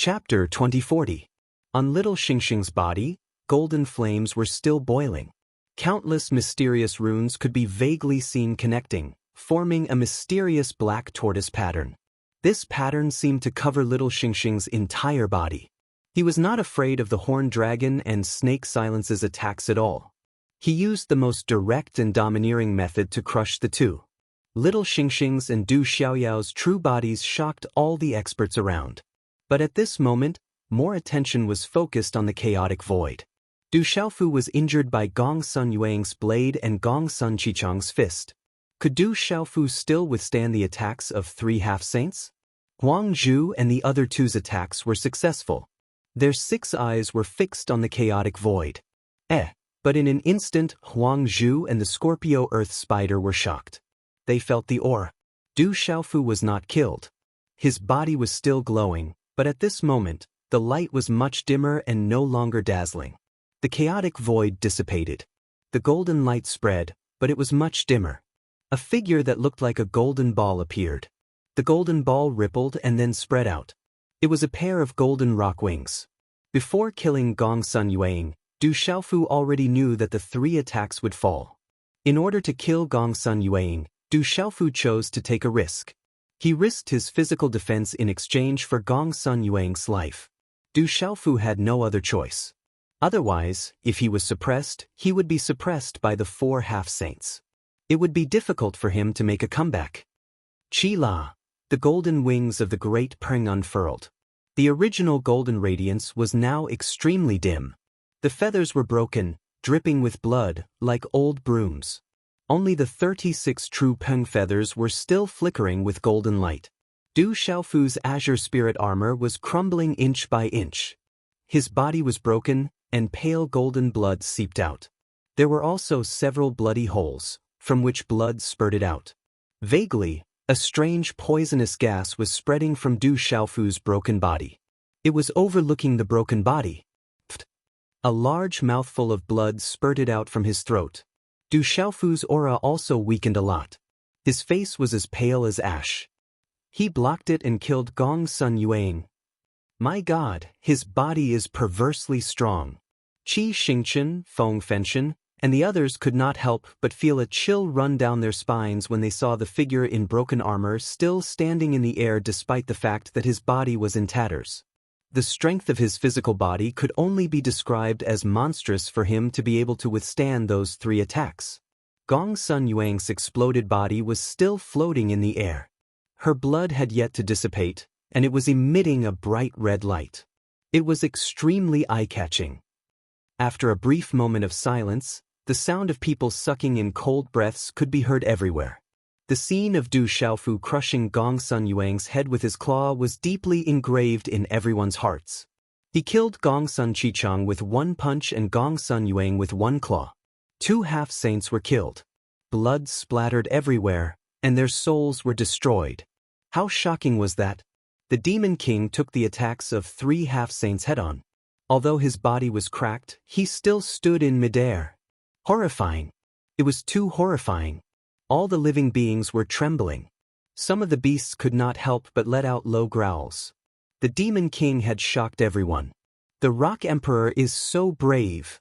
Chapter 2040. On little Xingxing's body, golden flames were still boiling. Countless mysterious runes could be vaguely seen connecting, forming a mysterious black tortoise pattern. This pattern seemed to cover little Xingxing's entire body. He was not afraid of the horned dragon and snake silence's attacks at all. He used the most direct and domineering method to crush the two. Little Xingxing's and Du Xiaoyao's true bodies shocked all the experts around. But at this moment, more attention was focused on the chaotic void. Du Xiaofu was injured by Gong Sun Yuang's blade and Gong Sun Qichang's fist. Could Du Xiaofu still withstand the attacks of 3 half-saints? Huang Zhu and the other two's attacks were successful. Their 6 eyes were fixed on the chaotic void. But in an instant, Huang Zhu and the Scorpio Earth Spider were shocked. They felt the aura. Du Xiaofu was not killed. His body was still glowing, but at this moment, the light was much dimmer and no longer dazzling. The chaotic void dissipated. The golden light spread, but it was much dimmer. A figure that looked like a golden ball appeared. The golden ball rippled and then spread out. It was a pair of golden rock wings. Before killing Gong Sun Yuang, Du Xiaofu already knew that the 3 attacks would fall. In order to kill Gong Sun Yuang, Du Xiaofu chose to take a risk. He risked his physical defense in exchange for Gong Sun Yuang's life. Du Xiaofu had no other choice. Otherwise, if he was suppressed, he would be suppressed by the 4 half-saints. It would be difficult for him to make a comeback. Qi La. The golden wings of the great Peng unfurled. The original golden radiance was now extremely dim. The feathers were broken, dripping with blood, like old brooms. Only the 36 true Peng feathers were still flickering with golden light. Du Xiaofu's azure spirit armor was crumbling inch by inch. His body was broken, and pale golden blood seeped out. There were also several bloody holes, from which blood spurted out. Vaguely, a strange poisonous gas was spreading from Du Xiaofu's broken body. It was overlooking the broken body. A large mouthful of blood spurted out from his throat. Du Xiaofu's aura also weakened a lot. His face was as pale as ash. He blocked it and killed Gong Sun Yuang. My God, his body is perversely strong. Qi Xingchen, Feng Fenshen, and the others could not help but feel a chill run down their spines when they saw the figure in broken armor still standing in the air despite the fact that his body was in tatters. The strength of his physical body could only be described as monstrous for him to be able to withstand those 3 attacks. Gong Sun Yuang's exploded body was still floating in the air. Her blood had yet to dissipate, and it was emitting a bright red light. It was extremely eye-catching. After a brief moment of silence, the sound of people sucking in cold breaths could be heard everywhere. The scene of Du Xiaofu crushing Gong Sun Yuang's head with his claw was deeply engraved in everyone's hearts. He killed Gong Sun Qichang with 1 punch and Gong Sun Yuang with 1 claw. 2 half-saints were killed. Blood splattered everywhere, and their souls were destroyed. How shocking was that? The Demon King took the attacks of 3 half-saints head-on. Although his body was cracked, he still stood in midair. Horrifying. It was too horrifying. All the living beings were trembling. Some of the beasts could not help but let out low growls. The Demon King had shocked everyone. The Rock Emperor is so brave.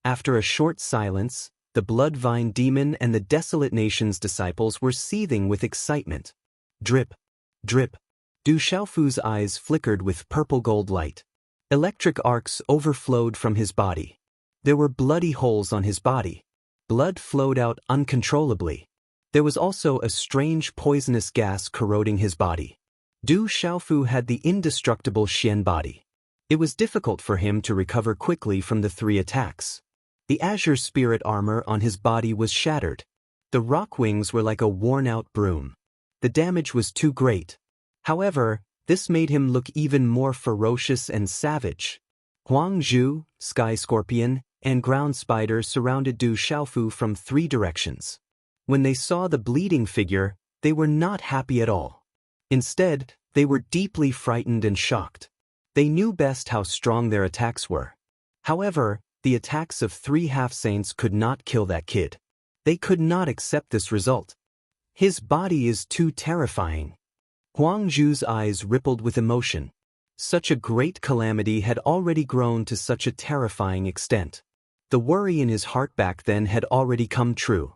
After a short silence, the Bloodvine Demon and the Desolate Nation's disciples were seething with excitement. Drip, drip. Du Xiaofu's eyes flickered with purple-gold light. Electric arcs overflowed from his body. There were bloody holes on his body. Blood flowed out uncontrollably. There was also a strange poisonous gas corroding his body. Du Xiaofu had the indestructible Xian body. It was difficult for him to recover quickly from the 3 attacks. The azure spirit armor on his body was shattered. The rock wings were like a worn-out broom. The damage was too great. However, this made him look even more ferocious and savage. Huang Zhu, Sky Scorpion, and Ground Spider surrounded Du Xiaofu from 3 directions. When they saw the bleeding figure, they were not happy at all. Instead, they were deeply frightened and shocked. They knew best how strong their attacks were. However, the attacks of 3 half-saints could not kill that kid. They could not accept this result. His body is too terrifying. Huang Zhu's eyes rippled with emotion. Such a great calamity had already grown to such a terrifying extent. The worry in his heart back then had already come true.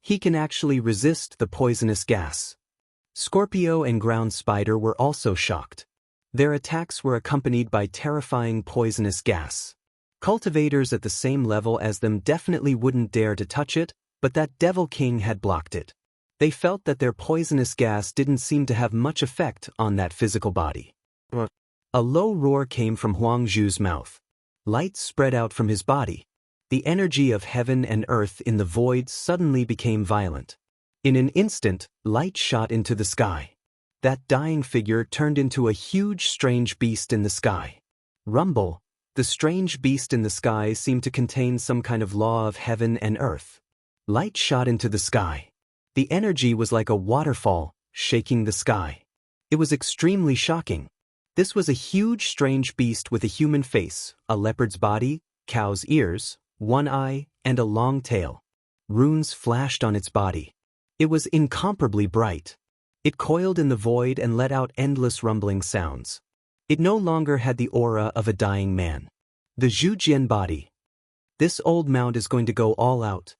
He can actually resist the poisonous gas. Scorpio and ground spider were also shocked. Their attacks were accompanied by terrifying poisonous gas. Cultivators at the same level as them definitely wouldn't dare to touch it, but that Devil King had blocked it. They felt that their poisonous gas didn't seem to have much effect on that physical body. A low roar came from Huang Zhu's mouth. Light spread out from his body. The energy of heaven and earth in the void suddenly became violent. In an instant, light shot into the sky. That dying figure turned into a huge strange beast in the sky. Rumble, the strange beast in the sky seemed to contain some kind of law of heaven and earth. Light shot into the sky. The energy was like a waterfall, shaking the sky. It was extremely shocking. This was a huge strange beast with a human face, a leopard's body, cow's ears, one eye, and a long tail. Runes flashed on its body. It was incomparably bright. It coiled in the void and let out endless rumbling sounds. It no longer had the aura of a dying man. The Zhujian body. This old mount is going to go all out.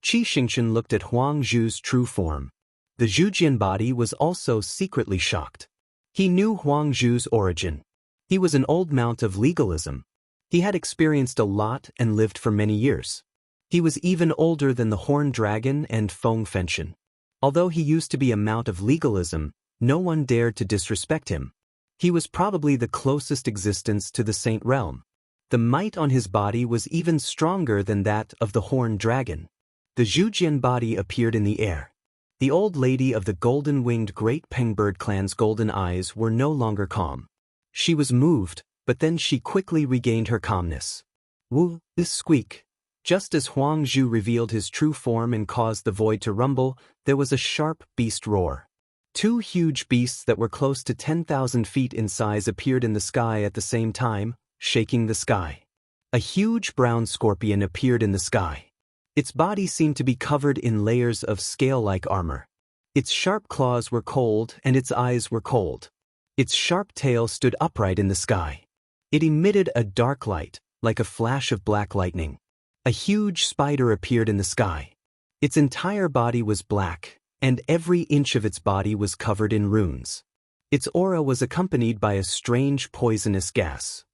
Qi Xingchen looked at Huang Zhu's true form. The Zhujian body was also secretly shocked. He knew Huang Zhu's origin. He was an old mount of legalism. He had experienced a lot and lived for many years. He was even older than the Horned Dragon and Feng Fenshen. Although he used to be a mount of legalism, no one dared to disrespect him. He was probably the closest existence to the Saint Realm. The might on his body was even stronger than that of the Horned Dragon. The Zhujian body appeared in the air. The old lady of the golden-winged Great Pengbird clan's golden eyes were no longer calm. She was moved, but then she quickly regained her calmness. Woo, this squeak. Just as Huang Zhu revealed his true form and caused the void to rumble, there was a sharp beast roar. Two huge beasts that were close to 10,000 feet in size appeared in the sky at the same time, shaking the sky. A huge brown scorpion appeared in the sky. Its body seemed to be covered in layers of scale-like armor. Its sharp claws were cold and its eyes were cold. Its sharp tail stood upright in the sky. It emitted a dark light, like a flash of black lightning. A huge spider appeared in the sky. Its entire body was black, and every inch of its body was covered in runes. Its aura was accompanied by a strange poisonous gas.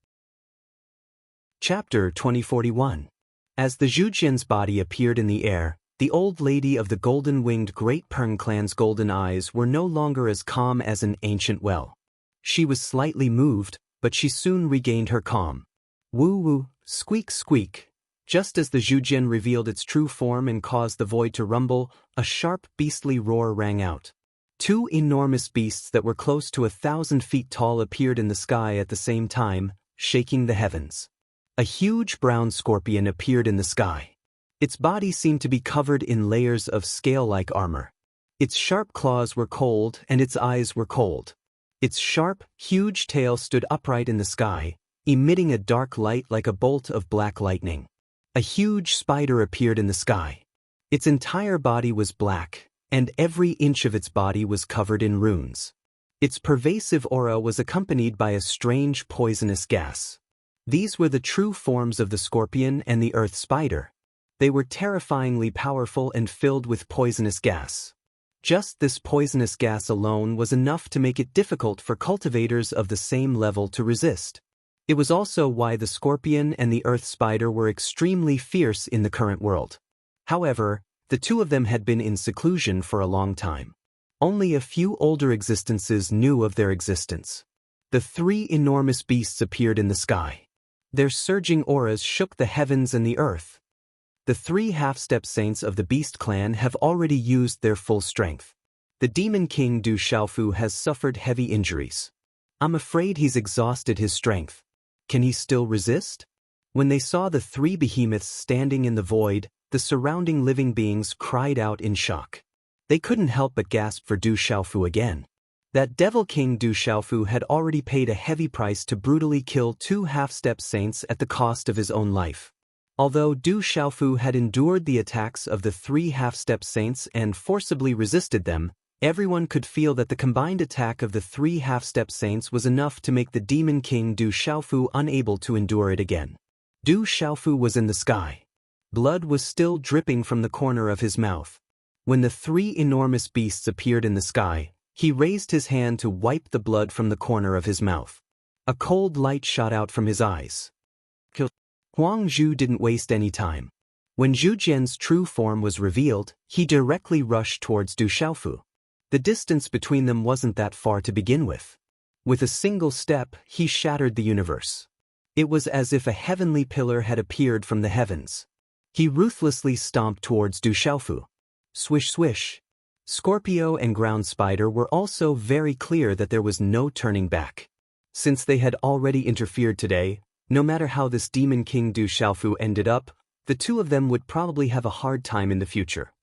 Chapter 2041. As the Zhujian's body appeared in the air, the old lady of the golden-winged Great Peng clan's golden eyes were no longer as calm as an ancient well. She was slightly moved, but she soon regained her calm. Woo-woo, squeak squeak. Just as the Zhujian revealed its true form and caused the void to rumble, a sharp beastly roar rang out. Two enormous beasts that were close to 1,000 feet tall appeared in the sky at the same time, shaking the heavens. A huge brown scorpion appeared in the sky. Its body seemed to be covered in layers of scale-like armor. Its sharp claws were cold and its eyes were cold. Its sharp, huge tail stood upright in the sky, emitting a dark light like a bolt of black lightning. A huge spider appeared in the sky. Its entire body was black, and every inch of its body was covered in runes. Its pervasive aura was accompanied by a strange poisonous gas. These were the true forms of the scorpion and the earth spider. They were terrifyingly powerful and filled with poisonous gas. Just this poisonous gas alone was enough to make it difficult for cultivators of the same level to resist. It was also why the scorpion and the earth spider were extremely fierce in the current world. However, the two of them had been in seclusion for a long time. Only a few older existences knew of their existence. The three enormous beasts appeared in the sky. Their surging auras shook the heavens and the earth. The three half-step saints of the Beast Clan have already used their full strength. The Demon King Du Xiaofu has suffered heavy injuries. I'm afraid he's exhausted his strength. Can he still resist? When they saw the three behemoths standing in the void, the surrounding living beings cried out in shock. They couldn't help but gasp for Du Xiaofu again. That Devil King Du Xiaofu had already paid a heavy price to brutally kill two half-step saints at the cost of his own life. Although Du Xiaofu had endured the attacks of the three half-step saints and forcibly resisted them, Everyone could feel that the combined attack of the three half-step saints was enough to make the Demon King Du Xiaofu unable to endure it again. Du Xiaofu was in the sky. Blood was still dripping from the corner of his mouth. When the three enormous beasts appeared in the sky, he raised his hand to wipe the blood from the corner of his mouth. A cold light shot out from his eyes. Huang Zhu didn't waste any time. When Zhu Jian's true form was revealed, he directly rushed towards Du Xiaofu. The distance between them wasn't that far to begin with. With a single step, he shattered the universe. It was as if a heavenly pillar had appeared from the heavens. He ruthlessly stomped towards Du Xiaofu. Swish swish. Scorpio and Ground Spider were also very clear that there was no turning back. Since they had already interfered today, no matter how this Demon King Du Xiaofu ended up, the two of them would probably have a hard time in the future.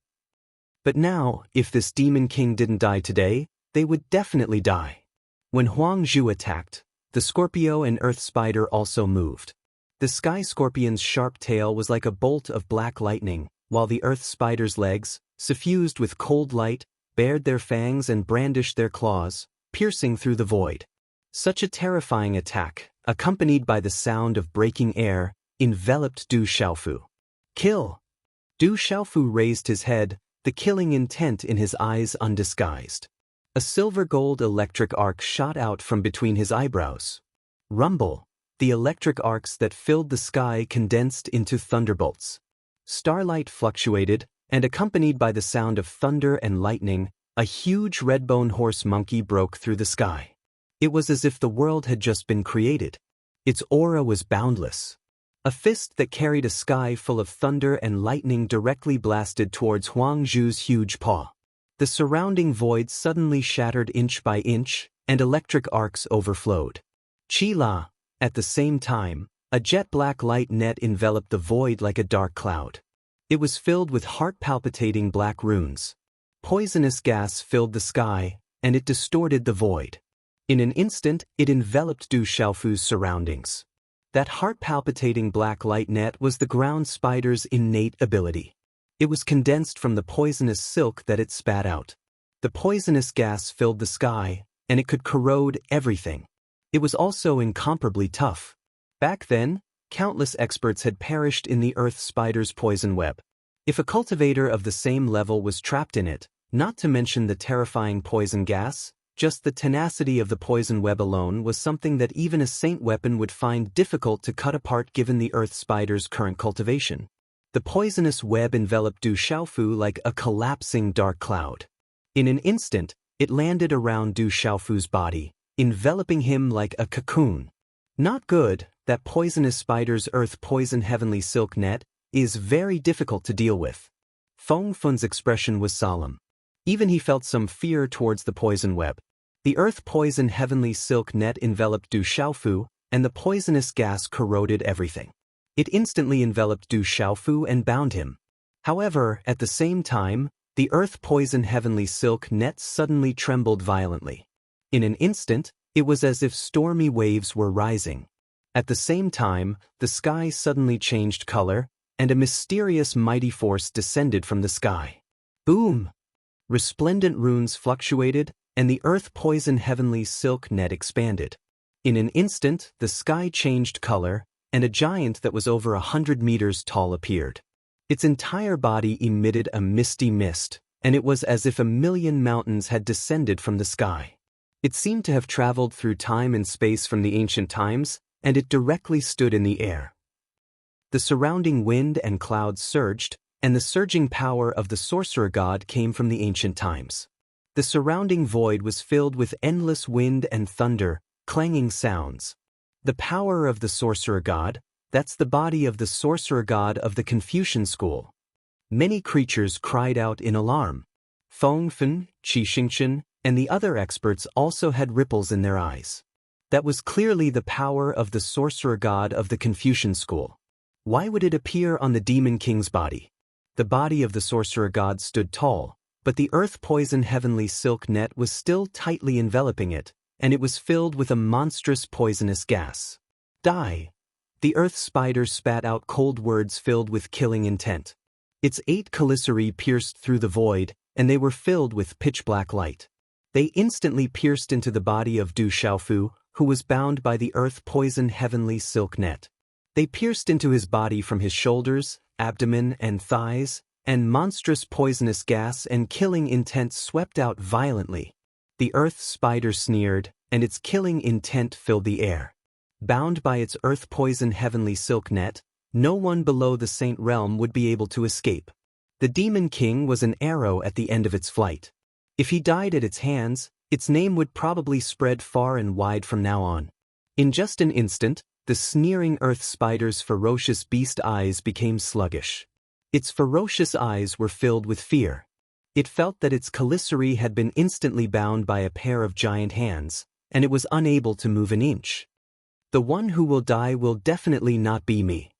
But now, if this Demon King didn't die today, they would definitely die. When Huang Zhu attacked, the Scorpio and Earth Spider also moved. The Sky Scorpion's sharp tail was like a bolt of black lightning, while the Earth Spider's legs, suffused with cold light, bared their fangs and brandished their claws, piercing through the void. Such a terrifying attack, accompanied by the sound of breaking air, enveloped Du Xiaofu. Kill! Du Xiaofu raised his head, the killing intent in his eyes undisguised. A silver-gold electric arc shot out from between his eyebrows. Rumble! The electric arcs that filled the sky condensed into thunderbolts. Starlight fluctuated, and accompanied by the sound of thunder and lightning, a huge red-bone horse monkey broke through the sky. It was as if the world had just been created. Its aura was boundless. A fist that carried a sky full of thunder and lightning directly blasted towards Huang Zhu's huge paw. The surrounding void suddenly shattered inch by inch, and electric arcs overflowed. Chi-la! At the same time, a jet-black light net enveloped the void like a dark cloud. It was filled with heart-palpitating black runes. Poisonous gas filled the sky, and it distorted the void. In an instant, it enveloped Du Xiaofu's surroundings. That heart-palpitating black light net was the Ground Spider's innate ability. It was condensed from the poisonous silk that it spat out. The poisonous gas filled the sky, and it could corrode everything. It was also incomparably tough. Back then, countless experts had perished in the Earth Spider's poison web. If a cultivator of the same level was trapped in it, not to mention the terrifying poison gas, just the tenacity of the poison web alone was something that even a saint weapon would find difficult to cut apart given the Earth Spider's current cultivation. The poisonous web enveloped Du Xiaofu like a collapsing dark cloud. In an instant, it landed around Du Xiaofu's body, enveloping him like a cocoon. Not good, that poisonous spider's earth poison heavenly silk net is very difficult to deal with. Feng Fun's expression was solemn. Even he felt some fear towards the poison web. The earth poison heavenly silk net enveloped Du Xiaofu, and the poisonous gas corroded everything. It instantly enveloped Du Xiaofu and bound him. However, at the same time, the earth poison heavenly silk net suddenly trembled violently. In an instant, it was as if stormy waves were rising. At the same time, the sky suddenly changed color, and a mysterious mighty force descended from the sky. Boom! Resplendent runes fluctuated, and the earth poison heavenly silk net expanded. In an instant, the sky changed color, and a giant that was over 100 meters tall appeared. Its entire body emitted a misty mist, and it was as if 1,000,000 mountains had descended from the sky. It seemed to have traveled through time and space from the ancient times, and it directly stood in the air. The surrounding wind and clouds surged, and the surging power of the sorcerer god came from the ancient times. The surrounding void was filled with endless wind and thunder, clanging sounds. The power of the sorcerer god, that's the body of the sorcerer god of the Confucian school. Many creatures cried out in alarm. Feng Fun, Qi Xingchen, and the other experts also had ripples in their eyes. That was clearly the power of the sorcerer god of the Confucian school. Why would it appear on the Demon King's body? The body of the sorcerer god stood tall, but the earth poison heavenly silk net was still tightly enveloping it, and it was filled with a monstrous poisonous gas. Die! The earth spider spat out cold words filled with killing intent. Its 8 caliceri pierced through the void, and they were filled with pitch-black light. They instantly pierced into the body of Du Xiaofu, who was bound by the earth-poison heavenly silk net. They pierced into his body from his shoulders, abdomen, and thighs, and monstrous poisonous gas and killing intent swept out violently. The earth spider sneered, and its killing intent filled the air. Bound by its earth-poison heavenly silk net, no one below the Saint Realm would be able to escape. The Demon King was an arrow at the end of its flight. If he died at its hands, its name would probably spread far and wide from now on. In just an instant, the sneering earth spider's ferocious beast eyes became sluggish. Its ferocious eyes were filled with fear. It felt that its Calicere had been instantly bound by a pair of giant hands, and it was unable to move an inch. The one who will die will definitely not be me.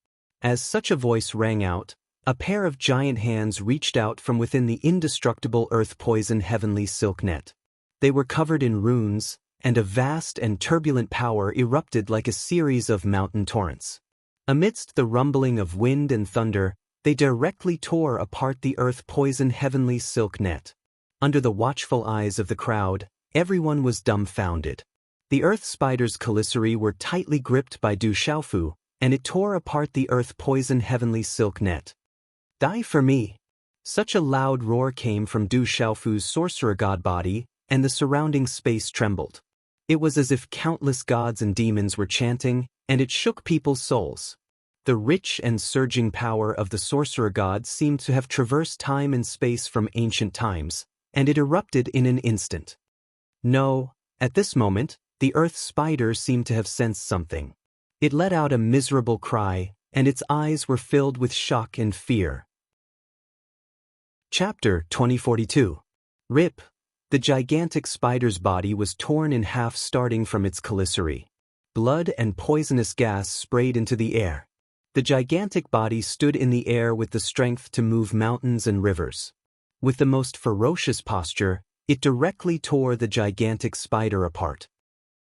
As such a voice rang out, a pair of giant hands reached out from within the indestructible earth-poison heavenly silk net. They were covered in runes, and a vast and turbulent power erupted like a series of mountain torrents. Amidst the rumbling of wind and thunder, they directly tore apart the earth-poison heavenly silk net. Under the watchful eyes of the crowd, everyone was dumbfounded. The earth spider's Calicere were tightly gripped by Du Xiaofu, and it tore apart the earth-poison heavenly silk net. Die for me! Such a loud roar came from Du Xiaofu's sorcerer god body, and the surrounding space trembled. It was as if countless gods and demons were chanting, and it shook people's souls. The rich and surging power of the sorcerer god seemed to have traversed time and space from ancient times, and it erupted in an instant. No, at this moment, the earth spider seemed to have sensed something. It let out a miserable cry, and its eyes were filled with shock and fear. Chapter 2042. Rip. The gigantic spider's body was torn in half starting from its Calicere. Blood and poisonous gas sprayed into the air. The gigantic body stood in the air with the strength to move mountains and rivers. With the most ferocious posture, it directly tore the gigantic spider apart.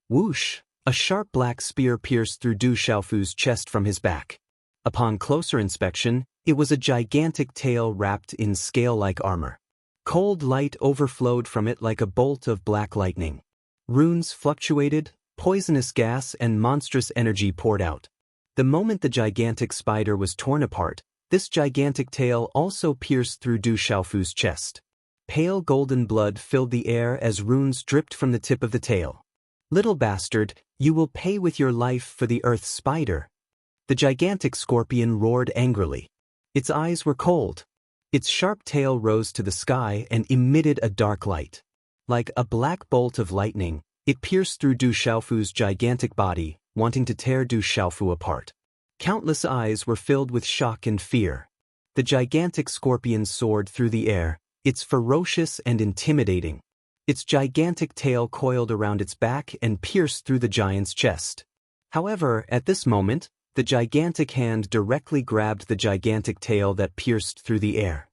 Whoosh! A sharp black spear pierced through Du Xiaofu's chest from his back. Upon closer inspection, it was a gigantic tail wrapped in scale-like armor. Cold light overflowed from it like a bolt of black lightning. Runes fluctuated, poisonous gas and monstrous energy poured out. The moment the gigantic spider was torn apart, this gigantic tail also pierced through Du Xiaofu's chest. Pale golden blood filled the air as runes dripped from the tip of the tail. Little bastard, you will pay with your life for the earth spider. The gigantic scorpion roared angrily. Its eyes were cold. Its sharp tail rose to the sky and emitted a dark light. Like a black bolt of lightning, it pierced through Du Xiaofu's gigantic body, wanting to tear Du Xiaofu apart. Countless eyes were filled with shock and fear. The gigantic scorpion soared through the air, it's ferocious and intimidating. Its gigantic tail coiled around its back and pierced through the giant's chest. However, at this moment, the gigantic hand directly grabbed the gigantic tail that pierced through the air.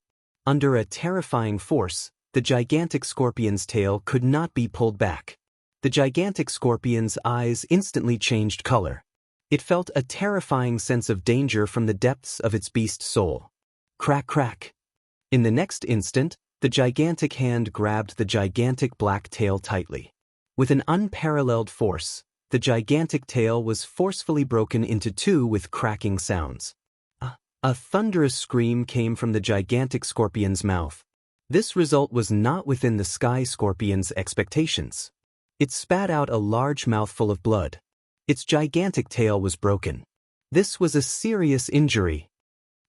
Under a terrifying force, the gigantic scorpion's tail could not be pulled back. The gigantic scorpion's eyes instantly changed color. It felt a terrifying sense of danger from the depths of its beast soul. Crack, crack. In the next instant, the gigantic hand grabbed the gigantic black tail tightly. With an unparalleled force, the gigantic tail was forcefully broken into two with cracking sounds. A thunderous scream came from the gigantic scorpion's mouth. This result was not within the sky scorpion's expectations. It spat out a large mouthful of blood. Its gigantic tail was broken. This was a serious injury.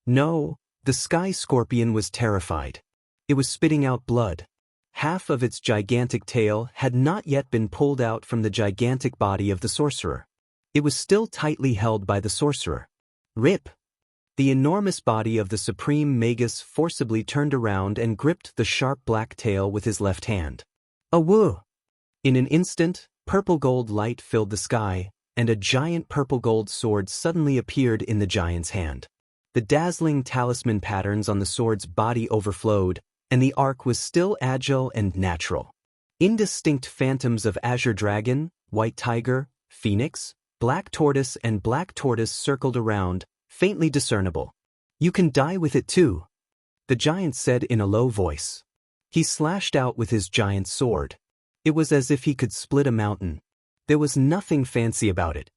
No, the sky scorpion was terrified. It was spitting out blood. Half of its gigantic tail had not yet been pulled out from the gigantic body of the sorcerer. It was still tightly held by the sorcerer. Rip! The enormous body of the supreme magus forcibly turned around and gripped the sharp black tail with his left hand. Awoo! In an instant, purple gold light filled the sky, and a giant purple gold sword suddenly appeared in the giant's hand. The dazzling talisman patterns on the sword's body overflowed, and the arc was still agile and natural. Indistinct phantoms of azure dragon, white tiger, phoenix, black tortoise and black tortoise circled around, faintly discernible. You can die with it too, the giant said in a low voice. He slashed out with his giant sword. It was as if he could split a mountain. There was nothing fancy about it.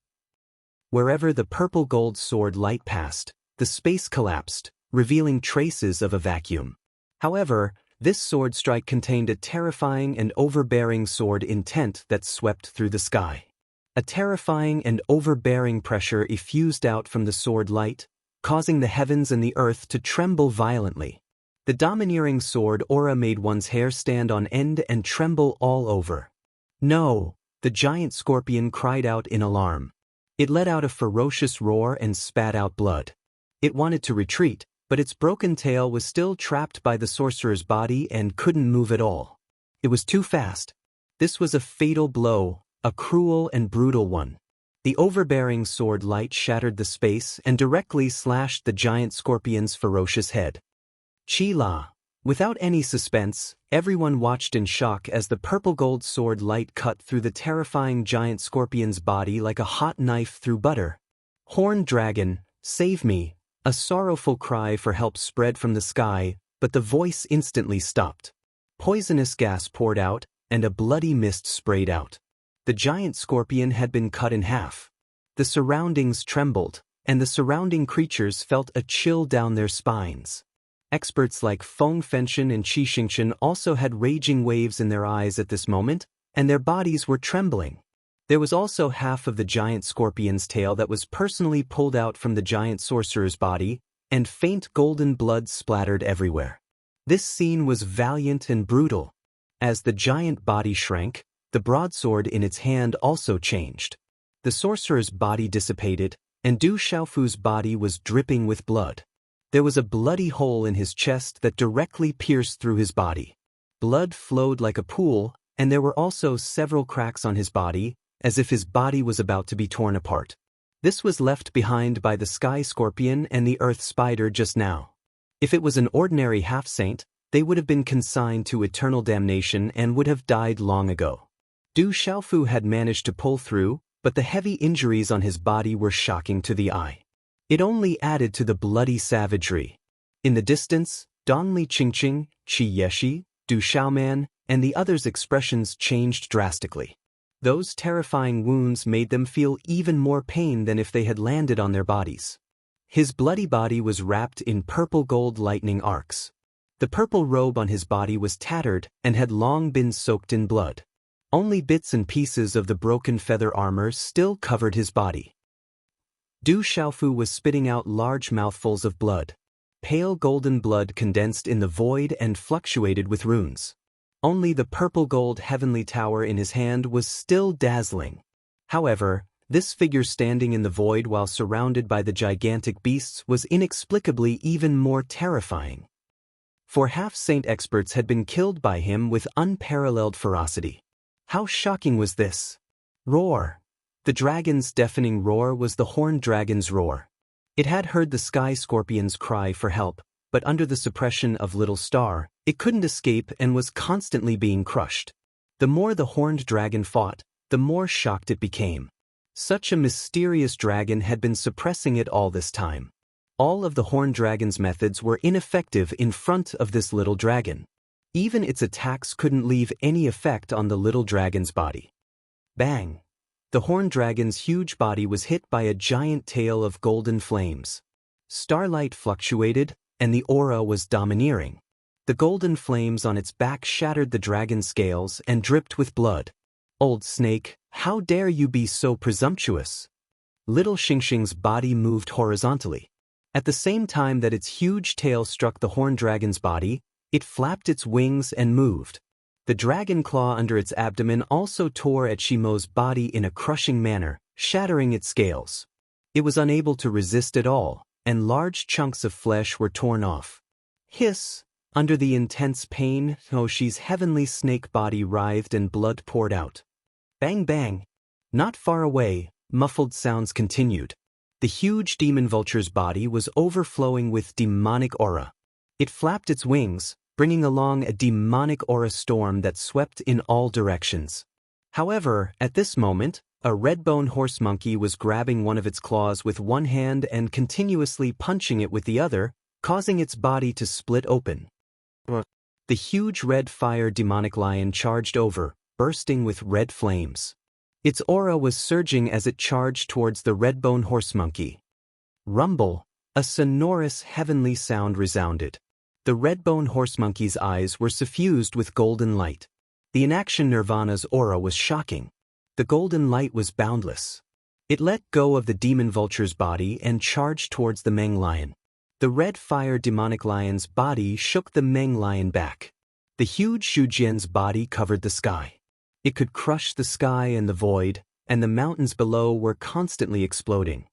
Wherever the purple-gold sword light passed, the space collapsed, revealing traces of a vacuum. However, this sword strike contained a terrifying and overbearing sword intent that swept through the sky. A terrifying and overbearing pressure effused out from the sword light, causing the heavens and the earth to tremble violently. The domineering sword aura made one's hair stand on end and tremble all over. No! The giant scorpion cried out in alarm. It let out a ferocious roar and spat out blood. It wanted to retreat, but its broken tail was still trapped by the sorcerer's body and couldn't move at all. It was too fast. This was a fatal blow, a cruel and brutal one. The overbearing sword light shattered the space and directly slashed the giant scorpion's ferocious head. Chi-la! Without any suspense, everyone watched in shock as the purple-gold sword light cut through the terrifying giant scorpion's body like a hot knife through butter. Horned dragon, save me! A sorrowful cry for help spread from the sky, but the voice instantly stopped. Poisonous gas poured out, and a bloody mist sprayed out. The giant scorpion had been cut in half. The surroundings trembled, and the surrounding creatures felt a chill down their spines. Experts like Feng Fenshen and Qi Xingchen also had raging waves in their eyes at this moment, and their bodies were trembling. There was also half of the giant scorpion's tail that was personally pulled out from the giant sorcerer's body, and faint golden blood splattered everywhere. This scene was valiant and brutal. As the giant body shrank, the broadsword in its hand also changed. The sorcerer's body dissipated, and Du Xiaofu's body was dripping with blood. There was a bloody hole in his chest that directly pierced through his body. Blood flowed like a pool, and there were also several cracks on his body, as if his body was about to be torn apart. This was left behind by the sky scorpion and the earth spider just now. If it was an ordinary half-saint, they would have been consigned to eternal damnation and would have died long ago. Du Xiaofu had managed to pull through, but the heavy injuries on his body were shocking to the eye. It only added to the bloody savagery. In the distance, Donli Qingqing, Qi Yeshi, Du Xiaoman, and the others' expressions changed drastically. Those terrifying wounds made them feel even more pain than if they had landed on their bodies. His bloody body was wrapped in purple-gold lightning arcs. The purple robe on his body was tattered and had long been soaked in blood. Only bits and pieces of the broken feather armor still covered his body. Du Xiaofu was spitting out large mouthfuls of blood. Pale golden blood condensed in the void and fluctuated with runes. Only the purple-gold heavenly tower in his hand was still dazzling. However, this figure standing in the void while surrounded by the gigantic beasts was inexplicably even more terrifying. For half-saint experts had been killed by him with unparalleled ferocity. How shocking was this? Roar! The dragon's deafening roar was the horned dragon's roar. It had heard the sky scorpion's cry for help, but under the suppression of Little Star, it couldn't escape and was constantly being crushed. The more the horned dragon fought, the more shocked it became. Such a mysterious dragon had been suppressing it all this time. All of the horned dragon's methods were ineffective in front of this little dragon. Even its attacks couldn't leave any effect on the little dragon's body. Bang! The horned dragon's huge body was hit by a giant tail of golden flames. Starlight fluctuated, and the aura was domineering. The golden flames on its back shattered the dragon's scales and dripped with blood. Old snake, how dare you be so presumptuous? Little Xingxing's body moved horizontally. At the same time that its huge tail struck the horned dragon's body, it flapped its wings and moved. The dragon claw under its abdomen also tore at Shimo's body in a crushing manner, shattering its scales. It was unable to resist at all, and large chunks of flesh were torn off. Hiss! Under the intense pain, Hoshi's heavenly snake body writhed and blood poured out. Bang bang! Not far away, muffled sounds continued. The huge demon vulture's body was overflowing with demonic aura. It flapped its wings, bringing along a demonic aura storm that swept in all directions. However, at this moment, a red-bone horse monkey was grabbing one of its claws with one hand and continuously punching it with the other, causing its body to split open. The huge red fire demonic lion charged over, bursting with red flames. Its aura was surging as it charged towards the red-bone horse monkey. Rumble, a sonorous heavenly sound resounded. The red-bone horse monkey's eyes were suffused with golden light. The inaction nirvana's aura was shocking. The golden light was boundless. It let go of the demon vulture's body and charged towards the Meng lion. The red fire demonic lion's body shook the Meng lion back. The huge Shujian's body covered the sky. It could crush the sky and the void, and the mountains below were constantly exploding.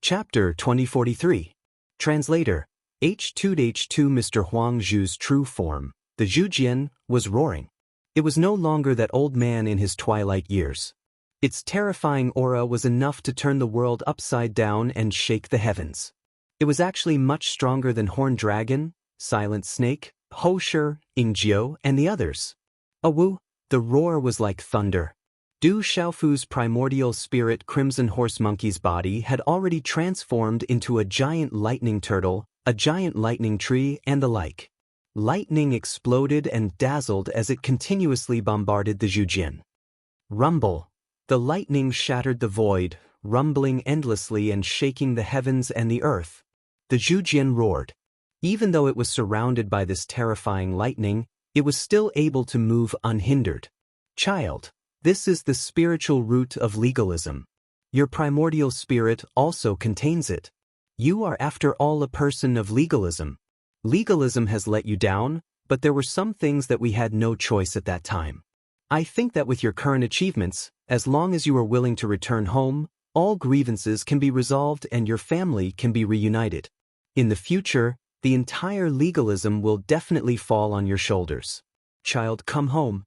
Chapter 2043. Translator. H2H2 Mr. Huang Zhu's true form, the Zhujian, was roaring. It was no longer that old man in his twilight years. Its terrifying aura was enough to turn the world upside down and shake the heavens. It was actually much stronger than Horned Dragon, Silent Snake, Ho Shi, Ingjiu, and the others. Awu, the roar was like thunder. Du Xiaofu's primordial spirit Crimson Horse Monkey's body had already transformed into a giant lightning turtle, a giant lightning tree, and the like. Lightning exploded and dazzled as it continuously bombarded the Zhujian. Rumble. The lightning shattered the void, rumbling endlessly and shaking the heavens and the earth. The Zhujian roared. Even though it was surrounded by this terrifying lightning, it was still able to move unhindered. Child, this is the spiritual root of legalism. Your primordial spirit also contains it. You are after all a person of legalism. Legalism has let you down, but there were some things that we had no choice at that time. I think that with your current achievements, as long as you are willing to return home, all grievances can be resolved and your family can be reunited. In the future, the entire legalism will definitely fall on your shoulders. Child, come home.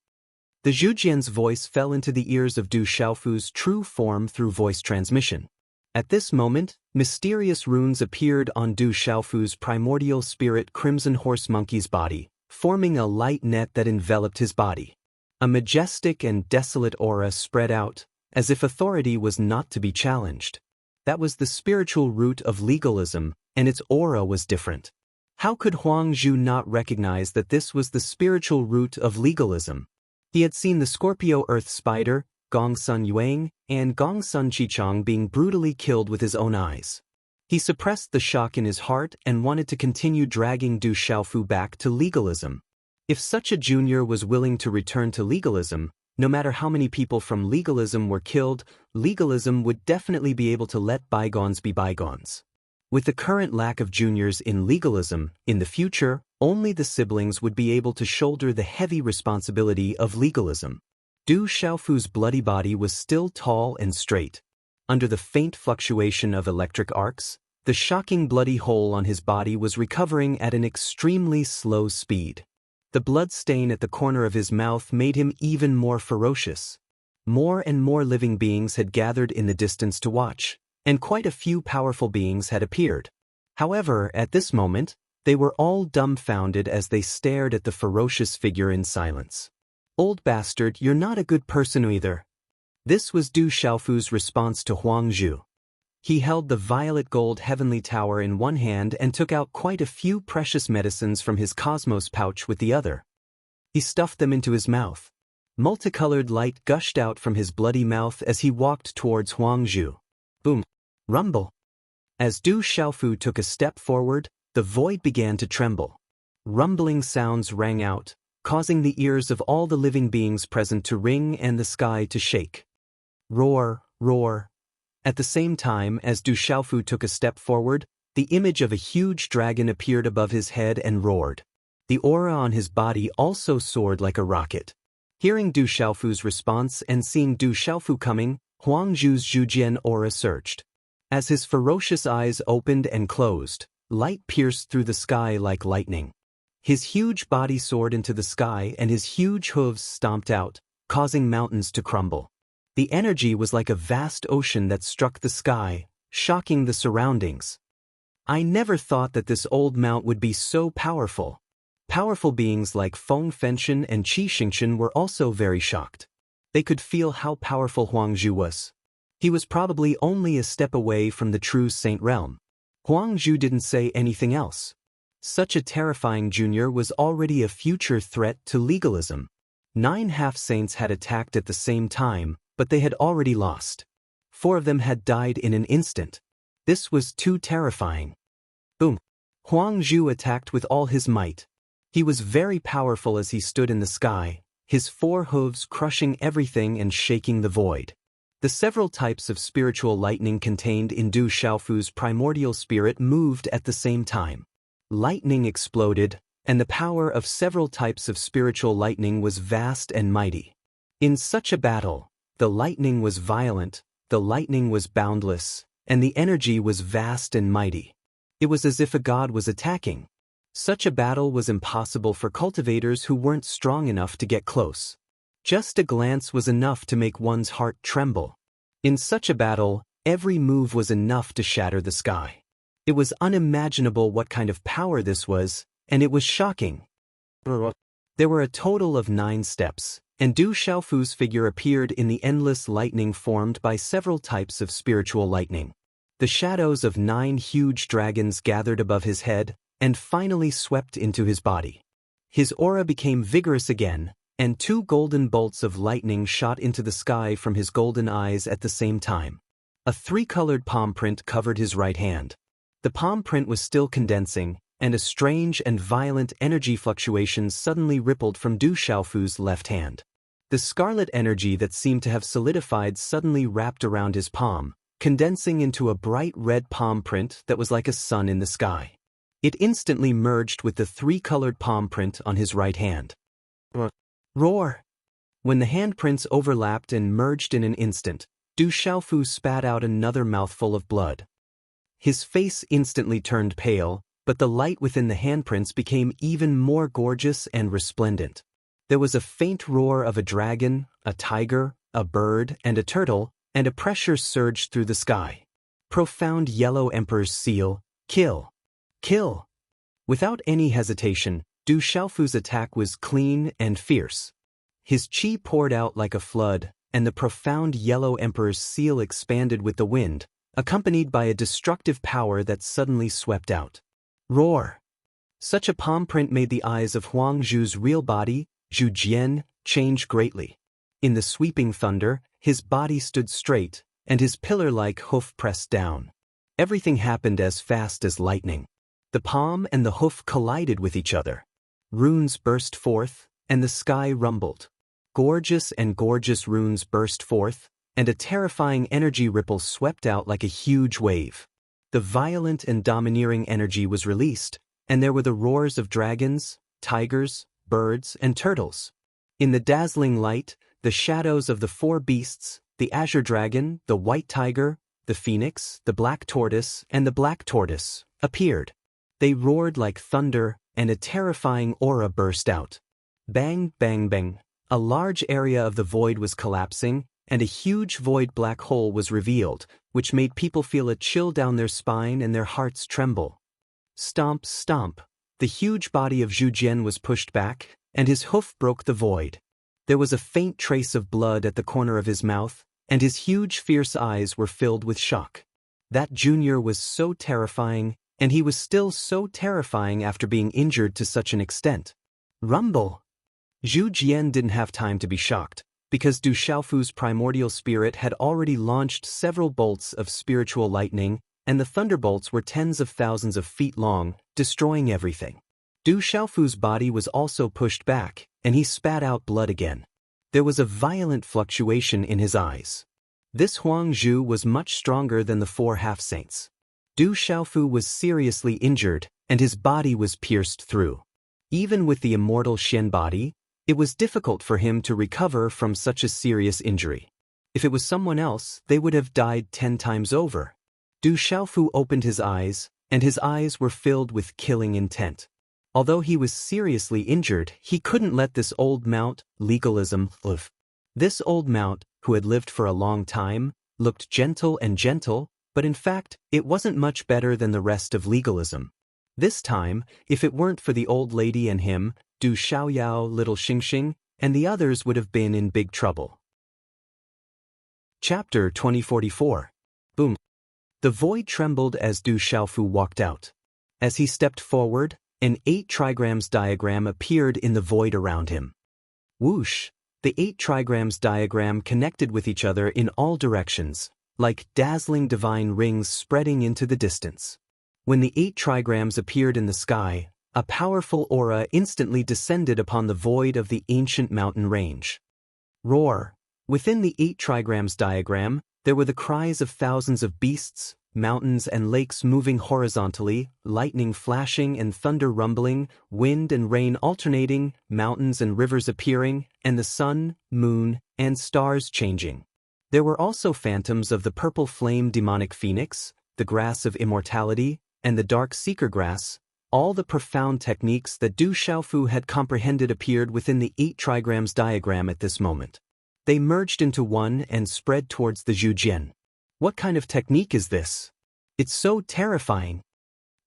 The Zhujian's voice fell into the ears of Du Xiaofu's true form through voice transmission. At this moment, mysterious runes appeared on Du Xiaofu's primordial spirit Crimson Horse Monkey's body, forming a light net that enveloped his body. A majestic and desolate aura spread out, as if authority was not to be challenged. That was the spiritual root of legalism, and its aura was different. How could Huang Zhu not recognize that this was the spiritual root of legalism? He had seen the Scorpio Earth Spider, Gongsun Yuang, and Gongsun Qichang being brutally killed with his own eyes. He suppressed the shock in his heart and wanted to continue dragging Du Xiaofu back to legalism. If such a junior was willing to return to legalism, no matter how many people from legalism were killed, legalism would definitely be able to let bygones be bygones. With the current lack of juniors in legalism, in the future, only the siblings would be able to shoulder the heavy responsibility of legalism. Du Xiaofu's bloody body was still tall and straight. Under the faint fluctuation of electric arcs, the shocking bloody hole on his body was recovering at an extremely slow speed. The blood stain at the corner of his mouth made him even more ferocious. More and more living beings had gathered in the distance to watch, and quite a few powerful beings had appeared. However, at this moment, they were all dumbfounded as they stared at the ferocious figure in silence. Old bastard, you're not a good person either. This was Du Xiaofu's response to Huang Zhu. He held the violet gold heavenly tower in one hand and took out quite a few precious medicines from his cosmos pouch with the other. He stuffed them into his mouth. Multicolored light gushed out from his bloody mouth as he walked towards Huang Zhu. Boom! Rumble! As Du Xiaofu took a step forward, the void began to tremble. Rumbling sounds rang out, causing the ears of all the living beings present to ring and the sky to shake. Roar, roar. At the same time as Du Xiaofu took a step forward, the image of a huge dragon appeared above his head and roared. The aura on his body also soared like a rocket. Hearing Du Xiaofu's response and seeing Du Xiaofu coming, Huang Zhu's Zhujian aura surged. As his ferocious eyes opened and closed, light pierced through the sky like lightning. His huge body soared into the sky and his huge hooves stomped out, causing mountains to crumble. The energy was like a vast ocean that struck the sky, shocking the surroundings. I never thought that this old mount would be so powerful. Powerful beings like Feng Fenshen and Qi Xingchen were also very shocked. They could feel how powerful Huang Zhu was. He was probably only a step away from the true Saint Realm. Huang Zhu didn't say anything else. Such a terrifying junior was already a future threat to legalism. 9 half-saints had attacked at the same time, but they had already lost. 4 of them had died in an instant. This was too terrifying. Boom! Huang Zhu attacked with all his might. He was very powerful as he stood in the sky, his 4 hooves crushing everything and shaking the void. The several types of spiritual lightning contained in Du Xiaofu's primordial spirit moved at the same time. Lightning exploded, and the power of several types of spiritual lightning was vast and mighty. In such a battle, the lightning was violent, the lightning was boundless, and the energy was vast and mighty. It was as if a god was attacking. Such a battle was impossible for cultivators who weren't strong enough to get close. Just a glance was enough to make one's heart tremble. In such a battle, every move was enough to shatter the sky. It was unimaginable what kind of power this was, and it was shocking. There were a total of 9 steps, and Du Xiaofu's figure appeared in the endless lightning formed by several types of spiritual lightning. The shadows of 9 huge dragons gathered above his head, and finally swept into his body. His aura became vigorous again, and 2 golden bolts of lightning shot into the sky from his golden eyes at the same time. A 3-colored palm print covered his right hand. The palm print was still condensing, and a strange and violent energy fluctuation suddenly rippled from Du Xiaofu's left hand. The scarlet energy that seemed to have solidified suddenly wrapped around his palm, condensing into a bright red palm print that was like a sun in the sky. It instantly merged with the 3-colored palm print on his right hand. Roar! When the handprints overlapped and merged in an instant, Du Xiaofu spat out another mouthful of blood. His face instantly turned pale, but the light within the handprints became even more gorgeous and resplendent. There was a faint roar of a dragon, a tiger, a bird, and a turtle, and a pressure surged through the sky. Profound yellow Emperor's seal, kill! Kill! Without any hesitation, Du Xiaofu's attack was clean and fierce. His qi poured out like a flood, and the profound yellow Emperor's seal expanded with the wind, accompanied by a destructive power that suddenly swept out. Roar! Such a palm print made the eyes of Huang Zhu's real body, Zhu Jian, change greatly. In the sweeping thunder, his body stood straight, and his pillar-like hoof pressed down. Everything happened as fast as lightning. The palm and the hoof collided with each other. Runes burst forth, and the sky rumbled. Gorgeous and gorgeous runes burst forth, and a terrifying energy ripple swept out like a huge wave. The violent and domineering energy was released, and there were the roars of dragons, tigers, birds, and turtles. In the dazzling light, the shadows of the 4 beasts, the azure dragon, the white tiger, the phoenix, the black tortoise, and the black tortoise, appeared. They roared like thunder, and a terrifying aura burst out. Bang, bang, bang. A large area of the void was collapsing, and a huge void black hole was revealed, which made people feel a chill down their spine and their hearts tremble. Stomp, stomp. The huge body of Zhu Jian was pushed back, and his hoof broke the void. There was a faint trace of blood at the corner of his mouth, and his huge fierce eyes were filled with shock. That junior was so terrifying, and he was still so terrifying after being injured to such an extent. Rumble! Zhu Jian didn't have time to be shocked, because Du Xiaofu's primordial spirit had already launched several bolts of spiritual lightning, and the thunderbolts were tens of thousands of feet long, destroying everything. Du Xiaofu's body was also pushed back, and he spat out blood again. There was a violent fluctuation in his eyes. This Huang Zhu was much stronger than the 4 half-saints. Du Xiaofu was seriously injured, and his body was pierced through. Even with the immortal Xian body, it was difficult for him to recover from such a serious injury. If it was someone else, they would have died 10 times over. Du Xiaofu opened his eyes, and his eyes were filled with killing intent. Although he was seriously injured, he couldn't let this old mount, legalism, live. This old mount, who had lived for a long time, looked gentle and gentle, but in fact, it wasn't much better than the rest of legalism. This time, if it weren't for the old lady and him, Du Xiaoyao, little Xingxing, and the others would have been in big trouble. Chapter 2044. Boom. The void trembled as Du Xiaofu walked out. As he stepped forward, An 8 trigrams diagram appeared in the void around him. Whoosh! The 8 trigrams diagram connected with each other in all directions, like dazzling divine rings spreading into the distance. When the 8 trigrams appeared in the sky, a powerful aura instantly descended upon the void of the ancient mountain range. Roar! Within the 8 trigrams diagram, there were the cries of thousands of beasts, mountains and lakes moving horizontally, lightning flashing and thunder rumbling, wind and rain alternating, mountains and rivers appearing, and the sun, moon, and stars changing. There were also phantoms of the purple flame demonic phoenix, the grass of immortality, and the dark seeker grass. All the profound techniques that Du Xiaofu had comprehended appeared within the 8 trigrams diagram at this moment. They merged into one and spread towards the Zhujian. What kind of technique is this? It's so terrifying.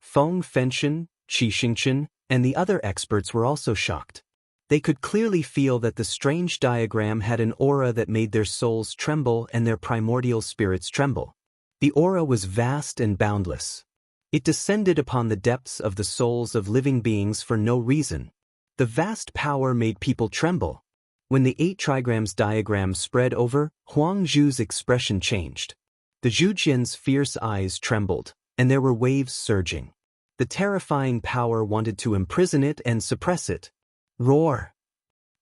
Feng Fenshen, Qi Xingchen, and the other experts were also shocked. They could clearly feel that the strange diagram had an aura that made their souls tremble and their primordial spirits tremble. The aura was vast and boundless. It descended upon the depths of the souls of living beings for no reason. The vast power made people tremble. When the 8 trigrams diagram spread over, Huang Zhu's expression changed. The Zhujian's fierce eyes trembled, and there were waves surging. The terrifying power wanted to imprison it and suppress it. Roar!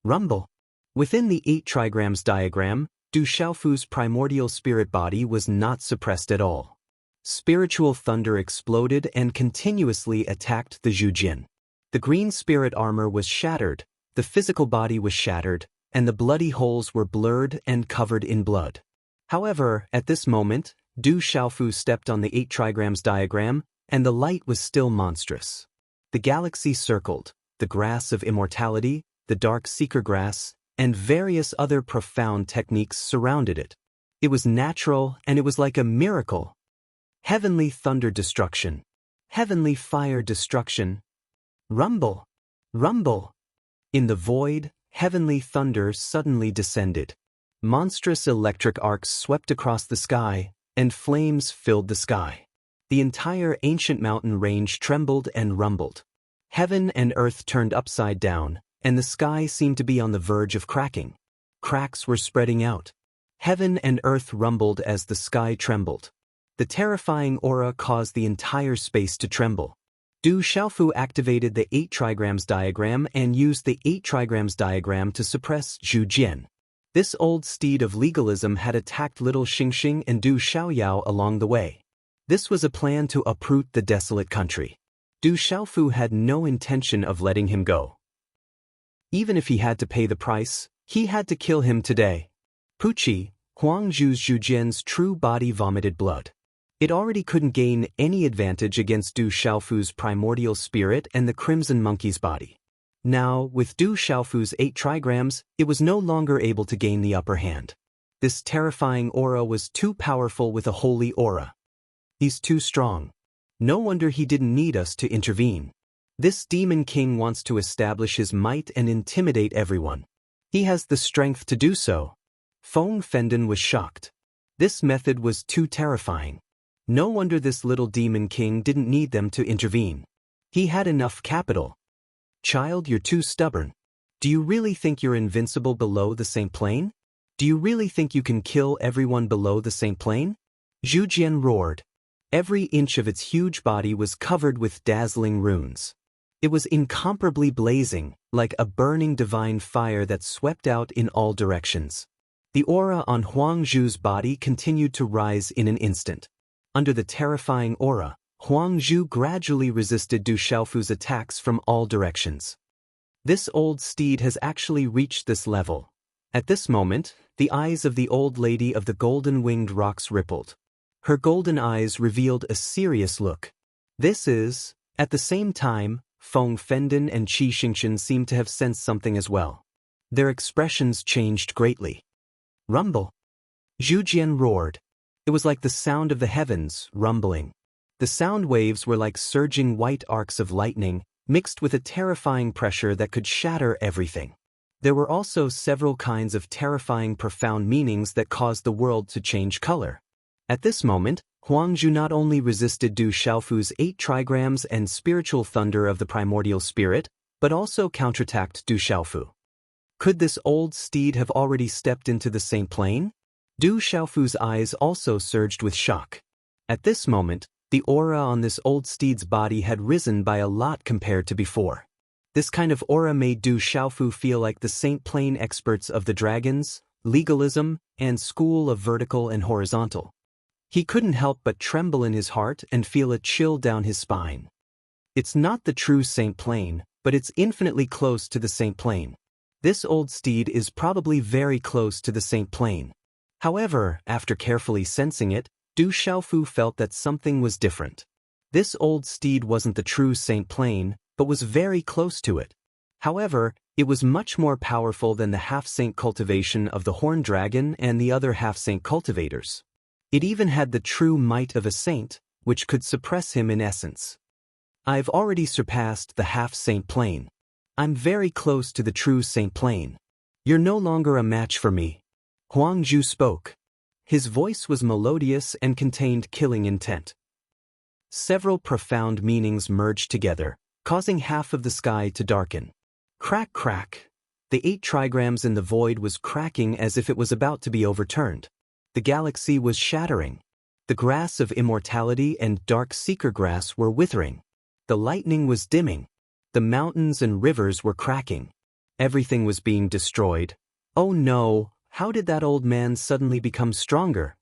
Rumble! Within the 8 trigrams diagram, Du Xiaofu's primordial spirit body was not suppressed at all. Spiritual thunder exploded and continuously attacked the Zhujian. The green spirit armor was shattered, the physical body was shattered, and the bloody holes were blurred and covered in blood. However, at this moment, Du Xiaofu stepped on the 8 trigrams diagram, and the light was still monstrous. The galaxy circled, the grass of immortality, the dark seeker grass, and various other profound techniques surrounded it. It was natural, and it was like a miracle. Heavenly thunder destruction. Heavenly fire destruction. Rumble! Rumble! In the void, heavenly thunder suddenly descended. Monstrous electric arcs swept across the sky, and flames filled the sky. The entire ancient mountain range trembled and rumbled. Heaven and earth turned upside down, and the sky seemed to be on the verge of cracking. Cracks were spreading out. Heaven and earth rumbled as the sky trembled. The terrifying aura caused the entire space to tremble. Du Xiaofu activated the 8 trigrams diagram and used the 8 trigrams diagram to suppress Zhujian. This old steed of legalism had attacked little Xingxing and Du Xiaoyao along the way. This was a plan to uproot the desolate country. Du Xiaofu had no intention of letting him go. Even if he had to pay the price, he had to kill him today. Puqi, Huang Zhu's Zhujian's true body vomited blood. It already couldn't gain any advantage against Du Xiaofu's primordial spirit and the crimson monkey's body. Now, with Du Xiaofu's 8 trigrams, it was no longer able to gain the upper hand. This terrifying aura was too powerful with a holy aura. He's too strong. No wonder he didn't need us to intervene. This demon king wants to establish his might and intimidate everyone. He has the strength to do so. Feng Fenden was shocked. This method was too terrifying. No wonder this little demon king didn't need them to intervene. He had enough capital. Child, you're too stubborn. Do you really think you're invincible below the same plane? Do you really think you can kill everyone below the same plane? Zhujian roared. Every inch of its huge body was covered with dazzling runes. It was incomparably blazing, like a burning divine fire that swept out in all directions. The aura on Huang Zhu's body continued to rise in an instant. Under the terrifying aura, Huang Zhu gradually resisted Du Xiaofu's attacks from all directions. This old steed has actually reached this level. At this moment, the eyes of the old lady of the golden-winged rocks rippled. Her golden eyes revealed a serious look. This is, at the same time, Feng Fenden and Qi Xingchen seemed to have sensed something as well. Their expressions changed greatly. Rumble! Zhujian roared. It was like the sound of the heavens rumbling. The sound waves were like surging white arcs of lightning, mixed with a terrifying pressure that could shatter everything. There were also several kinds of terrifying profound meanings that caused the world to change color. At this moment, Huang Zhu not only resisted Du Xiaofu's 8 trigrams and spiritual thunder of the primordial spirit, but also counterattacked Du Xiaofu. Could this old steed have already stepped into the same plane? Du Xiaofu's eyes also surged with shock. At this moment, the aura on this old steed's body had risen by a lot compared to before. This kind of aura made Du Xiaofu feel like the saint plane experts of the dragons, legalism, and school of vertical and horizontal. He couldn't help but tremble in his heart and feel a chill down his spine. It's not the true saint plane, but it's infinitely close to the saint plane. This old steed is probably very close to the saint plane. However, after carefully sensing it, Du Xiaofu felt that something was different. This old steed wasn't the true saint plane, but was very close to it. However, it was much more powerful than the half-saint cultivation of the horned dragon and the other half-saint cultivators. It even had the true might of a saint, which could suppress him in essence. I've already surpassed the half-saint plane. I'm very close to the true saint plane. You're no longer a match for me. Huang Zhu spoke. His voice was melodious and contained killing intent. Several profound meanings merged together, causing half of the sky to darken. Crack, crack. The 8 trigrams in the void was cracking as if it was about to be overturned. The galaxy was shattering. The grass of immortality and dark seeker grass were withering. The lightning was dimming. The mountains and rivers were cracking. Everything was being destroyed. Oh no, how did that old man suddenly become stronger?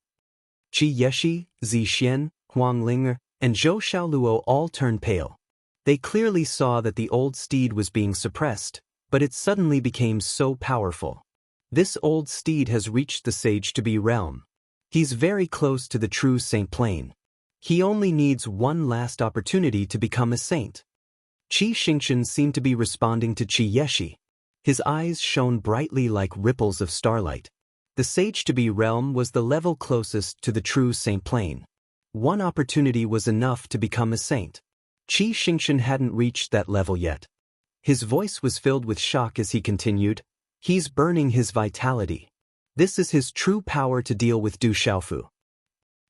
Qi Yeshi, Zi Xian, Huang Ling, and Zhou Xiaoluo all turned pale. They clearly saw that the old steed was being suppressed, but it suddenly became so powerful. This old steed has reached the sage-to-be realm. He's very close to the true saint plane. He only needs one last opportunity to become a saint. Qi Xingchen seemed to be responding to Qi Yeshi. His eyes shone brightly like ripples of starlight. The sage-to-be realm was the level closest to the true saint plane. One opportunity was enough to become a saint. Qi Xingchen hadn't reached that level yet. His voice was filled with shock as he continued, "He's burning his vitality. This is his true power to deal with Du Xiaofu.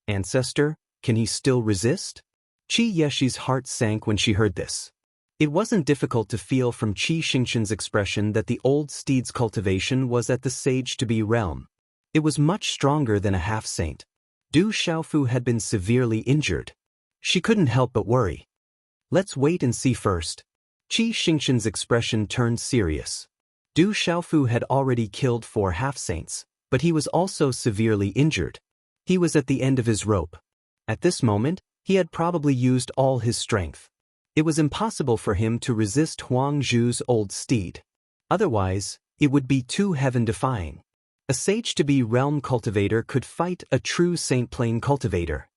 Ancestor, can he still resist?" Qi Yeshi's heart sank when she heard this. It wasn't difficult to feel from Qi Xingchen's expression that the old steed's cultivation was at the sage-to-be realm. It was much stronger than a half-saint. Du Xiaofu had been severely injured. She couldn't help but worry. Let's wait and see first. Qi Xingchen's expression turned serious. Du Xiaofu had already killed 4 half-saints, but he was also severely injured. He was at the end of his rope. At this moment, he had probably used all his strength. It was impossible for him to resist Huang Zhu's old steed. Otherwise, it would be too heaven-defying. A sage-to-be realm cultivator could fight a true saint plane cultivator.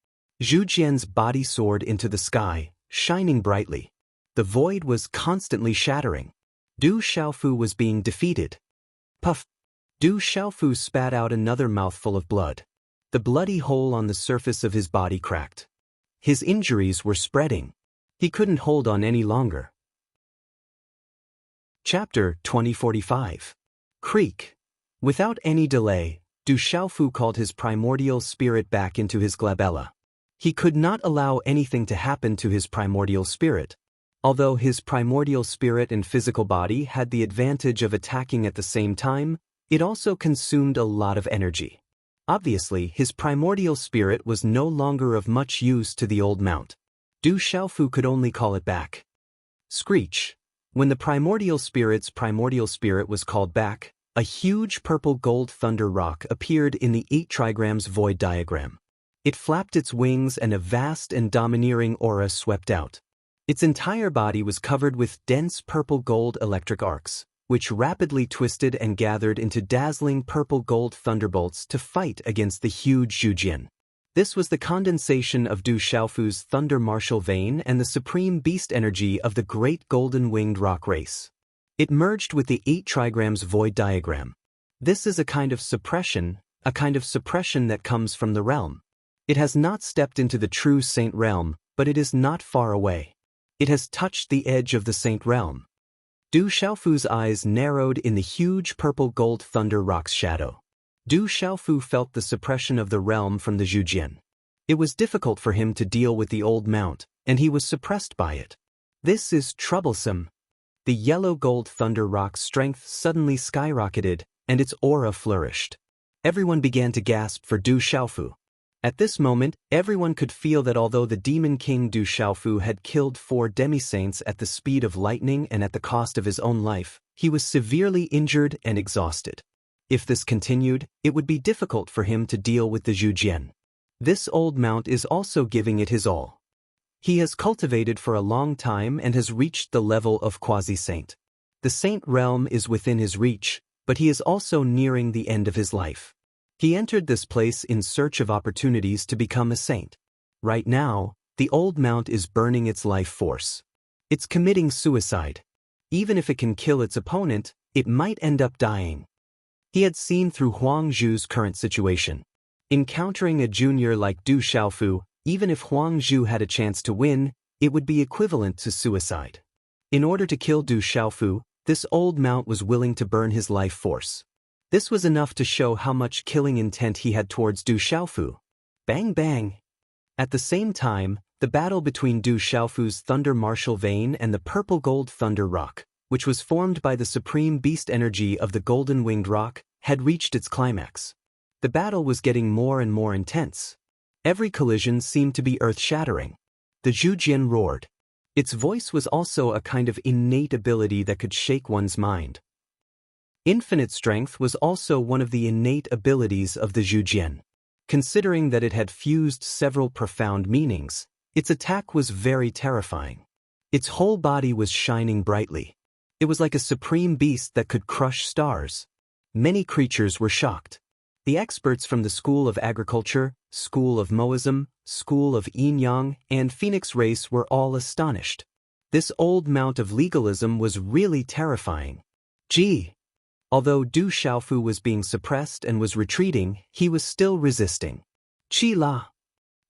Zhu Jian's body soared into the sky, shining brightly. The void was constantly shattering. Du Xiaofu was being defeated. Puff! Du Xiaofu spat out another mouthful of blood. The bloody hole on the surface of his body cracked. His injuries were spreading. He couldn't hold on any longer. Chapter 2045. Creek. Without any delay, Du Xiaofu called his primordial spirit back into his glabella. He could not allow anything to happen to his primordial spirit. Although his primordial spirit and physical body had the advantage of attacking at the same time, it also consumed a lot of energy. Obviously, his primordial spirit was no longer of much use to the old mount. Du Xiaofu could only call it back. Screech. When the primordial spirit was called back, a huge purple gold thunder rock appeared in the 8 trigrams void diagram. It flapped its wings and a vast and domineering aura swept out. Its entire body was covered with dense purple gold electric arcs, which rapidly twisted and gathered into dazzling purple gold thunderbolts to fight against the huge Zhu Jian. This was the condensation of Du Xiaofu's thunder martial vein and the supreme beast energy of the great golden-winged rock race. It merged with the 8 trigrams void diagram. This is a kind of suppression that comes from the realm. It has not stepped into the true saint realm, but it is not far away. It has touched the edge of the saint realm. Du Xiaofu's eyes narrowed in the huge purple gold thunder rock's shadow. Du Xiaofu felt the suppression of the realm from the Zhu Jian. It was difficult for him to deal with the old mount, and he was suppressed by it. This is troublesome. The yellow gold thunder rock's strength suddenly skyrocketed, and its aura flourished. Everyone began to gasp for Du Xiaofu. At this moment, everyone could feel that although the Demon King Du Xiaofu had killed 4 demi-saints at the speed of lightning and at the cost of his own life, he was severely injured and exhausted. If this continued, it would be difficult for him to deal with the Zhujian. This old mount is also giving it his all. He has cultivated for a long time and has reached the level of quasi-saint. The saint realm is within his reach, but he is also nearing the end of his life. He entered this place in search of opportunities to become a saint. Right now, the old mount is burning its life force. It's committing suicide. Even if it can kill its opponent, it might end up dying. He had seen through Huang Zhu's current situation. Encountering a junior like Du Xiaofu, even if Huang Zhu had a chance to win, it would be equivalent to suicide. In order to kill Du Xiaofu, this old mount was willing to burn his life force. This was enough to show how much killing intent he had towards Du Xiaofu. Bang bang! At the same time, the battle between Du Xiaofu's Thunder Martial Vein and the Purple Gold Thunder Rock, which was formed by the supreme beast energy of the Golden Winged Rock, had reached its climax. The battle was getting more and more intense. Every collision seemed to be earth-shattering. The Zhujian roared. Its voice was also a kind of innate ability that could shake one's mind. Infinite strength was also one of the innate abilities of the Zhujian. Considering that it had fused several profound meanings, its attack was very terrifying. Its whole body was shining brightly. It was like a supreme beast that could crush stars. Many creatures were shocked. The experts from the School of Agriculture, School of Moism, School of Yin-Yang, and Phoenix Race were all astonished. This old mount of legalism was really terrifying. Gee! Although Du Xiaofu was being suppressed and was retreating, he was still resisting. Chi La!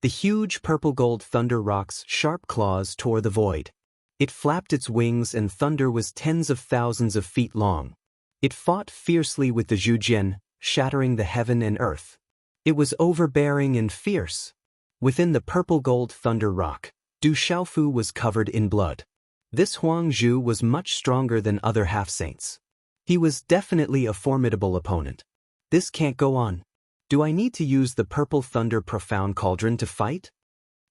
The huge purple-gold thunder rock's sharp claws tore the void. It flapped its wings and thunder was tens of thousands of feet long. It fought fiercely with the Zhujian, shattering the heaven and earth. It was overbearing and fierce. Within the purple-gold thunder rock, Du Xiaofu was covered in blood. This Huang Zhu was much stronger than other half-saints. He was definitely a formidable opponent. This can't go on. Do I need to use the Purple Thunder Profound Cauldron to fight?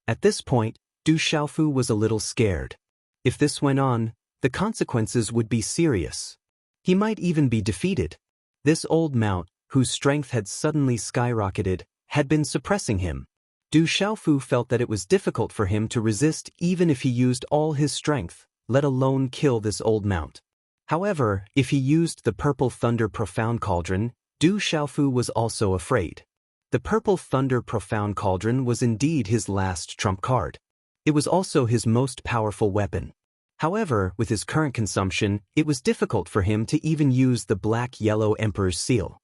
At this point, Du Xiaofu was a little scared. If this went on, the consequences would be serious. He might even be defeated. This old mount, whose strength had suddenly skyrocketed, had been suppressing him. Du Xiaofu felt that it was difficult for him to resist even if he used all his strength, let alone kill this old mount. However, if he used the Purple Thunder Profound Cauldron, Du Xiaofu was also afraid. The Purple Thunder Profound Cauldron was indeed his last trump card. It was also his most powerful weapon. However, with his current consumption, it was difficult for him to even use the Black-Yellow Emperor's Seal.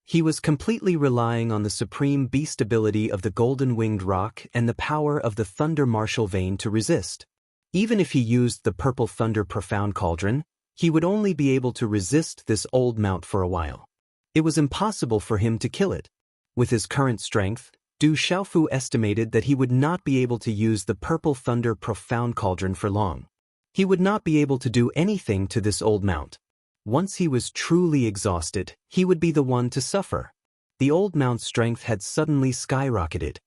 He was completely relying on the supreme beast ability of the Golden Winged Rock and the power of the Thunder Martial Vein to resist. Even if he used the Purple Thunder Profound Cauldron, he would only be able to resist this old mount for a while. It was impossible for him to kill it. With his current strength, Du Xiaofu estimated that he would not be able to use the Purple Thunder Profound Cauldron for long. He would not be able to do anything to this old mount. Once he was truly exhausted, he would be the one to suffer. The old mount's strength had suddenly skyrocketed.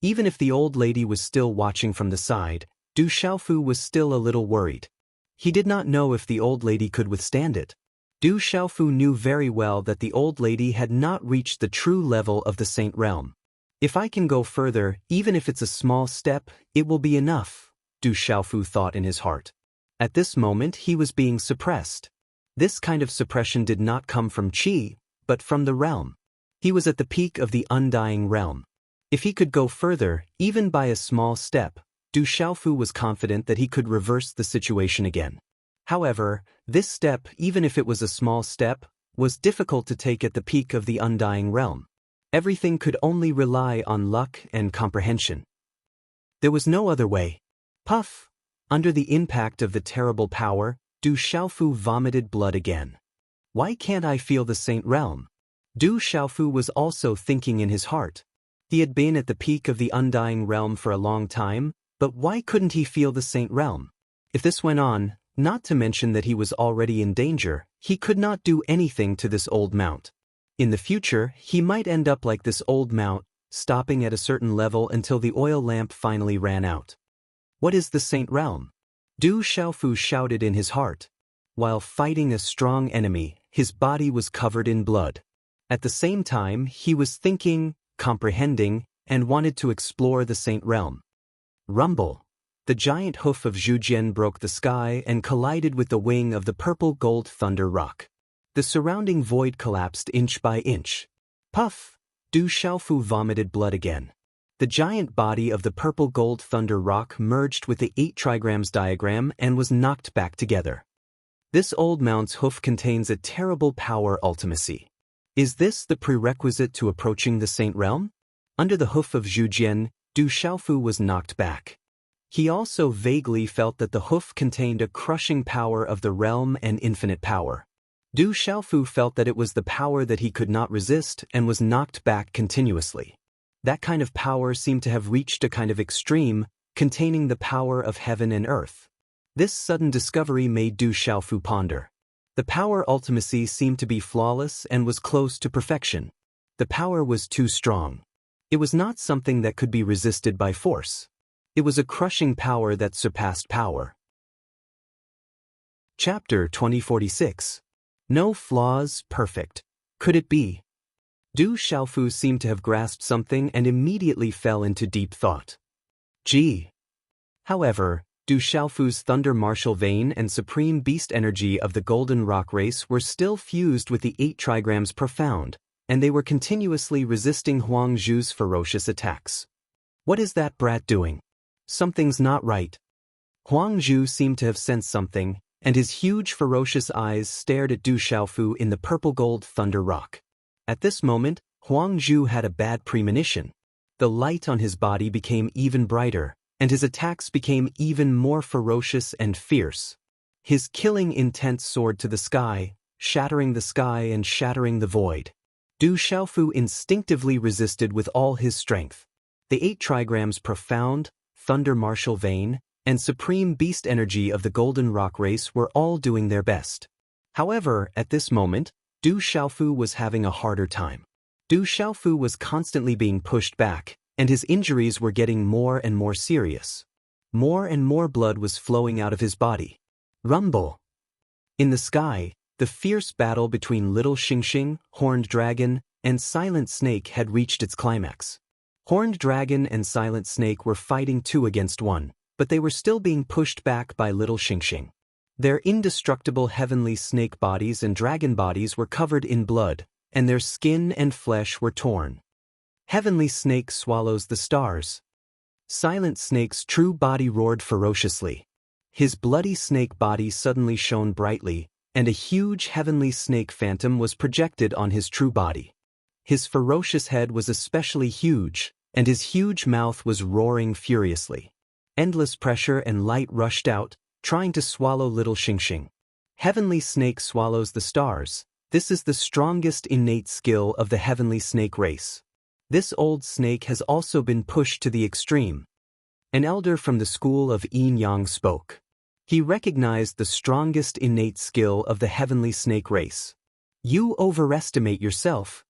Even if the old lady was still watching from the side, Du Xiaofu was still a little worried. He did not know if the old lady could withstand it. Du Xiaofu knew very well that the old lady had not reached the true level of the saint realm. If I can go further, even if it's a small step, it will be enough, Du Xiaofu thought in his heart. At this moment he was being suppressed. This kind of suppression did not come from Qi, but from the realm. He was at the peak of the undying realm. If he could go further, even by a small step, Du Xiaofu was confident that he could reverse the situation again. However, this step, even if it was a small step, was difficult to take at the peak of the undying realm. Everything could only rely on luck and comprehension. There was no other way. Puff! Under the impact of the terrible power, Du Xiaofu vomited blood again. Why can't I feel the saint realm? Du Xiaofu was also thinking in his heart. He had been at the peak of the undying realm for a long time, but why couldn't he feel the Saint Realm? If this went on, not to mention that he was already in danger, he could not do anything to this old mount. In the future, he might end up like this old mount, stopping at a certain level until the oil lamp finally ran out. What is the Saint Realm? Du Xiaofu shouted in his heart. While fighting a strong enemy, his body was covered in blood. At the same time, he was thinking, comprehending, and wanted to explore the Saint Realm. Rumble! The giant hoof of Zhujian broke the sky and collided with the wing of the purple-gold thunder rock. The surrounding void collapsed inch by inch. Puff! Du Xiaofu vomited blood again. The giant body of the purple-gold thunder rock merged with the 8 trigrams diagram and was knocked back together. This old mount's hoof contains a terrible power ultimacy. Is this the prerequisite to approaching the Saint Realm? Under the hoof of Zhujian, Du Xiaofu was knocked back. He also vaguely felt that the hoof contained a crushing power of the realm and infinite power. Du Xiaofu felt that it was the power that he could not resist and was knocked back continuously. That kind of power seemed to have reached a kind of extreme, containing the power of heaven and earth. This sudden discovery made Du Xiaofu ponder. The power ultimacy seemed to be flawless and was close to perfection. The power was too strong. It was not something that could be resisted by force. It was a crushing power that surpassed power. Chapter 2046. No flaws, perfect. Could it be? Du Xiaofu seemed to have grasped something and immediately fell into deep thought. Gee. However, Du Xiaofu's thunder martial vein and supreme beast energy of the golden rock race were still fused with the 8 trigrams profound, and they were continuously resisting Huang Zhu's ferocious attacks. What is that brat doing? Something's not right. Huang Zhu seemed to have sensed something, and his huge ferocious eyes stared at Du Xiaofu in the purple-gold thunder rock. At this moment, Huang Zhu had a bad premonition. The light on his body became even brighter, and his attacks became even more ferocious and fierce. His killing intent soared to the sky and shattering the void. Du Xiaofu instinctively resisted with all his strength. The 8 trigrams profound, thunder martial vein, and supreme beast energy of the golden rock race were all doing their best. However, at this moment, Du Xiaofu was having a harder time. Du Xiaofu was constantly being pushed back, and his injuries were getting more and more serious. More and more blood was flowing out of his body. Rumble! In the sky, the fierce battle between Little Xingxing, Horned Dragon, and Silent Snake had reached its climax. Horned Dragon and Silent Snake were fighting 2 against 1, but they were still being pushed back by Little Xingxing. Their indestructible heavenly snake bodies and dragon bodies were covered in blood, and their skin and flesh were torn. Heavenly Snake swallows the stars. Silent Snake's true body roared ferociously. His bloody snake body suddenly shone brightly, and a huge heavenly snake phantom was projected on his true body. His ferocious head was especially huge, and his huge mouth was roaring furiously. Endless pressure and light rushed out, trying to swallow Little Xingxing. Heavenly Snake swallows the stars. This is the strongest innate skill of the heavenly snake race. This old snake has also been pushed to the extreme. An elder from the school of Yin Yang spoke. He recognized the strongest innate skill of the heavenly snake race. You overestimate yourself.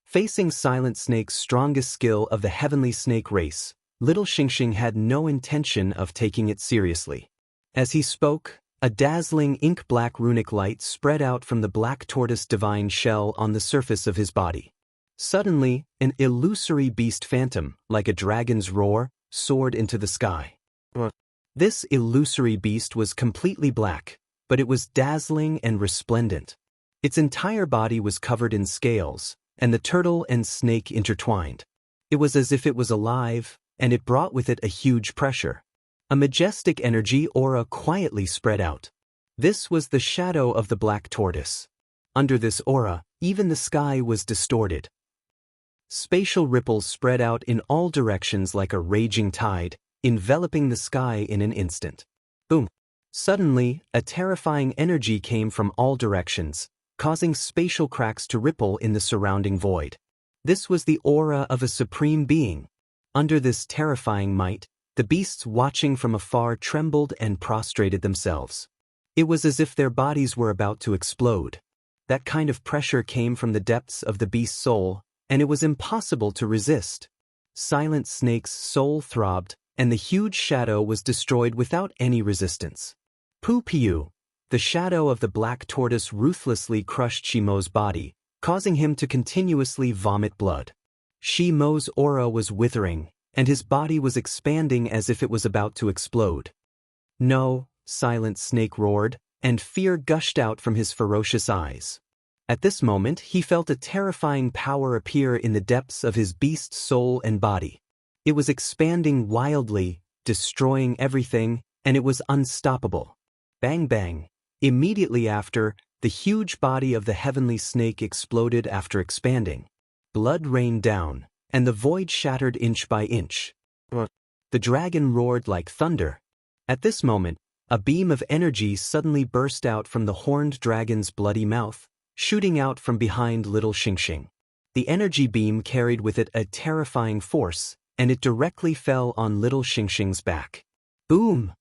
Facing Silent Snake's strongest skill of the heavenly snake race, Little Xingxing had no intention of taking it seriously. As he spoke, a dazzling ink-black runic light spread out from the black tortoise divine shell on the surface of his body. Suddenly, an illusory beast phantom, like a dragon's roar, soared into the sky. This illusory beast was completely black, but it was dazzling and resplendent. Its entire body was covered in scales, and the turtle and snake intertwined. It was as if it was alive, and it brought with it a huge pressure. A majestic energy aura quietly spread out. This was the shadow of the black tortoise. Under this aura, even the sky was distorted. Spatial ripples spread out in all directions like a raging tide, enveloping the sky in an instant. Boom! Suddenly, a terrifying energy came from all directions, causing spatial cracks to ripple in the surrounding void. This was the aura of a supreme being. Under this terrifying might, the beasts watching from afar trembled and prostrated themselves. It was as if their bodies were about to explode. That kind of pressure came from the depths of the beast's soul, and it was impossible to resist. Silent Snake's soul throbbed, and the huge shadow was destroyed without any resistance. Pu-Piu, the shadow of the black tortoise ruthlessly crushed Shimo's body, causing him to continuously vomit blood. Shimo's aura was withering, and his body was expanding as if it was about to explode. "No," Silent Snake roared, and fear gushed out from his ferocious eyes. At this moment he felt a terrifying power appear in the depths of his beast's soul and body. It was expanding wildly, destroying everything, and it was unstoppable. Bang bang. Immediately after, the huge body of the heavenly snake exploded after expanding. Blood rained down, and the void shattered inch by inch. The dragon roared like thunder. At this moment, a beam of energy suddenly burst out from the horned dragon's bloody mouth, shooting out from behind little Xingxing. The energy beam carried with it a terrifying force, and it directly fell on little Xingxing's back. Boom!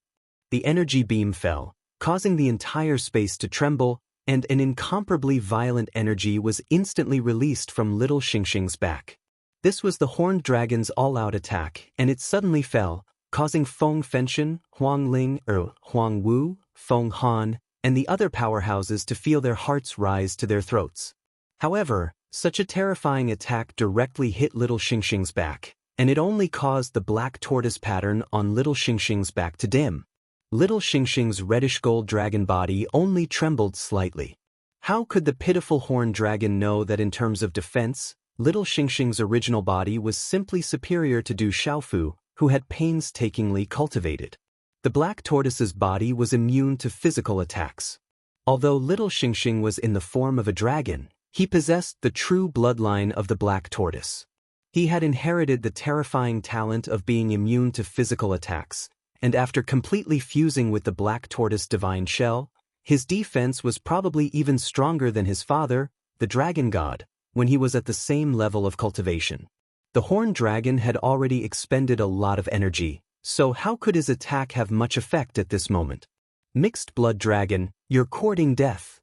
The energy beam fell, causing the entire space to tremble, and an incomparably violent energy was instantly released from little Xingxing's back. This was the horned dragon's all-out attack, and it suddenly fell, causing Feng Fenshen, Huang Ling, Huang Wu, Feng Han, and the other powerhouses to feel their hearts rise to their throats. However, such a terrifying attack directly hit little Xingxing's back, and it only caused the black tortoise pattern on little Xingxing's back to dim. Little Xingxing's reddish-gold dragon body only trembled slightly. How could the pitiful horned dragon know that in terms of defense, little Xingxing's original body was simply superior to Du Xiaofu, who had painstakingly cultivated? The black tortoise's body was immune to physical attacks. Although little Xingxing was in the form of a dragon, he possessed the true bloodline of the black tortoise. He had inherited the terrifying talent of being immune to physical attacks, and after completely fusing with the black tortoise divine shell, his defense was probably even stronger than his father, the dragon god, when he was at the same level of cultivation. The horned dragon had already expended a lot of energy, so how could his attack have much effect at this moment? Mixed blood dragon, you're courting death.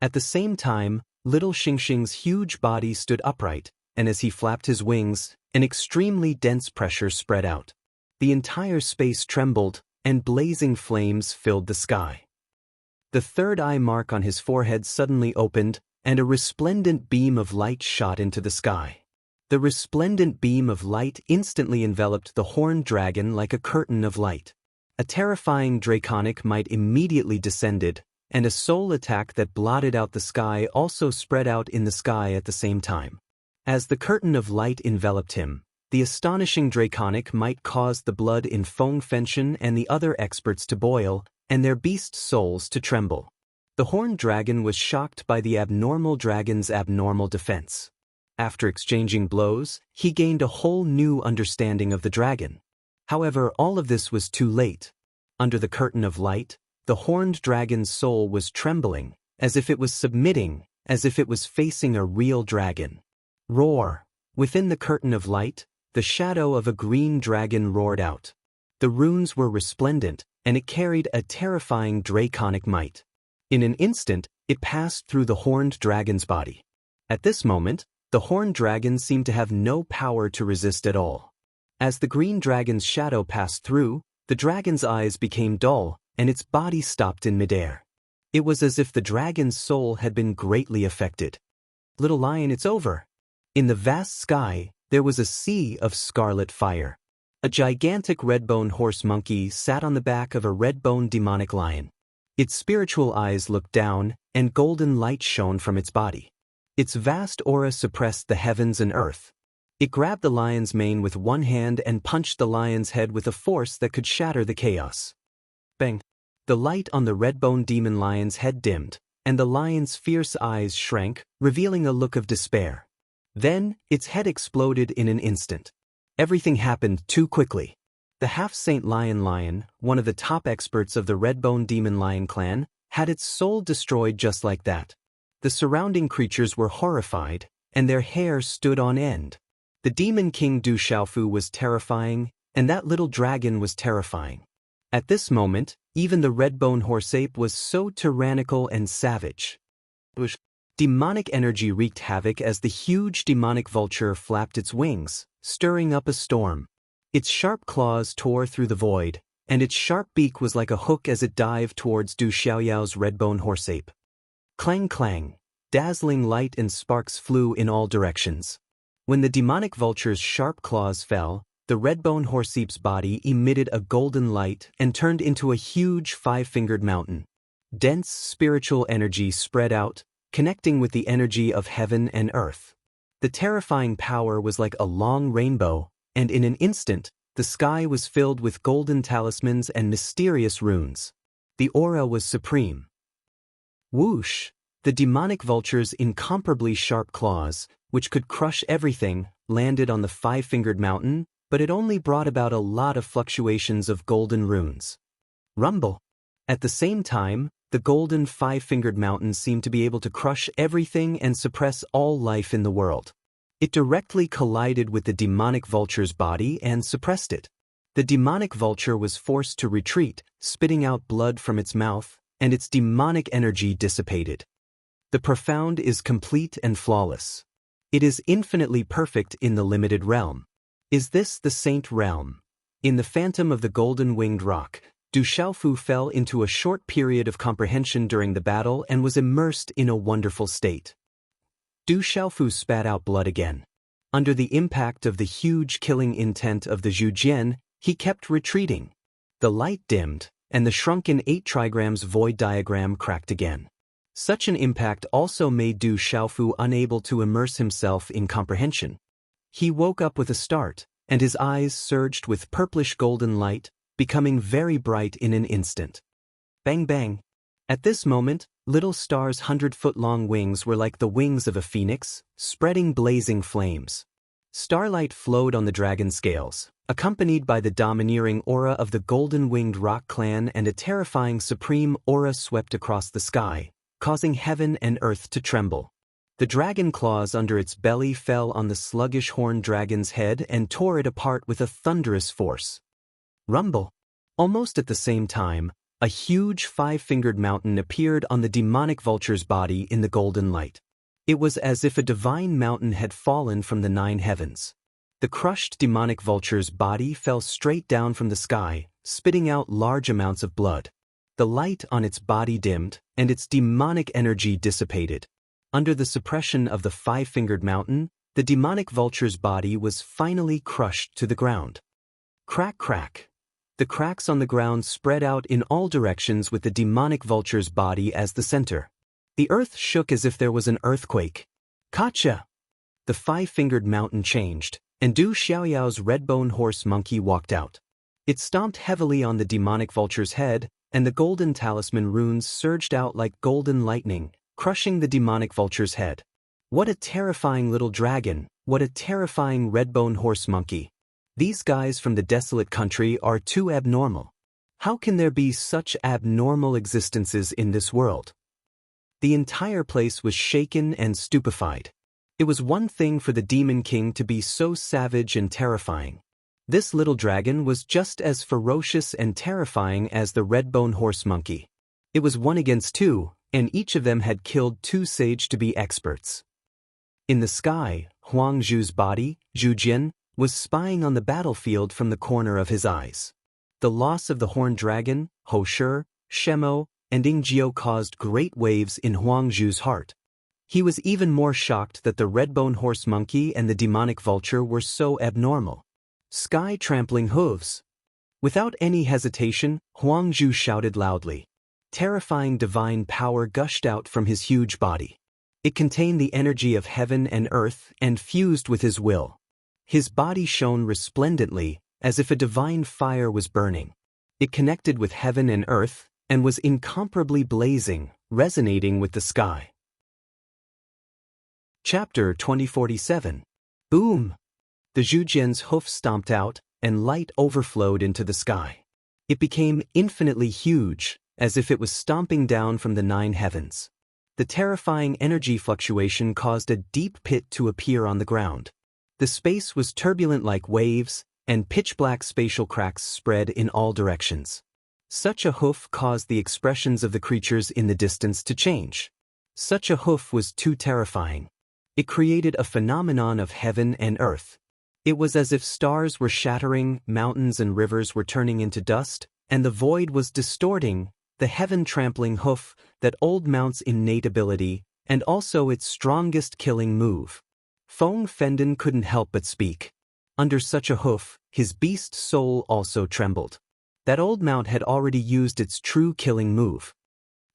At the same time, little Xingxing's huge body stood upright, and as he flapped his wings, an extremely dense pressure spread out. The entire space trembled, and blazing flames filled the sky. The third eye mark on his forehead suddenly opened, and a resplendent beam of light shot into the sky. The resplendent beam of light instantly enveloped the horned dragon like a curtain of light. A terrifying draconic might immediately descended, and a soul attack that blotted out the sky also spread out in the sky at the same time. As the curtain of light enveloped him, the astonishing draconic might caused the blood in Feng Fenshen and the other experts to boil, and their beast souls to tremble. The horned dragon was shocked by the abnormal dragon's abnormal defense. After exchanging blows, he gained a whole new understanding of the dragon. However, all of this was too late. Under the curtain of light, the horned dragon's soul was trembling, as if it was submitting, as if it was facing a real dragon. Roar! Within the curtain of light, the shadow of a green dragon roared out. The runes were resplendent, and it carried a terrifying draconic might. In an instant, it passed through the horned dragon's body. At this moment, the horned dragon seemed to have no power to resist at all. As the green dragon's shadow passed through, the dragon's eyes became dull, and its body stopped in midair. It was as if the dragon's soul had been greatly affected. Little lion, it's over. In the vast sky, there was a sea of scarlet fire. A gigantic red-boned horse monkey sat on the back of a red-boned demonic lion. Its spiritual eyes looked down, and golden light shone from its body. Its vast aura suppressed the heavens and earth. It grabbed the lion's mane with one hand and punched the lion's head with a force that could shatter the chaos. Bang! The light on the red-boned demon lion's head dimmed, and the lion's fierce eyes shrank, revealing a look of despair. Then, its head exploded in an instant. Everything happened too quickly. The half-saint lion, one of the top experts of the red-boned demon lion clan, had its soul destroyed just like that. The surrounding creatures were horrified, and their hair stood on end. The Demon King Du Xiaofu was terrifying, and that little dragon was terrifying. At this moment, even the red-bone horseape was so tyrannical and savage. Demonic energy wreaked havoc as the huge demonic vulture flapped its wings, stirring up a storm. Its sharp claws tore through the void, and its sharp beak was like a hook as it dived towards Du Xiaoyao's red-bone horseape. Clang clang, dazzling light and sparks flew in all directions. When the demonic vulture's sharp claws fell, the red-bone horseape's body emitted a golden light and turned into a huge five-fingered mountain. Dense spiritual energy spread out, connecting with the energy of heaven and earth. The terrifying power was like a long rainbow, and in an instant, the sky was filled with golden talismans and mysterious runes. The aura was supreme. Whoosh! The demonic vulture's incomparably sharp claws, which could crush everything, landed on the five-fingered mountain, but it only brought about a lot of fluctuations of golden runes. Rumble! At the same time, the golden five-fingered mountain seemed to be able to crush everything and suppress all life in the world. It directly collided with the demonic vulture's body and suppressed it. The demonic vulture was forced to retreat, spitting out blood from its mouth, and its demonic energy dissipated. The profound is complete and flawless. It is infinitely perfect in the limited realm. Is this the Saint Realm? In the phantom of the golden-winged rock, Du Xiaofu fell into a short period of comprehension during the battle and was immersed in a wonderful state. Du Xiaofu spat out blood again. Under the impact of the huge killing intent of the Zhujian, he kept retreating. The light dimmed, and the shrunken 8 trigrams void diagram cracked again. Such an impact also made Du Xiaofu unable to immerse himself in comprehension. He woke up with a start, and his eyes surged with purplish golden light, becoming very bright in an instant. Bang bang! At this moment, little star's 100-foot-long wings were like the wings of a phoenix, spreading blazing flames. Starlight flowed on the dragon scales, accompanied by the domineering aura of the golden-winged rock clan, and a terrifying supreme aura swept across the sky, causing heaven and earth to tremble. The dragon claws under its belly fell on the sluggish horned dragon's head and tore it apart with a thunderous force. Rumble! Almost at the same time, a huge five-fingered mountain appeared on the demonic vulture's body in the golden light. It was as if a divine mountain had fallen from the 9 heavens. The crushed demonic vulture's body fell straight down from the sky, spitting out large amounts of blood. The light on its body dimmed, and its demonic energy dissipated. Under the suppression of the five-fingered mountain, the demonic vulture's body was finally crushed to the ground. Crack crack! The cracks on the ground spread out in all directions with the demonic vulture's body as the center. The earth shook as if there was an earthquake. Gotcha! The five-fingered mountain changed, and Du Xiaoyao's red-bone horse monkey walked out. It stomped heavily on the demonic vulture's head, and the golden talisman runes surged out like golden lightning, crushing the demonic vulture's head. What a terrifying little dragon, what a terrifying red-bone horse monkey. These guys from the desolate country are too abnormal. How can there be such abnormal existences in this world? The entire place was shaken and stupefied. It was one thing for the Demon King to be so savage and terrifying. This little dragon was just as ferocious and terrifying as the red-bone horse monkey. It was 1 against 2, and each of them had killed 2 sage to be experts. In the sky, Huang Zhu's body, Zhujian, was spying on the battlefield from the corner of his eyes. The loss of the horned dragon, Ho Shi, Shemo, and Ingjiu caused great waves in Huang Zhu's heart. He was even more shocked that the red-bone horse monkey and the demonic vulture were so abnormal. Sky-trampling hooves! Without any hesitation, Huang Zhu shouted loudly. Terrifying divine power gushed out from his huge body. It contained the energy of heaven and earth and fused with his will. His body shone resplendently, as if a divine fire was burning. It connected with heaven and earth, and was incomparably blazing, resonating with the sky. Chapter 2047. Boom! The Zhujian's hoof stomped out, and light overflowed into the sky. It became infinitely huge, as if it was stomping down from the 9 heavens. The terrifying energy fluctuation caused a deep pit to appear on the ground. The space was turbulent like waves, and pitch-black spatial cracks spread in all directions. Such a hoof caused the expressions of the creatures in the distance to change. Such a hoof was too terrifying. It created a phenomenon of heaven and earth. It was as if stars were shattering, mountains and rivers were turning into dust, and the void was distorting. The heaven-trampling hoof, that old mount's innate ability, and also its strongest killing move. Feng Fendon couldn't help but speak. Under such a hoof, his beast soul also trembled. That old mount had already used its true killing move.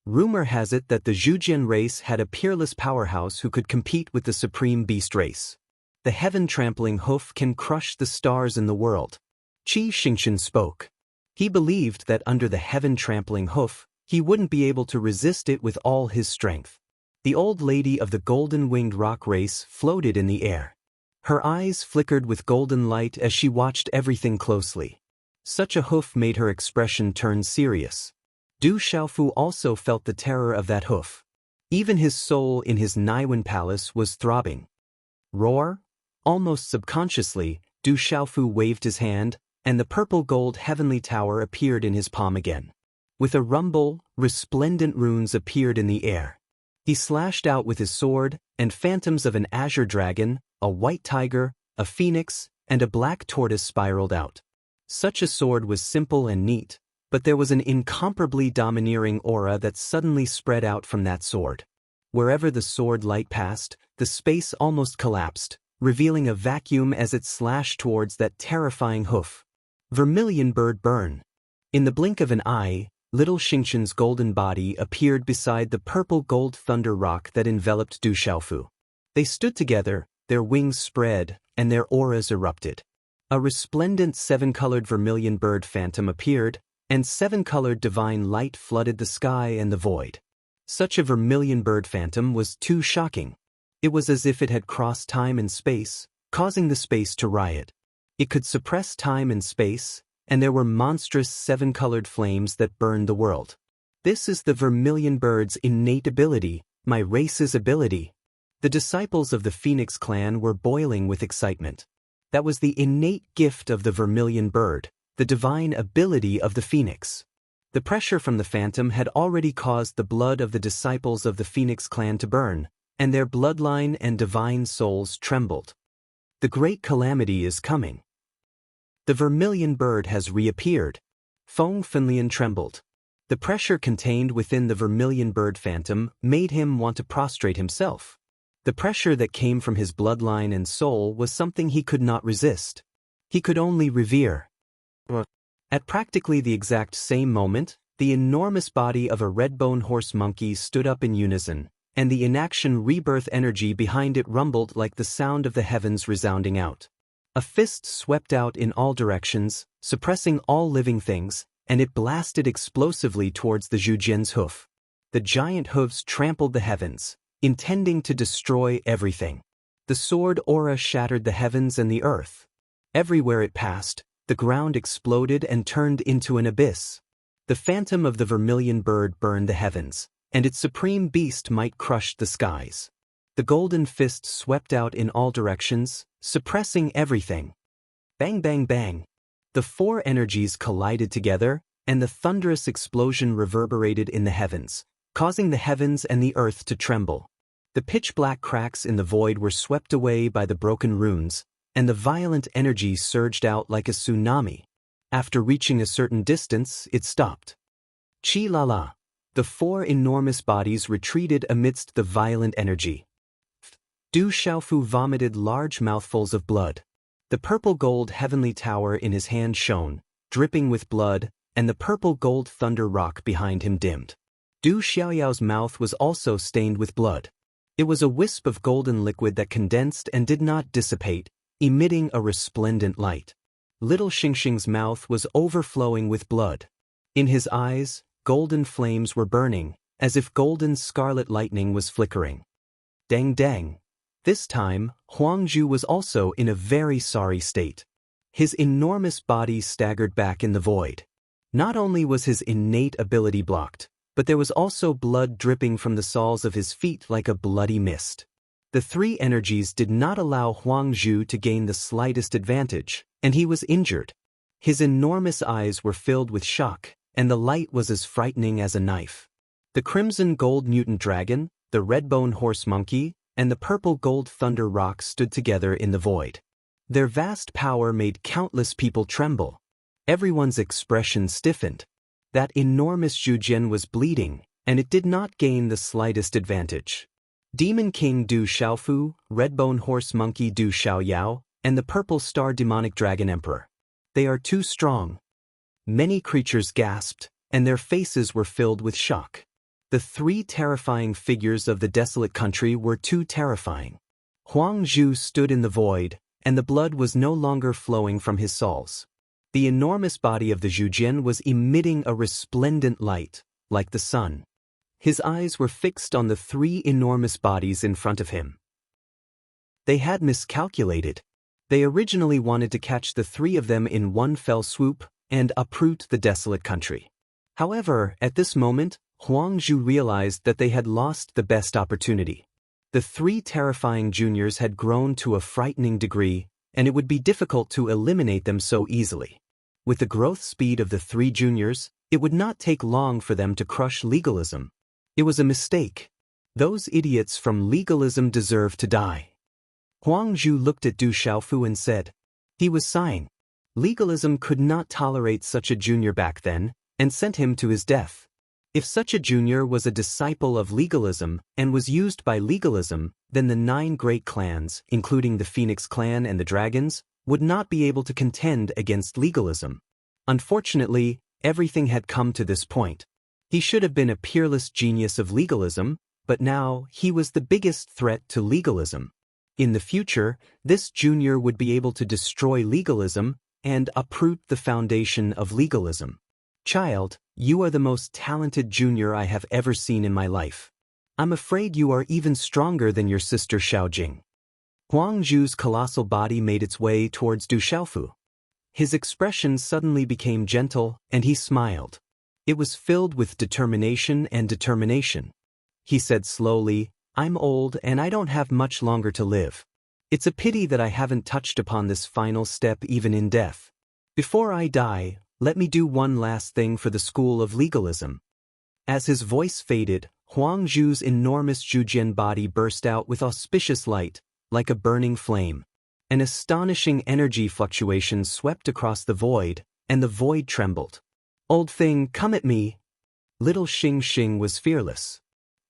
Rumor has it that the Zhujian race had a peerless powerhouse who could compete with the supreme beast race. The heaven-trampling hoof can crush the stars in the world. Qi Xingqian spoke. He believed that under the heaven-trampling hoof, he wouldn't be able to resist it with all his strength. The old lady of the golden-winged rock race floated in the air. Her eyes flickered with golden light as she watched everything closely. Such a hoof made her expression turn serious. Du Xiaofu also felt the terror of that hoof. Even his soul in his Naiwen palace was throbbing. Roar? Almost subconsciously, Du Xiaofu waved his hand, and the purple-gold heavenly tower appeared in his palm again. With a rumble, resplendent runes appeared in the air. He slashed out with his sword, and phantoms of an azure dragon, a white tiger, a phoenix, and a black tortoise spiraled out. Such a sword was simple and neat, but there was an incomparably domineering aura that suddenly spread out from that sword. Wherever the sword light passed, the space almost collapsed, revealing a vacuum as it slashed towards that terrifying hoof. Vermilion bird burn. In the blink of an eye, little Xingqian's golden body appeared beside the purple gold thunder rock that enveloped Du Xiaofu. They stood together, their wings spread, and their auras erupted. A resplendent seven-colored vermilion bird phantom appeared, and seven-colored divine light flooded the sky and the void. Such a vermilion bird phantom was too shocking. It was as if it had crossed time and space, causing the space to riot. It could suppress time and space, and there were monstrous seven-colored flames that burned the world. This is the vermilion bird's innate ability, my race's ability. The disciples of the Phoenix clan were boiling with excitement. That was the innate gift of the vermilion bird, the divine ability of the Phoenix. The pressure from the phantom had already caused the blood of the disciples of the Phoenix clan to burn, and their bloodline and divine souls trembled. The great calamity is coming. The vermilion bird has reappeared. Feng Fenlian trembled. The pressure contained within the vermilion bird phantom made him want to prostrate himself. The pressure that came from his bloodline and soul was something he could not resist. He could only revere. At practically the exact same moment, the enormous body of a red-bone horse monkey stood up in unison, and the inaction rebirth energy behind it rumbled like the sound of the heavens resounding out. A fist swept out in all directions, suppressing all living things, and it blasted explosively towards the Zhujian's hoof. The giant hooves trampled the heavens, intending to destroy everything. The sword aura shattered the heavens and the earth. Everywhere it passed, the ground exploded and turned into an abyss. The phantom of the vermilion bird burned the heavens, and its supreme beast might crush the skies. The golden fist swept out in all directions, suppressing everything. Bang bang bang. The four energies collided together, and the thunderous explosion reverberated in the heavens, causing the heavens and the earth to tremble. The pitch-black cracks in the void were swept away by the broken runes, and the violent energy surged out like a tsunami. After reaching a certain distance, it stopped. Chi la la. The four enormous bodies retreated amidst the violent energy. Du Xiaofu vomited large mouthfuls of blood. The purple-gold heavenly tower in his hand shone, dripping with blood, and the purple-gold thunder rock behind him dimmed. Du Xiaoyao's mouth was also stained with blood. It was a wisp of golden liquid that condensed and did not dissipate, emitting a resplendent light. Little Xingxing's mouth was overflowing with blood. In his eyes, golden flames were burning, as if golden scarlet lightning was flickering. Dang dang. This time, Huangzhu was also in a very sorry state. His enormous body staggered back in the void. Not only was his innate ability blocked, but there was also blood dripping from the soles of his feet like a bloody mist. The three energies did not allow Huang Zhu to gain the slightest advantage, and he was injured. His enormous eyes were filled with shock, and the light was as frightening as a knife. The crimson gold mutant dragon, the red-bone horse monkey, and the purple gold thunder rock stood together in the void. Their vast power made countless people tremble. Everyone's expression stiffened. That enormous Zhujian was bleeding, and it did not gain the slightest advantage. Demon King Du Xiaofu, red-bone horse monkey Du Xiaoyao, and the purple star demonic dragon emperor. They are too strong. Many creatures gasped, and their faces were filled with shock. The three terrifying figures of the desolate country were too terrifying. Huang Zhu stood in the void, and the blood was no longer flowing from his soles. The enormous body of the Zhujian was emitting a resplendent light, like the sun. His eyes were fixed on the three enormous bodies in front of him. They had miscalculated. They originally wanted to catch the three of them in one fell swoop and uproot the desolate country. However, at this moment, Huang Zhu realized that they had lost the best opportunity. The three terrifying juniors had grown to a frightening degree, and it would be difficult to eliminate them so easily. With the growth speed of the three juniors, it would not take long for them to crush legalism. It was a mistake. Those idiots from legalism deserve to die. Huang Zhu looked at Du Xiaofu and said. He was sighing. Legalism could not tolerate such a junior back then, and sent him to his death. If such a junior was a disciple of legalism and was used by legalism, then the 9 great clans, including the Phoenix clan and the dragons, would not be able to contend against legalism. Unfortunately, everything had come to this point. He should have been a peerless genius of legalism, but now he was the biggest threat to legalism. In the future, this junior would be able to destroy legalism and uproot the foundation of legalism. Child, you are the most talented junior I have ever seen in my life. I'm afraid you are even stronger than your sister Xiaojing. Huang Zhu's colossal body made its way towards Du Xiaofu. His expression suddenly became gentle, and he smiled. It was filled with determination and determination. He said slowly, I'm old and I don't have much longer to live. It's a pity that I haven't touched upon this final step even in death. Before I die, let me do one last thing for the school of legalism. As his voice faded, Huang Zhu's enormous Zhujian body burst out with auspicious light, like a burning flame. An astonishing energy fluctuation swept across the void, and the void trembled. Old thing, come at me. Little Xing Xing was fearless.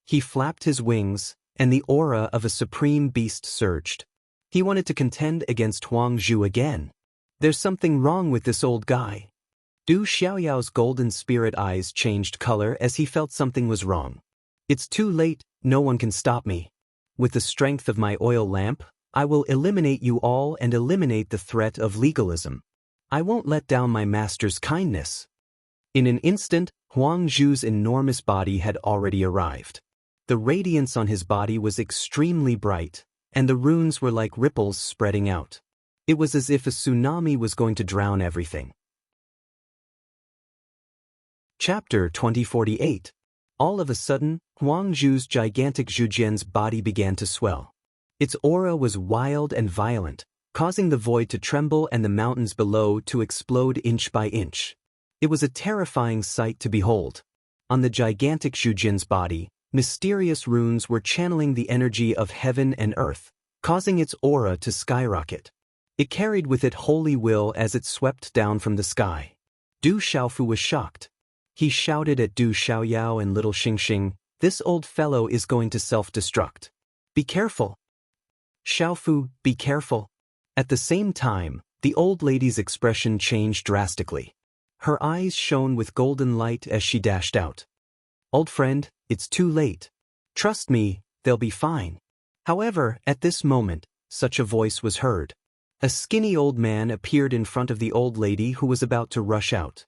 He flapped his wings, and the aura of a supreme beast surged. He wanted to contend against Huang Zhu again. There's something wrong with this old guy. Du Xiaoyao's golden spirit eyes changed color as he felt something was wrong. It's too late, no one can stop me. With the strength of my oil lamp, I will eliminate you all and eliminate the threat of legalism. I won't let down my master's kindness. In an instant, Huang Zhu's enormous body had already arrived. The radiance on his body was extremely bright, and the runes were like ripples spreading out. It was as if a tsunami was going to drown everything. Chapter 2048. All of a sudden, Huang Zhu's gigantic Zhujian's body began to swell. Its aura was wild and violent, causing the void to tremble and the mountains below to explode inch by inch. It was a terrifying sight to behold. On the gigantic Zhujian's body, mysterious runes were channeling the energy of heaven and earth, causing its aura to skyrocket. It carried with it holy will as it swept down from the sky. Du Xiaofu was shocked. He shouted at Du Xiaoyao and little Xing Xing, this old fellow is going to self-destruct. Be careful. Xiaofu, be careful. At the same time, the old lady's expression changed drastically. Her eyes shone with golden light as she dashed out. Old friend, it's too late. Trust me, they'll be fine. However, at this moment, such a voice was heard. A skinny old man appeared in front of the old lady who was about to rush out.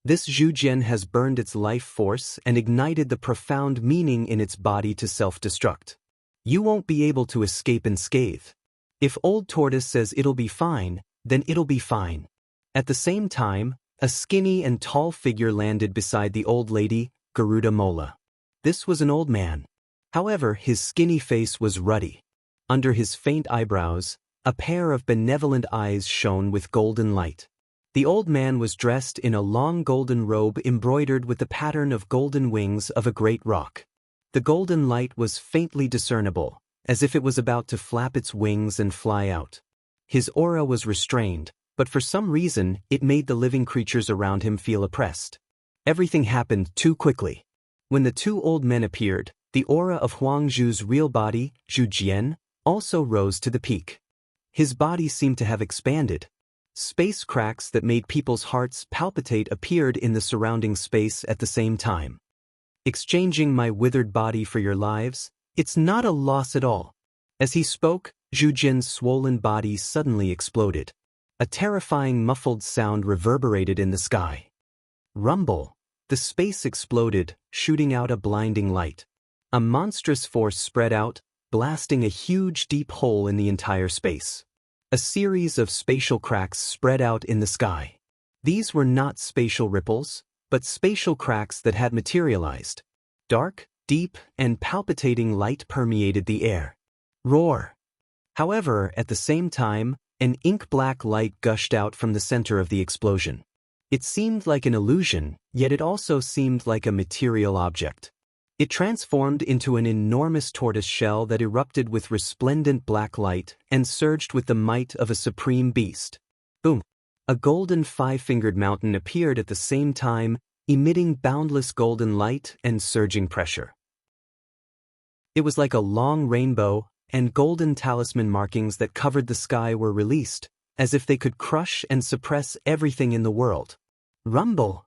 This Zhujian has burned its life force and ignited the profound meaning in its body to self-destruct. You won't be able to escape unscathed. If Old Tortoise says it'll be fine, then it'll be fine. At the same time, a skinny and tall figure landed beside the old lady, Garuda Mola. This was an old man. However, his skinny face was ruddy. Under his faint eyebrows, a pair of benevolent eyes shone with golden light. The old man was dressed in a long golden robe embroidered with the pattern of golden wings of a great rock. The golden light was faintly discernible, as if it was about to flap its wings and fly out. His aura was restrained, but for some reason it made the living creatures around him feel oppressed. Everything happened too quickly. When the two old men appeared, the aura of Huang Zhu's real body, Zhu Jian, also rose to the peak. His body seemed to have expanded. Space cracks that made people's hearts palpitate appeared in the surrounding space at the same time. Exchanging my withered body for your lives, it's not a loss at all. As he spoke, Zhu Jian's swollen body suddenly exploded. A terrifying muffled sound reverberated in the sky. Rumble! The space exploded, shooting out a blinding light. A monstrous force spread out, blasting a huge deep hole in the entire space. A series of spatial cracks spread out in the sky. These were not spatial ripples, but spatial cracks that had materialized. Dark, deep, and palpitating light permeated the air. Roar! However, at the same time, an ink-black light gushed out from the center of the explosion. It seemed like an illusion, yet it also seemed like a material object. It transformed into an enormous tortoise shell that erupted with resplendent black light and surged with the might of a supreme beast. Boom! A golden five-fingered mountain appeared at the same time, emitting boundless golden light and surging pressure. It was like a long rainbow, and golden talisman markings that covered the sky were released, as if they could crush and suppress everything in the world. Rumble!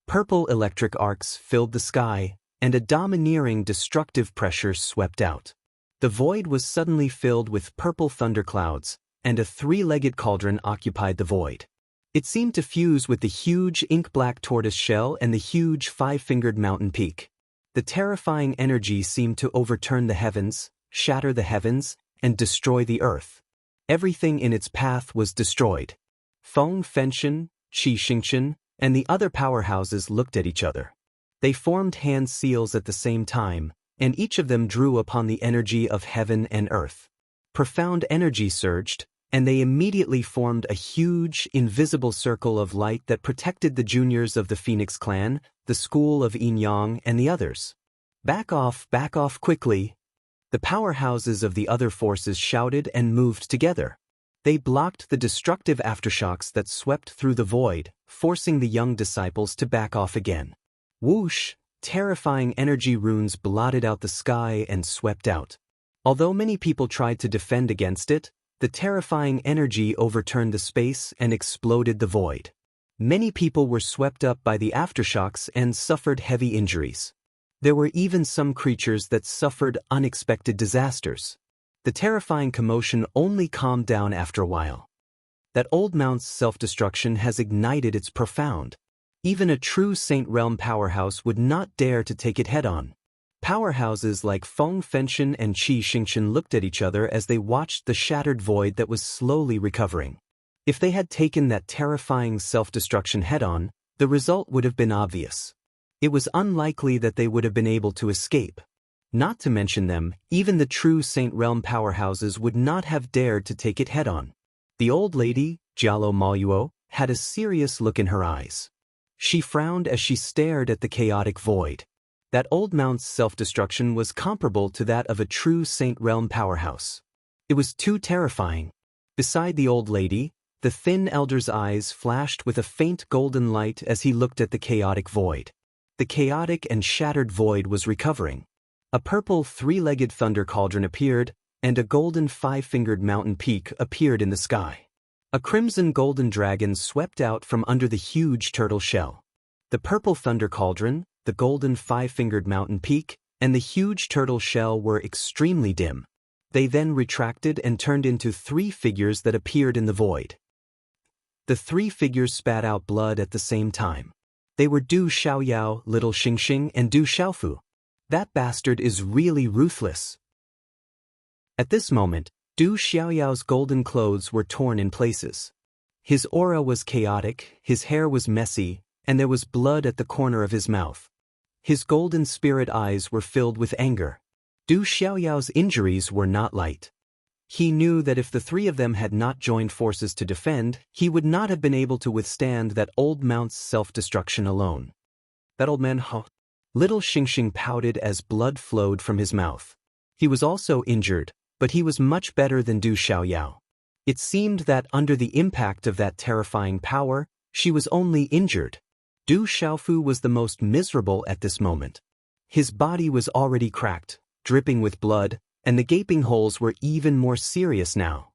Purple electric arcs filled the sky, and a domineering, destructive pressure swept out. The void was suddenly filled with purple thunderclouds, and a three-legged cauldron occupied the void. It seemed to fuse with the huge ink-black tortoise shell and the huge five-fingered mountain peak. The terrifying energy seemed to overturn the heavens, shatter the heavens, and destroy the earth. Everything in its path was destroyed. Feng Fenshen, Qi Xingchen, and the other powerhouses looked at each other. They formed hand seals at the same time, and each of them drew upon the energy of heaven and earth. Profound energy surged, and they immediately formed a huge, invisible circle of light that protected the juniors of the Phoenix clan, the school of Yin Yang, and the others. Back off quickly! The powerhouses of the other forces shouted and moved together. They blocked the destructive aftershocks that swept through the void, forcing the young disciples to back off again. Whoosh! Terrifying energy runes blotted out the sky and swept out. Although many people tried to defend against it, the terrifying energy overturned the space and exploded the void. Many people were swept up by the aftershocks and suffered heavy injuries. There were even some creatures that suffered unexpected disasters. The terrifying commotion only calmed down after a while. That old mount's self-destruction has ignited its profound. Even a true Saint Realm powerhouse would not dare to take it head-on. Powerhouses like Feng Fenshen and Qi Xingchen looked at each other as they watched the shattered void that was slowly recovering. If they had taken that terrifying self-destruction head-on, the result would have been obvious. It was unlikely that they would have been able to escape. Not to mention them, even the true Saint Realm powerhouses would not have dared to take it head-on. The old lady, Jialo Maluo, had a serious look in her eyes. She frowned as she stared at the chaotic void. That old mount's self-destruction was comparable to that of a true Saint Realm powerhouse. It was too terrifying. Beside the old lady, the thin elder's eyes flashed with a faint golden light as he looked at the chaotic void. The chaotic and shattered void was recovering. A purple three-legged thunder cauldron appeared, and a golden five-fingered mountain peak appeared in the sky. A crimson golden dragon swept out from under the huge turtle shell. The purple thunder cauldron, the golden five-fingered mountain peak, and the huge turtle shell were extremely dim. They then retracted and turned into three figures that appeared in the void. The three figures spat out blood at the same time. They were Du Xiaoyao, Little Xingxing, and Du Xiaofu. That bastard is really ruthless. At this moment, Du Xiaoyao's golden clothes were torn in places. His aura was chaotic, his hair was messy, and there was blood at the corner of his mouth. His golden spirit eyes were filled with anger. Du Xiaoyao's injuries were not light. He knew that if the three of them had not joined forces to defend, he would not have been able to withstand that old mount's self-destruction alone. That old man, huh? Little Xingxing pouted as blood flowed from his mouth. He was also injured, but he was much better than Du Xiaoyao. It seemed that under the impact of that terrifying power, she was only injured. Du Xiaofu was the most miserable at this moment. His body was already cracked, dripping with blood, and the gaping holes were even more serious now.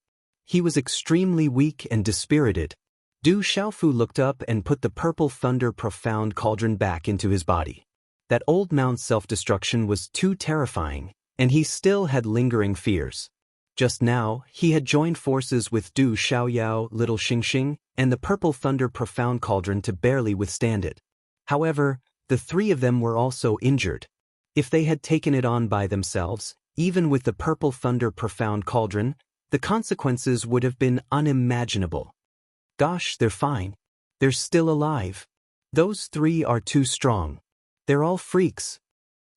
He was extremely weak and dispirited. Du Xiaofu looked up and put the purple thunder profound cauldron back into his body. That old mount's self-destruction was too terrifying, and he still had lingering fears. Just now, he had joined forces with Du Xiaoyao, Little Xingxing, and the purple thunder profound cauldron to barely withstand it. However, the three of them were also injured. If they had taken it on by themselves, even with the purple thunder profound cauldron, the consequences would have been unimaginable. Gosh, they're fine. They're still alive. Those three are too strong. They're all freaks.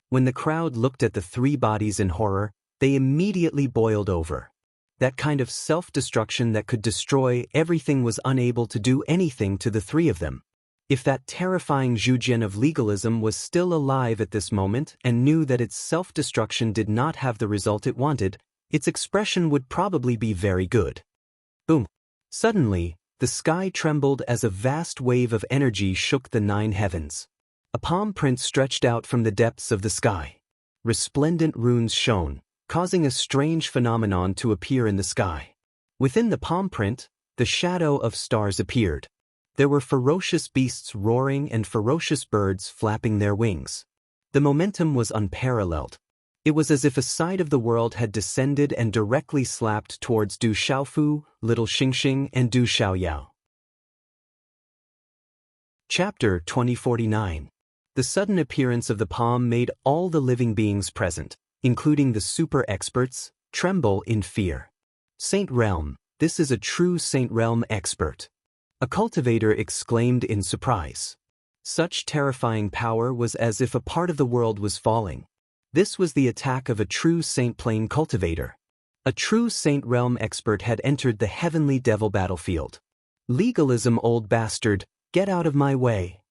When the crowd looked at the three bodies in horror, they immediately boiled over. That kind of self-destruction that could destroy everything was unable to do anything to the three of them. If that terrifying Zhujian of legalism was still alive at this moment and knew that its self-destruction did not have the result it wanted, its expression would probably be very good. Boom! Suddenly, the sky trembled as a vast wave of energy shook the 9 heavens. A palm print stretched out from the depths of the sky. Resplendent runes shone, causing a strange phenomenon to appear in the sky. Within the palm print, the shadow of stars appeared. There were ferocious beasts roaring and ferocious birds flapping their wings. The momentum was unparalleled. It was as if a side of the world had descended and directly slapped towards Du Xiaofu, Little Xingxing, and Du Xiaoyao. Chapter 2049. The sudden appearance of the palm made all the living beings present, including the super experts, tremble in fear. Saint Realm, this is a true Saint Realm expert. A cultivator exclaimed in surprise. Such terrifying power was as if a part of the world was falling. This was the attack of a true Saint Plane cultivator. A true Saint Realm expert had entered the heavenly devil battlefield. Legalism, old bastard, get out of my way.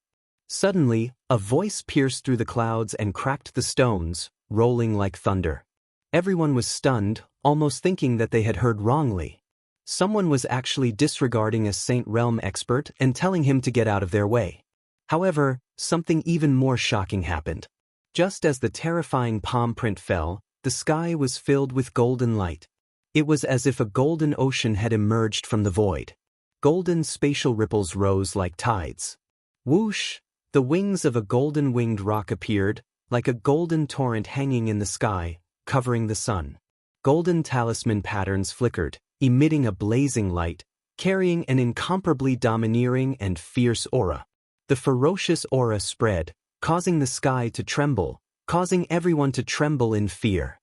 Suddenly, a voice pierced through the clouds and cracked the stones, rolling like thunder. Everyone was stunned, almost thinking that they had heard wrongly. Someone was actually disregarding a Saint Realm expert and telling him to get out of their way. However, something even more shocking happened. Just as the terrifying palm print fell, the sky was filled with golden light. It was as if a golden ocean had emerged from the void. Golden spatial ripples rose like tides. Whoosh! The wings of a golden-winged rock appeared, like a golden torrent hanging in the sky, covering the sun. Golden talisman patterns flickered, emitting a blazing light, carrying an incomparably domineering and fierce aura. The ferocious aura spread, causing the sky to tremble, causing everyone to tremble in fear.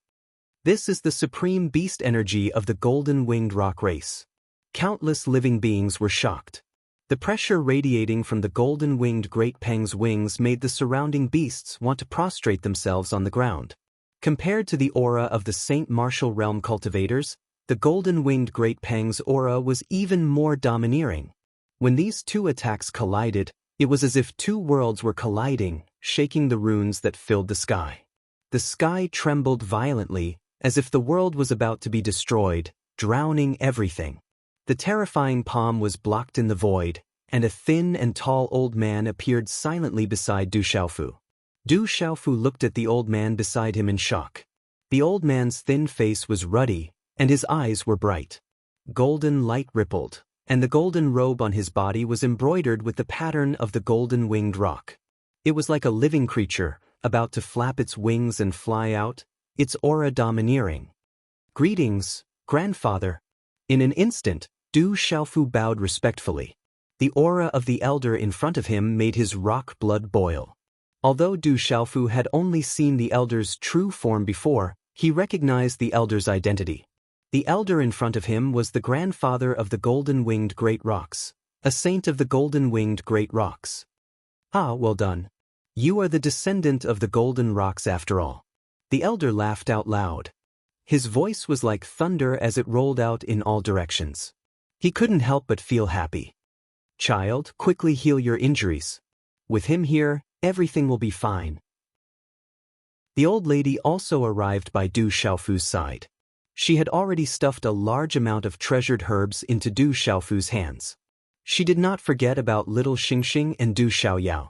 This is the supreme beast energy of the golden-winged rock race. Countless living beings were shocked. The pressure radiating from the golden-winged Great Peng's wings made the surrounding beasts want to prostrate themselves on the ground. Compared to the aura of the Saint Martial Realm cultivators, the golden-winged Great Peng's aura was even more domineering. When these two attacks collided, it was as if two worlds were colliding, shaking the runes that filled the sky. The sky trembled violently, as if the world was about to be destroyed, drowning everything. The terrifying palm was blocked in the void, and a thin and tall old man appeared silently beside Du Xiaofu. Du Xiaofu looked at the old man beside him in shock. The old man's thin face was ruddy, and his eyes were bright. Golden light rippled, and the golden robe on his body was embroidered with the pattern of the golden-winged rock. It was like a living creature, about to flap its wings and fly out, its aura domineering. "Greetings, grandfather." In an instant, Du Xiaofu bowed respectfully. The aura of the elder in front of him made his rock blood boil. Although Du Xiaofu had only seen the elder's true form before, he recognized the elder's identity. The elder in front of him was the grandfather of the golden-winged great rocks, a saint of the golden-winged great rocks. "Ah, well done. You are the descendant of the golden rocks after all. The elder laughed out loud. His voice was like thunder as it rolled out in all directions. He couldn't help but feel happy. Child, quickly heal your injuries. With him here, everything will be fine. The old lady also arrived by Du Xiaofu's side. She had already stuffed a large amount of treasured herbs into Du Xiaofu's hands. She did not forget about little Xingxing and Du Xiaoyao.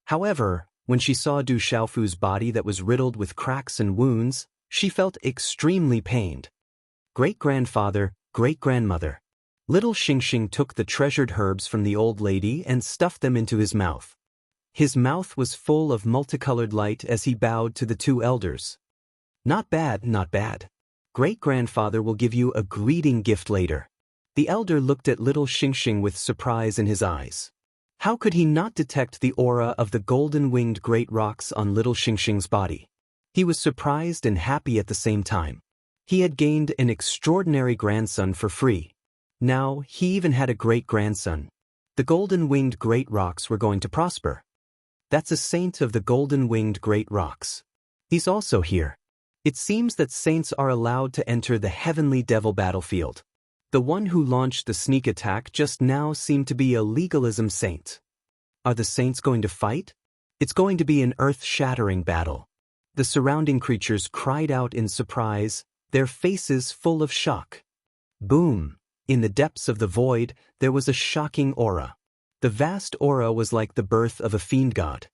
However, when she saw Du Xiaofu's body that was riddled with cracks and wounds, she felt extremely pained. Great-grandfather, great-grandmother. Little Xingxing took the treasured herbs from the old lady and stuffed them into his mouth. His mouth was full of multicolored light as he bowed to the two elders. Not bad, not bad. Great-grandfather will give you a greeting gift later. The elder looked at little Xingxing with surprise in his eyes. How could he not detect the aura of the golden-winged great rocks on little Xingxing's body? He was surprised and happy at the same time. He had gained an extraordinary grandson for free. Now, he even had a great-grandson. The golden-winged great rocks were going to prosper. That's a saint of the golden-winged great rocks. He's also here. It seems that saints are allowed to enter the heavenly devil battlefield. The one who launched the sneak attack just now seemed to be a legalism saint. Are the saints going to fight? It's going to be an earth-shattering battle. The surrounding creatures cried out in surprise, their faces full of shock. Boom! In the depths of the void, there was a shocking aura. The vast aura was like the birth of a fiend god.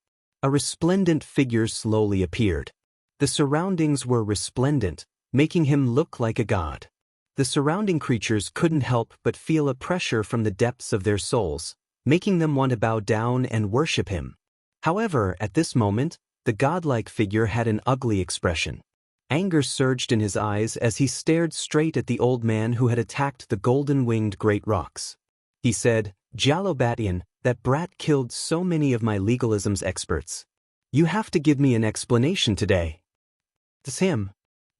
A resplendent figure slowly appeared. The surroundings were resplendent, making him look like a god. The surrounding creatures couldn't help but feel a pressure from the depths of their souls, making them want to bow down and worship him. However, at this moment, the godlike figure had an ugly expression. Anger surged in his eyes as he stared straight at the old man who had attacked the golden-winged great rocks. He said, "Jalobatian, that brat killed so many of my legalism's experts. You have to give me an explanation today." "It's him."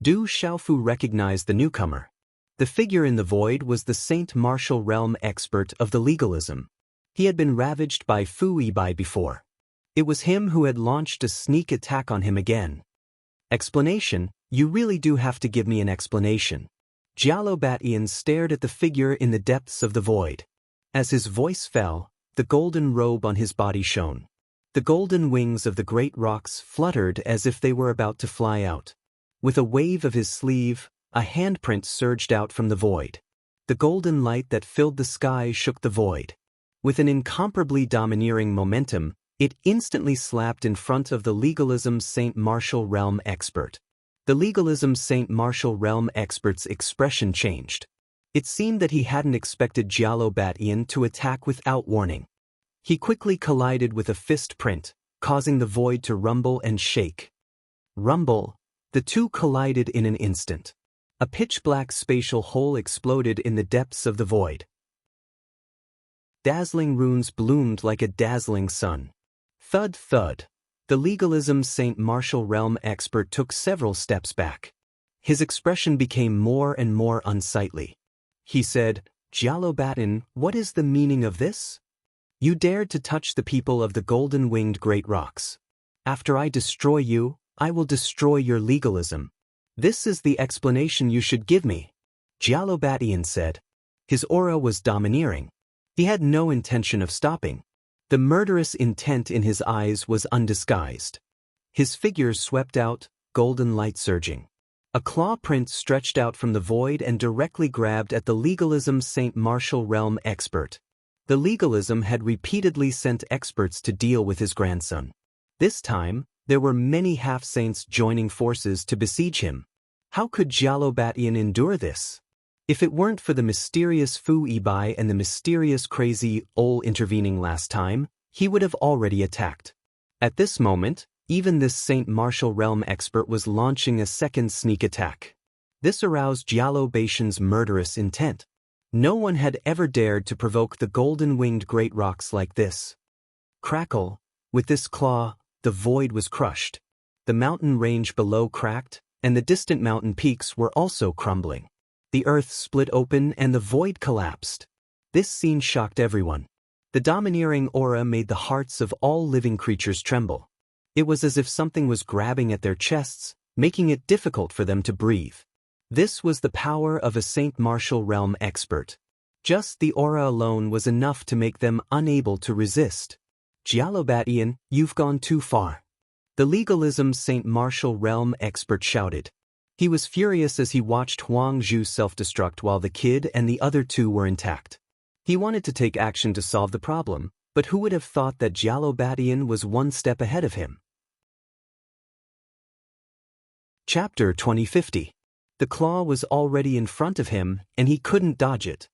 Du Xiaofu recognized the newcomer. The figure in the void was the Saint Martial Realm expert of the legalism. He had been ravaged by Fu Yibai before. It was him who had launched a sneak attack on him again. "Explanation? You really do have to give me an explanation." Jalobatian stared at the figure in the depths of the void. As his voice fell, the golden robe on his body shone. The golden wings of the great rocks fluttered as if they were about to fly out. With a wave of his sleeve, a handprint surged out from the void. The golden light that filled the sky shook the void. With an incomparably domineering momentum, it instantly slapped in front of the legalism Saint Martial Realm expert. The legalism Saint Martial Realm expert's expression changed. It seemed that he hadn't expected Jalobatian to attack without warning. He quickly collided with a fist print, causing the void to rumble and shake. Rumble. The two collided in an instant. A pitch-black spatial hole exploded in the depths of the void. Dazzling runes bloomed like a dazzling sun. Thud thud. The legalism Saint Martial Realm expert took several steps back. His expression became more and more unsightly. He said, "Jalobatian, what is the meaning of this? You dared to touch the people of the golden-winged great rocks. After I destroy you, I will destroy your legalism. This is the explanation you should give me," Jalobatian said. His aura was domineering. He had no intention of stopping. The murderous intent in his eyes was undisguised. His figure swept out, golden light surging. A claw print stretched out from the void and directly grabbed at the legalism Saint Martial Realm expert. The legalism had repeatedly sent experts to deal with his grandson. This time, there were many half-saints joining forces to besiege him. How could Jalobatian endure this? If it weren't for the mysterious Fu Yibai and the mysterious crazy Ol intervening last time, he would have already attacked. At this moment, even this Saint Martial Realm expert was launching a second sneak attack. This aroused Jalobatian's murderous intent. No one had ever dared to provoke the golden-winged great rocks like this. Crackle. With this claw, the void was crushed. The mountain range below cracked, and the distant mountain peaks were also crumbling. The earth split open and the void collapsed. This scene shocked everyone. The domineering aura made the hearts of all living creatures tremble. It was as if something was grabbing at their chests, making it difficult for them to breathe. This was the power of a Saint Martial Realm expert. Just the aura alone was enough to make them unable to resist. Jalobatian, you've gone too far. The legalism Saint Martial Realm expert shouted. He was furious as he watched Huang Zhu self-destruct while the kid and the other two were intact. He wanted to take action to solve the problem, but who would have thought that Jalobatian was one step ahead of him? Chapter 2050. The claw was already in front of him, and he couldn't dodge it.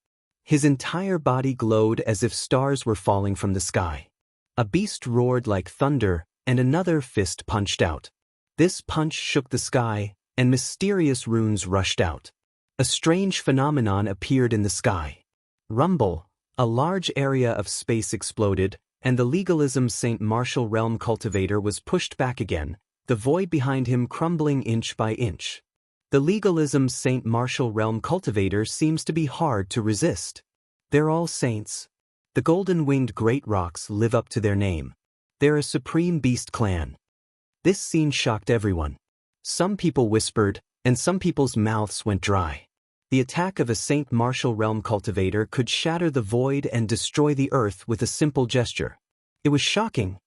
His entire body glowed as if stars were falling from the sky. A beast roared like thunder, and another fist punched out. This punch shook the sky, and mysterious runes rushed out. A strange phenomenon appeared in the sky. Rumble, a large area of space exploded, and the legalism Saint Martial Realm cultivator was pushed back again, the void behind him crumbling inch by inch. The legalism Saint Martial Realm cultivator seems to be hard to resist. They're all saints. The golden-winged great rocks live up to their name. They're a supreme beast clan. This scene shocked everyone. Some people whispered, and some people's mouths went dry. The attack of a Saint Martial Realm cultivator could shatter the void and destroy the earth with a simple gesture. It was shocking.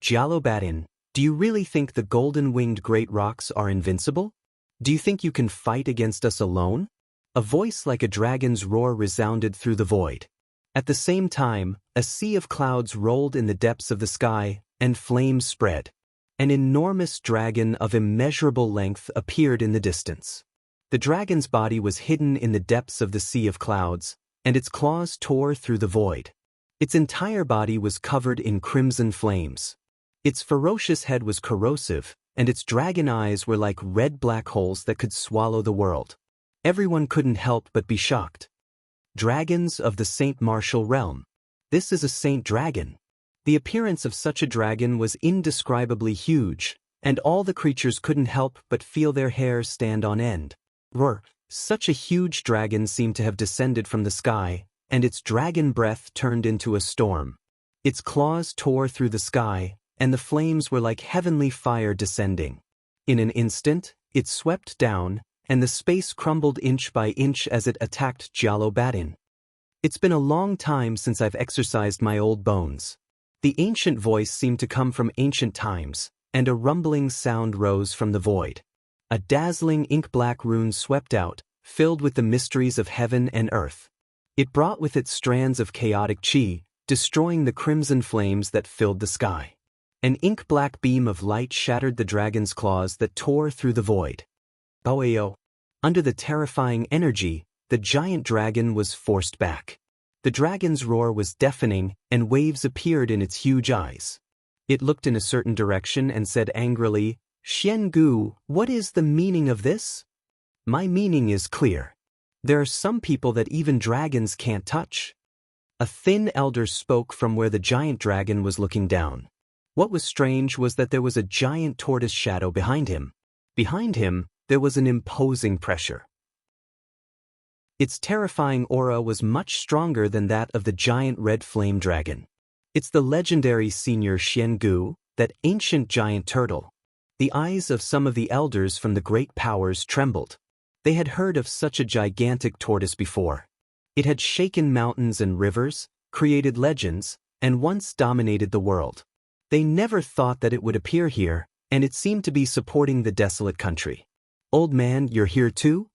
Jalobatian, do you really think the golden-winged great rocks are invincible? Do you think you can fight against us alone? A voice like a dragon's roar resounded through the void. At the same time, a sea of clouds rolled in the depths of the sky, and flames spread. An enormous dragon of immeasurable length appeared in the distance. The dragon's body was hidden in the depths of the sea of clouds, and its claws tore through the void. Its entire body was covered in crimson flames. Its ferocious head was corrosive, and its dragon eyes were like red black holes that could swallow the world. Everyone couldn't help but be shocked. Dragons of the Saint Martial Realm. This is a saint dragon. The appearance of such a dragon was indescribably huge, and all the creatures couldn't help but feel their hair stand on end. Roar! Such a huge dragon seemed to have descended from the sky, and its dragon breath turned into a storm. Its claws tore through the sky, and the flames were like heavenly fire descending. In an instant, it swept down, and the space crumbled inch by inch as it attacked Jalobatian. It's been a long time since I've exercised my old bones. The ancient voice seemed to come from ancient times, and a rumbling sound rose from the void. A dazzling ink-black rune swept out, filled with the mysteries of heaven and earth. It brought with it strands of chaotic chi, destroying the crimson flames that filled the sky. An ink-black beam of light shattered the dragon's claws that tore through the void. Boeo! Under the terrifying energy, the giant dragon was forced back. The dragon's roar was deafening, and waves appeared in its huge eyes. It looked in a certain direction and said angrily, "Xiangu, what is the meaning of this?" "My meaning is clear. There are some people that even dragons can't touch." A thin elder spoke from where the giant dragon was looking down. What was strange was that there was a giant tortoise shadow behind him. Behind him, there was an imposing pressure. Its terrifying aura was much stronger than that of the giant red flame dragon. It's the legendary senior Xiangu, that ancient giant turtle. The eyes of some of the elders from the great powers trembled. They had heard of such a gigantic tortoise before. It had shaken mountains and rivers, created legends, and once dominated the world. They never thought that it would appear here, and it seemed to be supporting the desolate country. "Old man, you're here too?"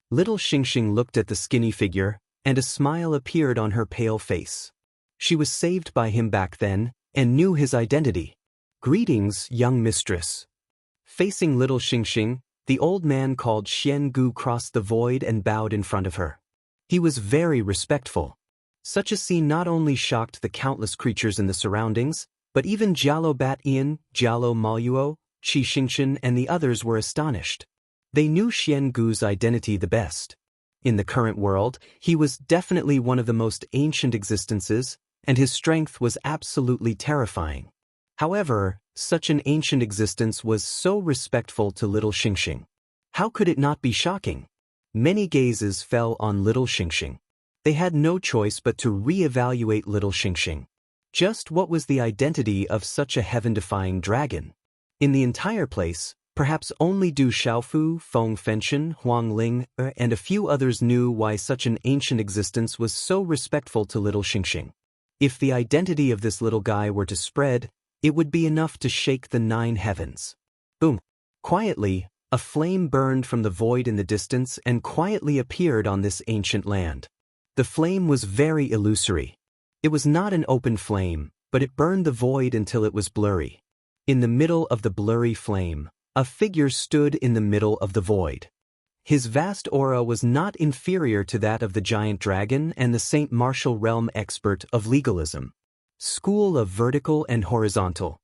Little Xingxing looked at the skinny figure, and a smile appeared on her pale face. She was saved by him back then, and knew his identity. "Greetings, young mistress." Facing little Xingxing, the old man called Xiangu crossed the void and bowed in front of her. He was very respectful. Such a scene not only shocked the countless creatures in the surroundings, but even Jalobatian, Jalo Maluo, Qi Xingxin and the others were astonished. They knew Xiangu's identity the best. In the current world, he was definitely one of the most ancient existences, and his strength was absolutely terrifying. However, such an ancient existence was so respectful to little Xingxing. How could it not be shocking? Many gazes fell on little Xingxing. They had no choice but to re-evaluate little Xingxing. Just what was the identity of such a heaven-defying dragon? In the entire place, perhaps only Du Xiaofu, Feng Fenshen, Huang Ling, and a few others knew why such an ancient existence was so respectful to little Xingxing. If the identity of this little guy were to spread, it would be enough to shake the 9 heavens. Boom! Quietly, a flame burned from the void in the distance and quietly appeared on this ancient land. The flame was very illusory. It was not an open flame, but it burned the void until it was blurry. In the middle of the blurry flame, a figure stood in the middle of the void. His vast aura was not inferior to that of the giant dragon and the Saint Martial Realm expert of legalism. School of vertical and horizontal.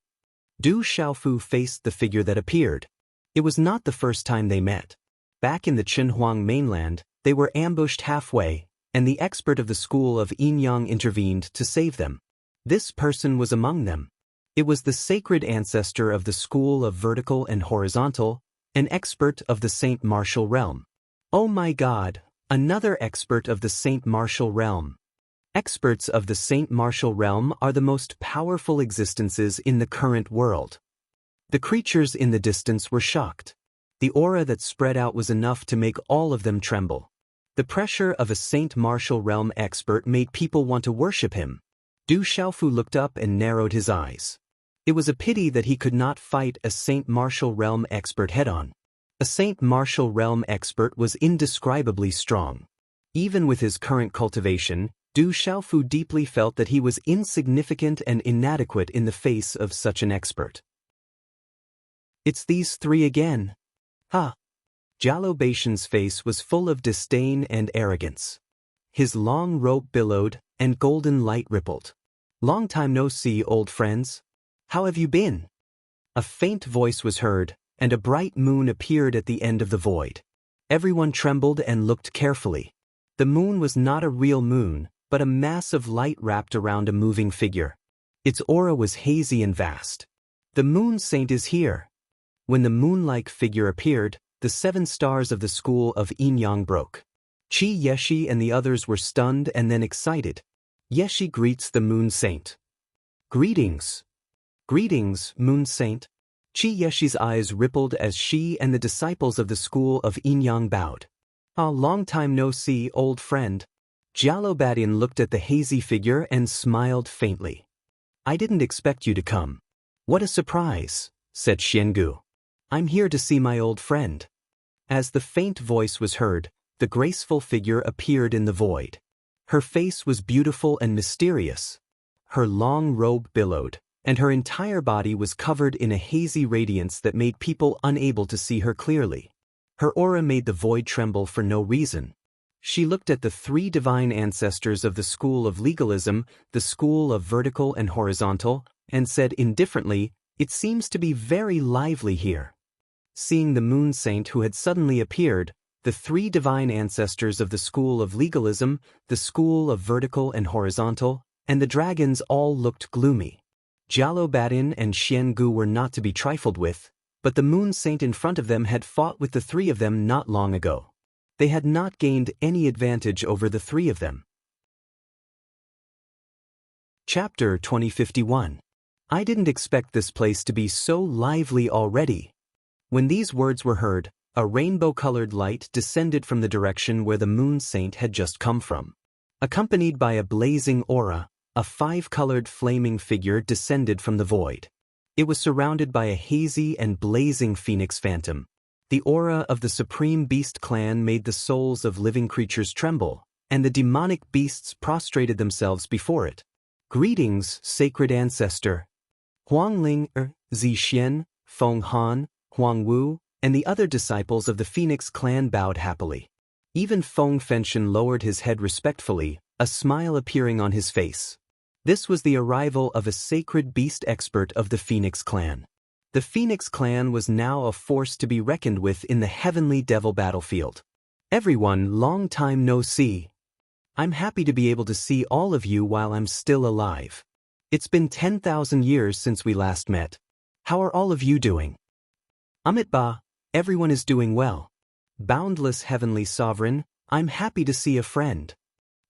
Du Xiaofu faced the figure that appeared. It was not the first time they met. Back in the Qinhuang mainland, they were ambushed halfway, and the expert of the school of Yinyang intervened to save them. This person was among them. It was the sacred ancestor of the school of vertical and horizontal, an expert of the Saint Martial Realm. Oh my God, another expert of the Saint Martial Realm. Experts of the Saint Martial Realm are the most powerful existences in the current world. The creatures in the distance were shocked. The aura that spread out was enough to make all of them tremble. The pressure of a Saint Martial Realm expert made people want to worship him. Du Xiaofu looked up and narrowed his eyes. It was a pity that he could not fight a Saint Martial Realm expert head-on. A Saint Martial Realm expert was indescribably strong. Even with his current cultivation, Du Xiaofu deeply felt that he was insignificant and inadequate in the face of such an expert. It's these 3 again. Ha! Jialo Beishan's face was full of disdain and arrogance. His long robe billowed, and golden light rippled. Long time no see, old friends. How have you been? A faint voice was heard, and a bright moon appeared at the end of the void. Everyone trembled and looked carefully. The moon was not a real moon, but a mass of light wrapped around a moving figure. Its aura was hazy and vast. The moon saint is here. When the moon-like figure appeared, the 7 stars of the school of Yinyang broke. Qi Yeshi and the others were stunned and then excited. Yeshi greets the moon saint. Greetings. Greetings, moon saint. Qi Yeshi's eyes rippled as she and the disciples of the school of Yinyang bowed. Ah, long time no see, old friend. Jialo Badian looked at the hazy figure and smiled faintly. I didn't expect you to come. What a surprise, said Xiangu. I'm here to see my old friend. As the faint voice was heard, the graceful figure appeared in the void. Her face was beautiful and mysterious. Her long robe billowed, and her entire body was covered in a hazy radiance that made people unable to see her clearly. Her aura made the void tremble for no reason. She looked at the 3 divine ancestors of the school of legalism, the school of vertical and horizontal, and said indifferently, "It seems to be very lively here." Seeing the moon saint who had suddenly appeared, the 3 divine ancestors of the school of legalism, the school of vertical and horizontal, and the dragons all looked gloomy. Jialo Badin and Xiangu were not to be trifled with, but the moon saint in front of them had fought with the 3 of them not long ago. They had not gained any advantage over the 3 of them. Chapter 2051. I didn't expect this place to be so lively already. When these words were heard, a rainbow-colored light descended from the direction where the moon saint had just come from. Accompanied by a blazing aura, a 5-colored flaming figure descended from the void. It was surrounded by a hazy and blazing phoenix phantom. The aura of the Supreme Beast clan made the souls of living creatures tremble, and the demonic beasts prostrated themselves before it. Greetings, sacred ancestor. Huang Ling, Zixian, Feng Han, Huang Wu, and the other disciples of the Phoenix clan bowed happily. Even Feng Fenshen lowered his head respectfully, a smile appearing on his face. This was the arrival of a sacred beast expert of the Phoenix clan. The Phoenix clan was now a force to be reckoned with in the heavenly devil battlefield. Everyone, long time no see. I'm happy to be able to see all of you while I'm still alive. It's been 10,000 years since we last met. How are all of you doing? Amitba, everyone is doing well. Boundless heavenly sovereign, I'm happy to see a friend.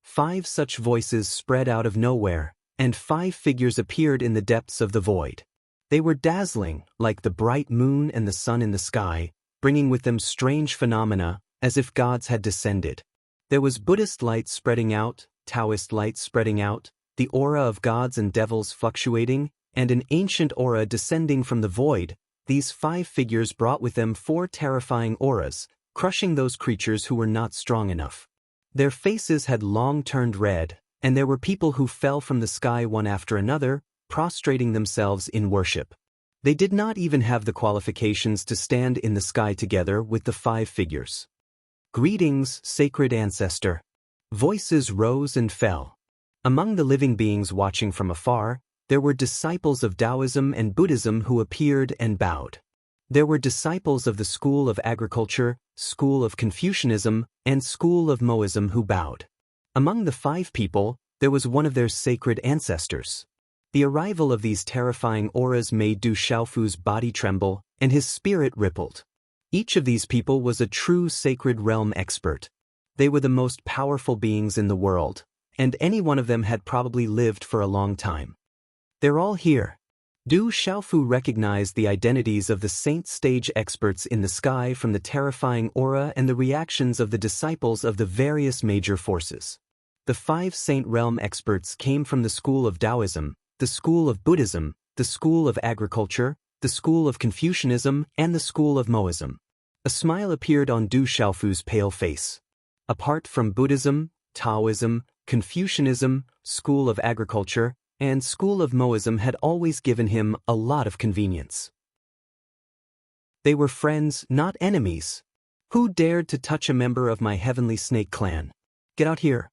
5 such voices spread out of nowhere, and 5 figures appeared in the depths of the void. They were dazzling, like the bright moon and the sun in the sky, bringing with them strange phenomena, as if gods had descended. There was Buddhist light spreading out, Taoist light spreading out, the aura of gods and devils fluctuating, and an ancient aura descending from the void. These 5 figures brought with them 4 terrifying auras, crushing those creatures who were not strong enough. Their faces had long turned red, and there were people who fell from the sky one after another, prostrating themselves in worship. They did not even have the qualifications to stand in the sky together with the 5 figures. Greetings, sacred ancestor. Voices rose and fell. Among the living beings watching from afar, there were disciples of Taoism and Buddhism who appeared and bowed. There were disciples of the school of agriculture, school of Confucianism, and school of Moism who bowed. Among the 5 people, there was one of their sacred ancestors. The arrival of these terrifying auras made Du Xiaofu's body tremble, and his spirit rippled. Each of these people was a true sacred realm expert. They were the most powerful beings in the world, and any one of them had probably lived for a long time. They're all here. Du Xiaofu recognized the identities of the saint stage experts in the sky from the terrifying aura and the reactions of the disciples of the various major forces. The 5 saint realm experts came from the school of Taoism, the school of Buddhism, the school of agriculture, the school of Confucianism, and the school of Moism. A smile appeared on Du Xiaofu's pale face. Apart from Buddhism, Taoism, Confucianism, school of agriculture, and school of Moism had always given him a lot of convenience. They were friends, not enemies. Who dared to touch a member of my heavenly snake clan? Get out here.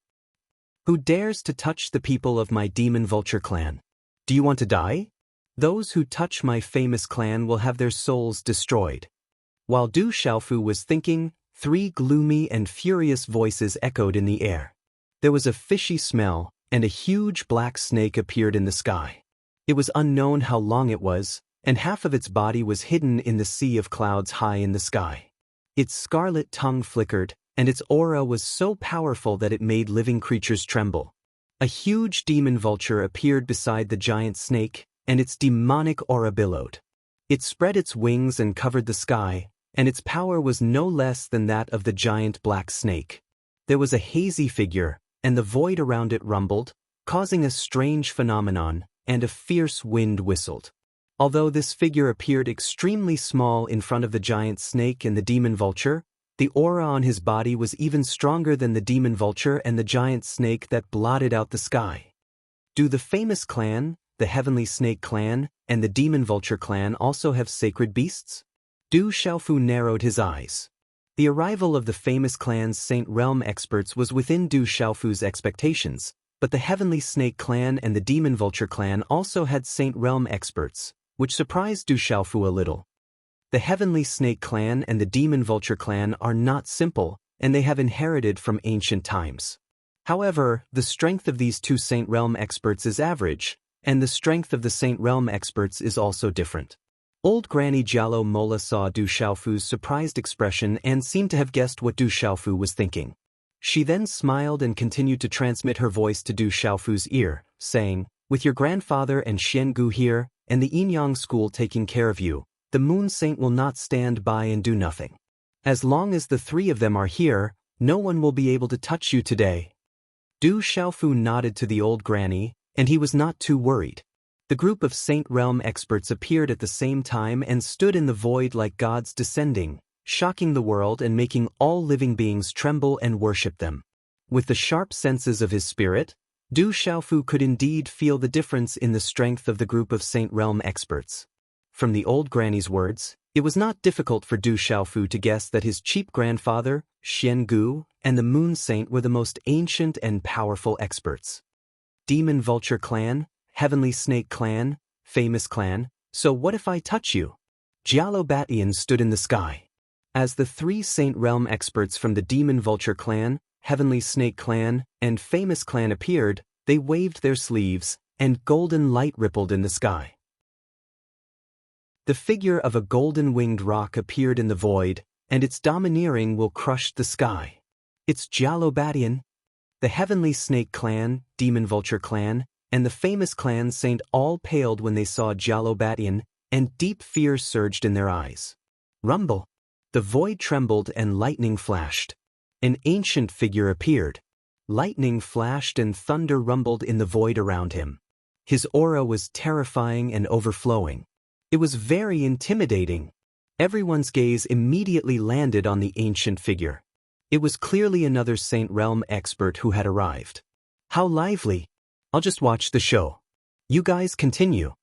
Who dares to touch the people of my demon vulture clan? Do you want to die? Those who touch my famous clan will have their souls destroyed. While Du Xiaofu was thinking, 3 gloomy and furious voices echoed in the air. There was a fishy smell, and a huge black snake appeared in the sky. It was unknown how long it was, and half of its body was hidden in the sea of clouds high in the sky. Its scarlet tongue flickered, and its aura was so powerful that it made living creatures tremble. A huge demon vulture appeared beside the giant snake, and its demonic aura billowed. It spread its wings and covered the sky, and its power was no less than that of the giant black snake. There was a hazy figure, and the void around it rumbled, causing a strange phenomenon, and a fierce wind whistled. Although this figure appeared extremely small in front of the giant snake and the demon vulture, the aura on his body was even stronger than the demon vulture and the giant snake that blotted out the sky. Do the famous clan, the heavenly snake clan, and the demon vulture clan also have sacred beasts? Du Xiaofu narrowed his eyes. The arrival of the famous clan's Saint Realm experts was within Du Xiaofu's expectations, but the Heavenly Snake clan and the Demon Vulture clan also had Saint Realm experts, which surprised Du Xiaofu a little. The Heavenly Snake clan and the Demon Vulture clan are not simple, and they have inherited from ancient times. However, the strength of these 2 Saint Realm experts is average, and the strength of the Saint Realm experts is also different. Old Granny Jialo Mola saw Du Xiaofu's surprised expression and seemed to have guessed what Du Xiaofu was thinking. She then smiled and continued to transmit her voice to Du Xiaofu's ear, saying, "With your grandfather and Xian Gu here, and the Yinyang school taking care of you, the Moon Saint will not stand by and do nothing. As long as the 3 of them are here, no one will be able to touch you today." Du Xiaofu nodded to the old granny, and he was not too worried. The group of Saint Realm experts appeared at the same time and stood in the void like gods descending, shocking the world and making all living beings tremble and worship them. With the sharp senses of his spirit, Du Xiaofu could indeed feel the difference in the strength of the group of Saint Realm experts. From the old granny's words, it was not difficult for Du Xiaofu to guess that his cheap grandfather, Xian Gu, and the Moon Saint were the most ancient and powerful experts. Demon Vulture clan, Heavenly Snake clan, famous clan, so what if I touch you? Jialo Batian stood in the sky. As the 3 Saint Realm experts from the Demon Vulture clan, Heavenly Snake clan, and famous clan appeared, they waved their sleeves, and golden light rippled in the sky. The figure of a golden-winged rock appeared in the void, and its domineering will crush the sky. It's Jialo Batian. The Heavenly Snake clan, Demon Vulture clan, and the famous clan saint all paled when they saw Jalobatian, and deep fear surged in their eyes. Rumble! The void trembled and lightning flashed. An ancient figure appeared. Lightning flashed and thunder rumbled in the void around him. His aura was terrifying and overflowing. It was very intimidating. Everyone's gaze immediately landed on the ancient figure. It was clearly another Saint Realm expert who had arrived. How lively! I'll just watch the show. You guys continue.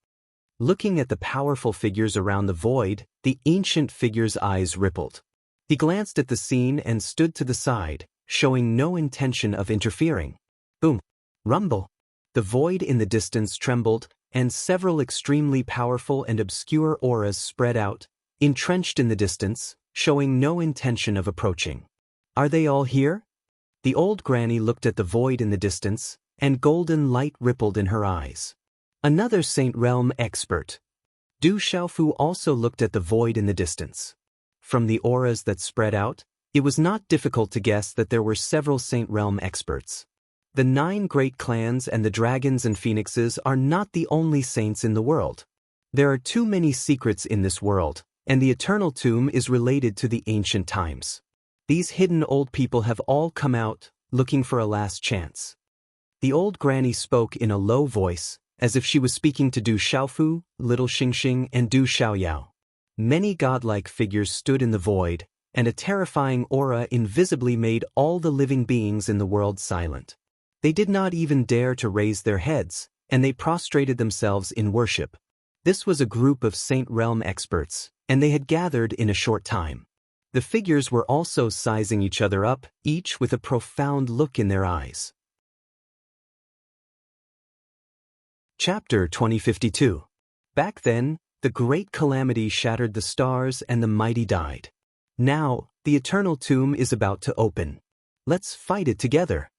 Looking at the powerful figures around the void, the ancient figure's eyes rippled. He glanced at the scene and stood to the side, showing no intention of interfering. Boom! Rumble! The void in the distance trembled, and several extremely powerful and obscure auras spread out, entrenched in the distance, showing no intention of approaching. Are they all here? The old granny looked at the void in the distance, and golden light rippled in her eyes. Another Saint Realm expert. Du Xiaofu also looked at the void in the distance. From the auras that spread out, it was not difficult to guess that there were several Saint Realm experts. The 9 great clans and the dragons and phoenixes are not the only saints in the world. There are too many secrets in this world, and the eternal tomb is related to the ancient times. These hidden old people have all come out, looking for a last chance. The old granny spoke in a low voice, as if she was speaking to Du Xiaofu, Little Xingxing, and Du Xiaoyao. Many godlike figures stood in the void, and a terrifying aura invisibly made all the living beings in the world silent. They did not even dare to raise their heads, and they prostrated themselves in worship. This was a group of Saint Realm experts, and they had gathered in a short time. The figures were also sizing each other up, each with a profound look in their eyes. Chapter 2052. Back then, the great calamity shattered the stars and the mighty died. Now, the eternal tomb is about to open. Let's fight it together.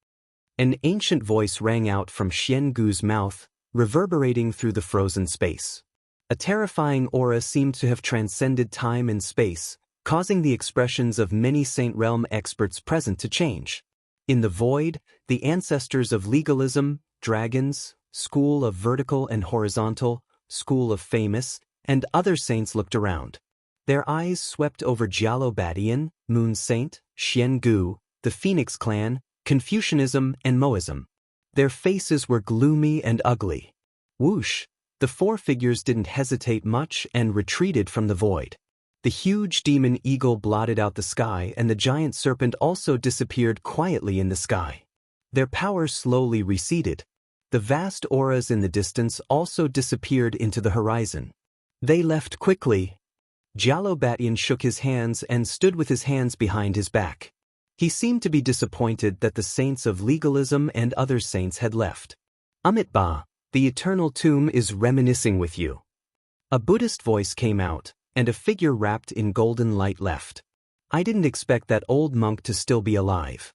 An ancient voice rang out from Xian Gu's mouth, reverberating through the frozen space. A terrifying aura seemed to have transcended time and space, causing the expressions of many Saint Realm experts present to change. In the void, the ancestors of legalism, dragons, school of vertical and horizontal, school of famous, and other saints looked around. Their eyes swept over Jalobatian, Moon Saint, Xian Gu, the Phoenix clan, Confucianism, and Moism. Their faces were gloomy and ugly. Whoosh! The 4 figures didn't hesitate much and retreated from the void. The huge demon eagle blotted out the sky, and the giant serpent also disappeared quietly in the sky. Their power slowly receded. The vast auras in the distance also disappeared into the horizon. They left quickly. Jalobatian shook his hands and stood with his hands behind his back. He seemed to be disappointed that the saints of legalism and other saints had left. Amitba, the eternal tomb is reminiscing with you. A Buddhist voice came out, and a figure wrapped in golden light left. I didn't expect that old monk to still be alive.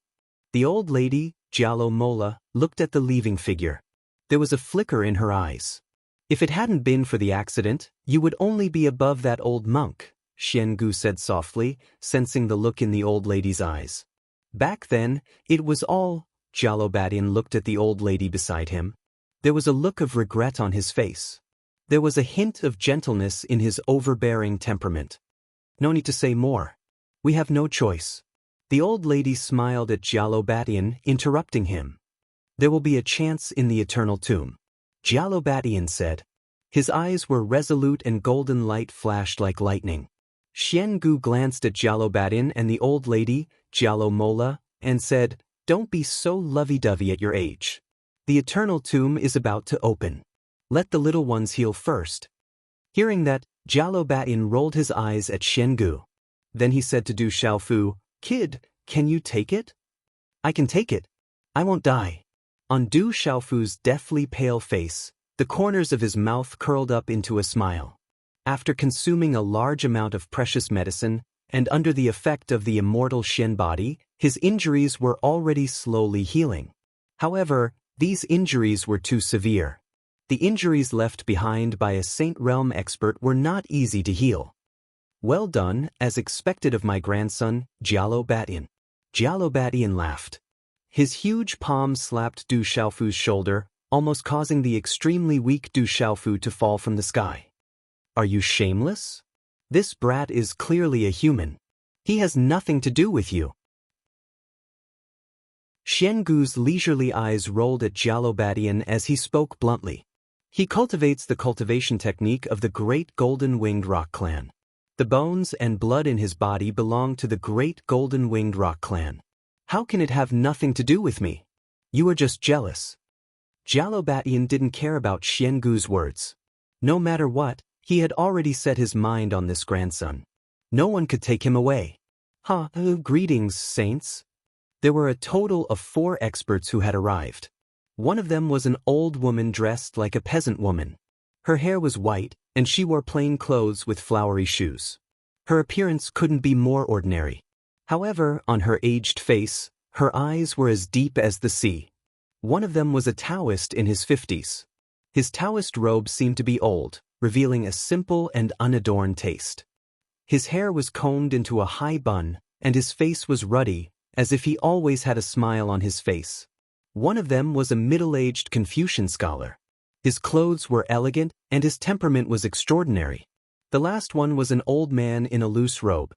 The old lady, Jialo Mola, looked at the leaving figure. There was a flicker in her eyes. If it hadn't been for the accident, you would only be above that old monk, Xian Gu said softly, sensing the look in the old lady's eyes. Back then, it was all. Jalobatian looked at the old lady beside him. There was a look of regret on his face. There was a hint of gentleness in his overbearing temperament. No need to say more. We have no choice. The old lady smiled at Jalobatian, interrupting him. There will be a chance in the eternal tomb. Jalobatian said. His eyes were resolute and golden light flashed like lightning. Xian Gu glanced at Jalobatian and the old lady, Jialo Mola, and said, Don't be so lovey-dovey at your age. The eternal tomb is about to open. Let the little ones heal first. Hearing that, Jalobatian rolled his eyes at Xian Gu. Then he said to Du Xiaofu, Kid, can you take it? I can take it. I won't die. On Du Xiaofu's deathly pale face, the corners of his mouth curled up into a smile. After consuming a large amount of precious medicine, and under the effect of the immortal Shen body, his injuries were already slowly healing. However, these injuries were too severe. The injuries left behind by a Saint Realm expert were not easy to heal. Well done, as expected of my grandson, Jalobatian. Jalobatian laughed. His huge palm slapped Du Xiaofu's shoulder, almost causing the extremely weak Du Xiaofu to fall from the sky. Are you shameless? This brat is clearly a human. He has nothing to do with you. Xiangu's leisurely eyes rolled at Jalobadian as he spoke bluntly. He cultivates the cultivation technique of the great golden-winged rock clan. The bones and blood in his body belong to the great golden-winged rock clan. How can it have nothing to do with me? You are just jealous. Jalobadian didn't care about Xiangu's words. No matter what, he had already set his mind on this grandson. No one could take him away. Greetings, saints. There were a total of 4 experts who had arrived. One of them was an old woman dressed like a peasant woman. Her hair was white, and she wore plain clothes with flowery shoes. Her appearance couldn't be more ordinary. However, on her aged face, her eyes were as deep as the sea. One of them was a Taoist in his 50s. His Taoist robe seemed to be old, revealing a simple and unadorned taste. His hair was combed into a high bun, and his face was ruddy, as if he always had a smile on his face. One of them was a middle-aged Confucian scholar. His clothes were elegant, and his temperament was extraordinary. The last one was an old man in a loose robe.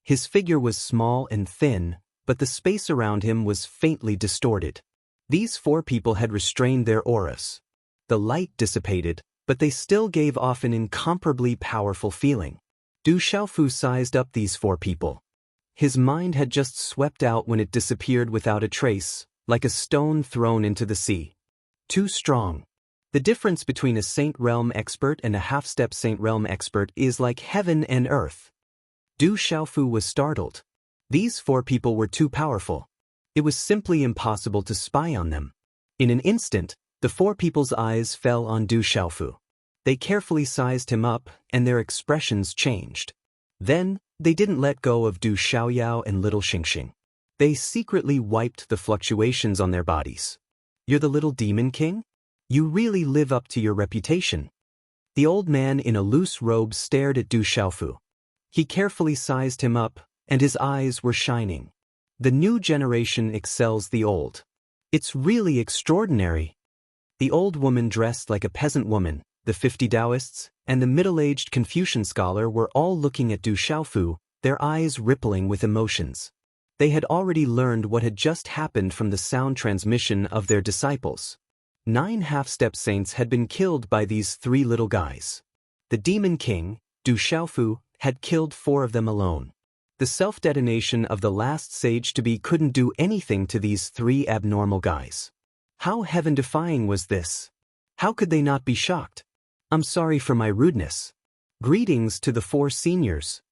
His figure was small and thin, but the space around him was faintly distorted. These 4 people had restrained their auras. The light dissipated, but they still gave off an incomparably powerful feeling. Du Xiaofu sized up these 4 people. His mind had just swept out when it disappeared without a trace, like a stone thrown into the sea. Too strong. The difference between a Saint Realm expert and a half-step Saint Realm expert is like heaven and earth. Du Xiaofu was startled. These 4 people were too powerful. It was simply impossible to spy on them. In an instant, the 4 people's eyes fell on Du Xiaofu. They carefully sized him up, and their expressions changed. Then, they didn't let go of Du Xiaoyao and little Xingxing. They secretly wiped the fluctuations on their bodies. You're the little demon king? You really live up to your reputation. The old man in a loose robe stared at Du Xiaofu. He carefully sized him up, and his eyes were shining. The new generation excels the old. It's really extraordinary. The old woman dressed like a peasant woman, the 50 Taoists, and the middle-aged Confucian scholar were all looking at Du Xiaofu, their eyes rippling with emotions. They had already learned what had just happened from the sound transmission of their disciples. 9 half-step saints had been killed by these 3 little guys. The demon king, Du Xiaofu, had killed 4 of them alone. The self-detonation of the last sage-to-be couldn't do anything to these 3 abnormal guys. How heaven-defying was this? How could they not be shocked? I'm sorry for my rudeness. Greetings to the 4 seniors.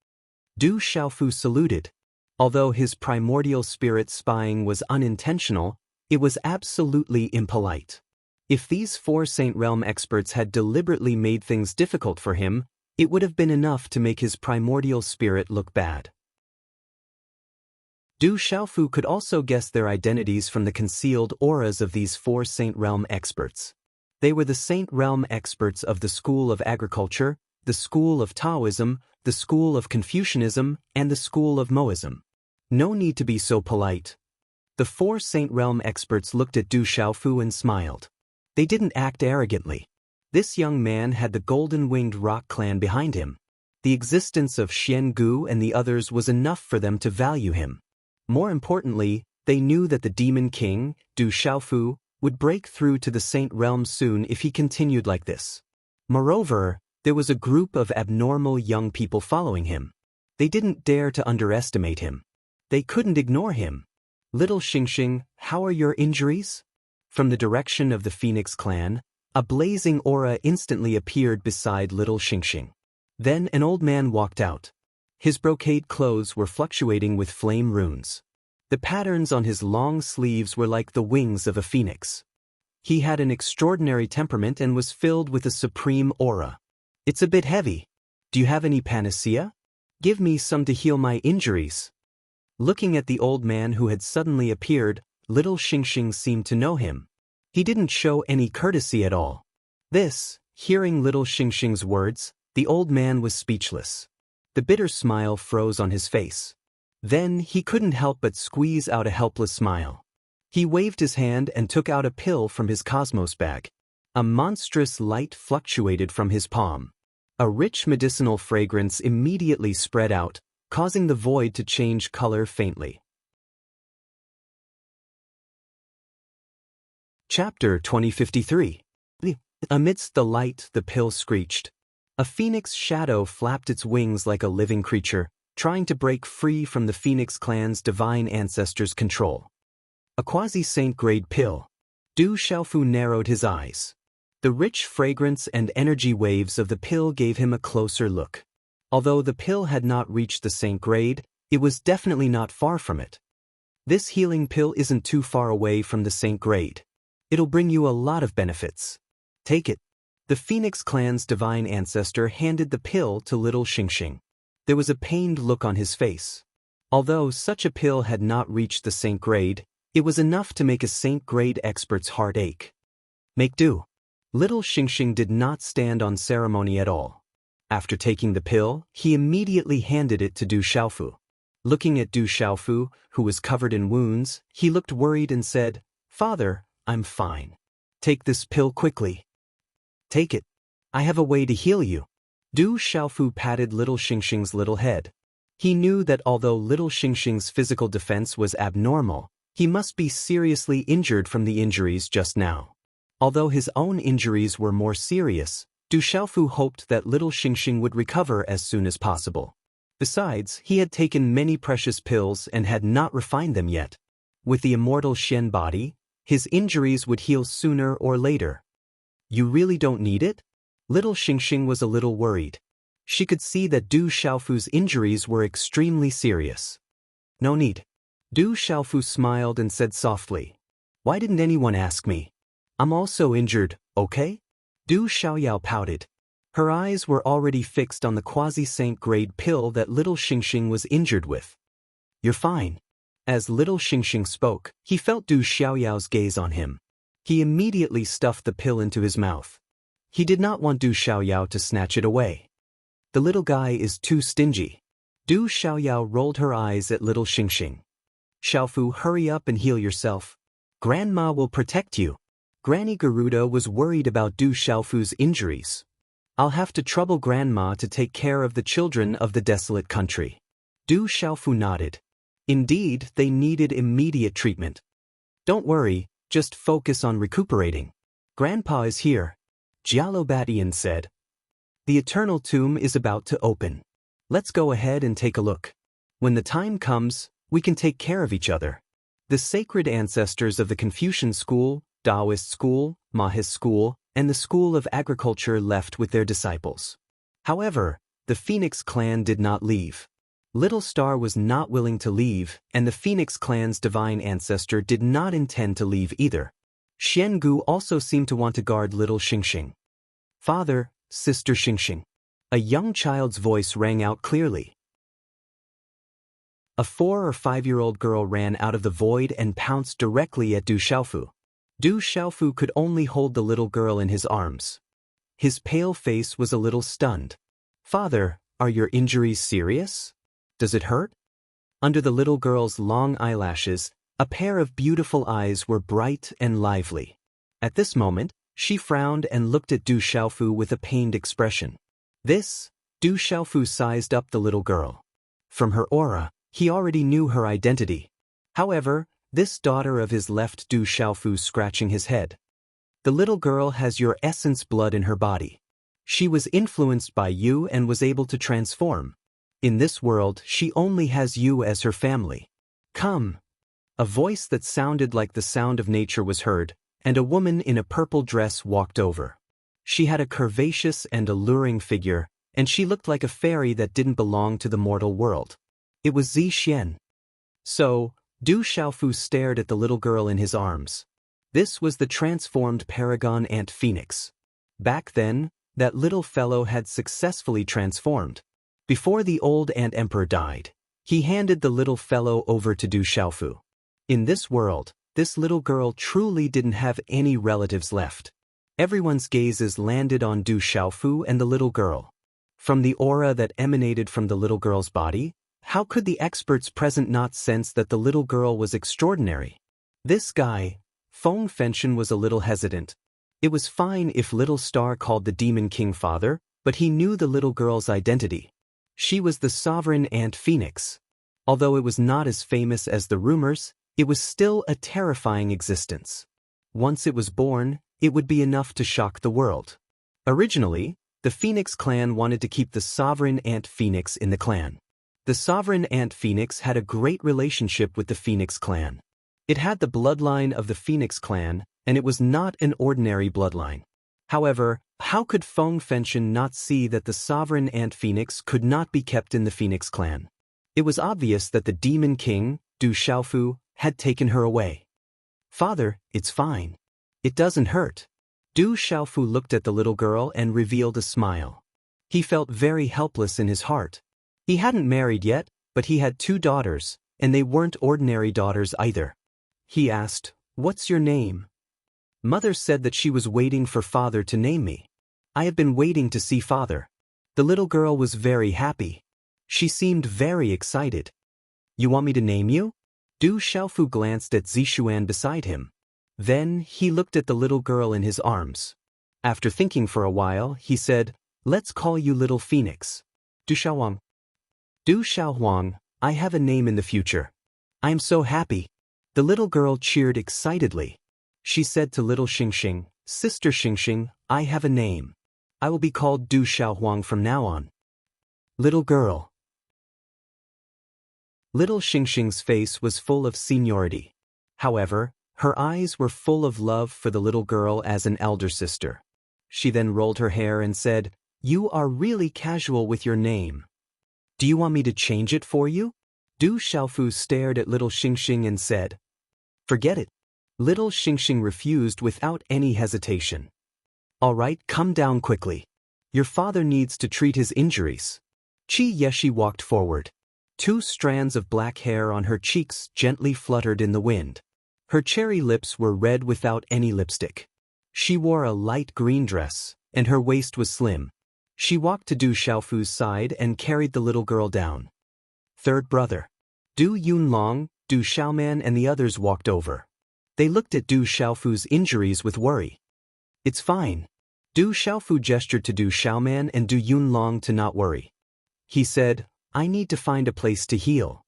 Du Xiaofu saluted. Although his primordial spirit spying was unintentional, it was absolutely impolite. If these 4 Saint Realm experts had deliberately made things difficult for him, it would have been enough to make his primordial spirit look bad. Du Xiaofu could also guess their identities from the concealed auras of these 4 Saint Realm experts. They were the Saint Realm experts of the School of Agriculture, the School of Taoism, the School of Confucianism, and the School of Moism. No need to be so polite. The 4 Saint Realm experts looked at Du Xiaofu and smiled. They didn't act arrogantly. This young man had the golden-winged rock clan behind him. The existence of Xiangu and the others was enough for them to value him. More importantly, they knew that the demon king, Du Xiaofu, would break through to the Saint Realm soon if he continued like this. Moreover, there was a group of abnormal young people following him. They didn't dare to underestimate him. They couldn't ignore him. Little Xingxing, how are your injuries? From the direction of the Phoenix clan, a blazing aura instantly appeared beside little Xingxing. Then an old man walked out. His brocade clothes were fluctuating with flame runes. The patterns on his long sleeves were like the wings of a phoenix. He had an extraordinary temperament and was filled with a supreme aura. It's a bit heavy. Do you have any panacea? Give me some to heal my injuries. Looking at the old man who had suddenly appeared, little Xingxing seemed to know him. He didn't show any courtesy at all. Hearing little Xingxing's words, the old man was speechless. The bitter smile froze on his face. Then he couldn't help but squeeze out a helpless smile. He waved his hand and took out a pill from his cosmos bag. A monstrous light fluctuated from his palm. A rich medicinal fragrance immediately spread out, causing the void to change color faintly. Chapter 2053. Amidst the light, the pill screeched. A phoenix shadow flapped its wings like a living creature, trying to break free from the Phoenix clan's divine ancestors' control. A quasi-saint grade pill. Du Xiaofu narrowed his eyes. The rich fragrance and energy waves of the pill gave him a closer look. Although the pill had not reached the saint grade, it was definitely not far from it. This healing pill isn't too far away from the saint grade. It'll bring you a lot of benefits. Take it. The Phoenix clan's divine ancestor handed the pill to little Xingxing. There was a pained look on his face. Although such a pill had not reached the saint grade, it was enough to make a saint grade expert's heart ache. Make do. Little Xingxing did not stand on ceremony at all. After taking the pill, he immediately handed it to Du Xiaofu. Looking at Du Xiaofu, who was covered in wounds, he looked worried and said, "Father, I'm fine. Take this pill quickly." "Take it. I have a way to heal you." Du Xiaofu patted little Xingxing's little head. He knew that although little Xingxing's physical defense was abnormal, he must be seriously injured from the injuries just now. Although his own injuries were more serious, Du Xiaofu hoped that little Xingxing would recover as soon as possible. Besides, he had taken many precious pills and had not refined them yet. With the immortal Xian body, his injuries would heal sooner or later. "You really don't need it?" Little Xingxing was a little worried. She could see that Du Xiaofu's injuries were extremely serious. "No need." Du Xiaofu smiled and said softly, "Why didn't anyone ask me? I'm also injured, okay?" Du Xiaoyao pouted. Her eyes were already fixed on the quasi-saint grade pill that little Xingxing was injured with. "You're fine." As little Xingxing spoke, he felt Du Xiaoyao's gaze on him. He immediately stuffed the pill into his mouth. He did not want Du Xiaoyao to snatch it away. The little guy is too stingy. Du Xiaoyao rolled her eyes at little Xingxing. "Xiaofu, hurry up and heal yourself. Grandma will protect you." Granny Garuda was worried about Du Xiaofu's injuries. "I'll have to trouble Grandma to take care of the children of the desolate country." Du Xiaofu nodded. Indeed, they needed immediate treatment. "Don't worry, just focus on recuperating. Grandpa is here," Jialobatian said. "The eternal tomb is about to open. Let's go ahead and take a look. When the time comes, we can take care of each other." The sacred ancestors of the Confucian school, Taoist school, Mahist school, and the school of agriculture left with their disciples. However, the Phoenix clan did not leave. Little Star was not willing to leave, and the Phoenix clan's divine ancestor did not intend to leave either. Xian Gu also seemed to want to guard little Xingxing. "Father, Sister Xingxing." A young child's voice rang out clearly. A 4- or 5-year-old girl ran out of the void and pounced directly at Du Xiaofu. Du Xiaofu could only hold the little girl in his arms. His pale face was a little stunned. "Father, are your injuries serious? Does it hurt?" Under the little girl's long eyelashes, a pair of beautiful eyes were bright and lively. At this moment, she frowned and looked at Du Xiaofu with a pained expression. Du Xiaofu sized up the little girl. From her aura, he already knew her identity. However, this daughter of his left Du Xiaofu scratching his head. "The little girl has your essence blood in her body. She was influenced by you and was able to transform. In this world, she only has you as her family. Come." A voice that sounded like the sound of nature was heard, and a woman in a purple dress walked over. She had a curvaceous and alluring figure, and she looked like a fairy that didn't belong to the mortal world. It was Zi Xian. So, Du Xiaofu stared at the little girl in his arms. This was the transformed Paragon Ant Phoenix. Back then, that little fellow had successfully transformed. Before the old Ant Emperor died, he handed the little fellow over to Du Xiaofu. In this world, this little girl truly didn't have any relatives left. Everyone's gazes landed on Du Xiaofu and the little girl. From the aura that emanated from the little girl's body, how could the experts present not sense that the little girl was extraordinary? This guy, Feng Fenshen, was a little hesitant. It was fine if Little Star called the Demon King father, but he knew the little girl's identity. She was the sovereign Ant Phoenix. Although it was not as famous as the rumors, it was still a terrifying existence. Once it was born, it would be enough to shock the world. Originally, the Phoenix clan wanted to keep the sovereign Ant Phoenix in the clan. The sovereign Ant Phoenix had a great relationship with the Phoenix clan. It had the bloodline of the Phoenix clan, and it was not an ordinary bloodline. However, how could Feng Fenshen not see that the sovereign Ant Phoenix could not be kept in the Phoenix clan? It was obvious that the Demon King, Du Xiaofu, had taken her away. "Father, it's fine. It doesn't hurt." Du Xiaofu looked at the little girl and revealed a smile. He felt very helpless in his heart. He hadn't married yet, but he had 2 daughters, and they weren't ordinary daughters either. He asked, "What's your name?" "Mother said that she was waiting for father to name me. I have been waiting to see father." The little girl was very happy. She seemed very excited. "You want me to name you?" Du Xiaofu glanced at Zixuan beside him. Then he looked at the little girl in his arms. After thinking for a while, he said, "Let's call you Little Phoenix. Du Xiaohuang." "Du Xiaohuang, I have a name in the future. I am so happy." The little girl cheered excitedly. She said to little Xingxing, "Sister Xingxing, I have a name. I will be called Du Xiaohuang from now on." Little girl. Little Xingxing's face was full of seniority. However, her eyes were full of love for the little girl as an elder sister. She then rolled her hair and said, "You are really casual with your name. Do you want me to change it for you?" Du Xiaofu stared at little Xingxing and said, "Forget it." Little Xingxing refused without any hesitation. "All right, come down quickly. Your father needs to treat his injuries." Qi Yeshi walked forward. 2 strands of black hair on her cheeks gently fluttered in the wind. Her cherry lips were red without any lipstick. She wore a light green dress, and her waist was slim. She walked to Du Xiaofu's side and carried the little girl down. Third brother. Du Yunlong, Du Xiaoman and the others walked over. They looked at Du Xiaofu's injuries with worry. "It's fine." Du Xiaofu gestured to Du Xiaoman and Du Yunlong to not worry. He said, "I need to find a place to heal."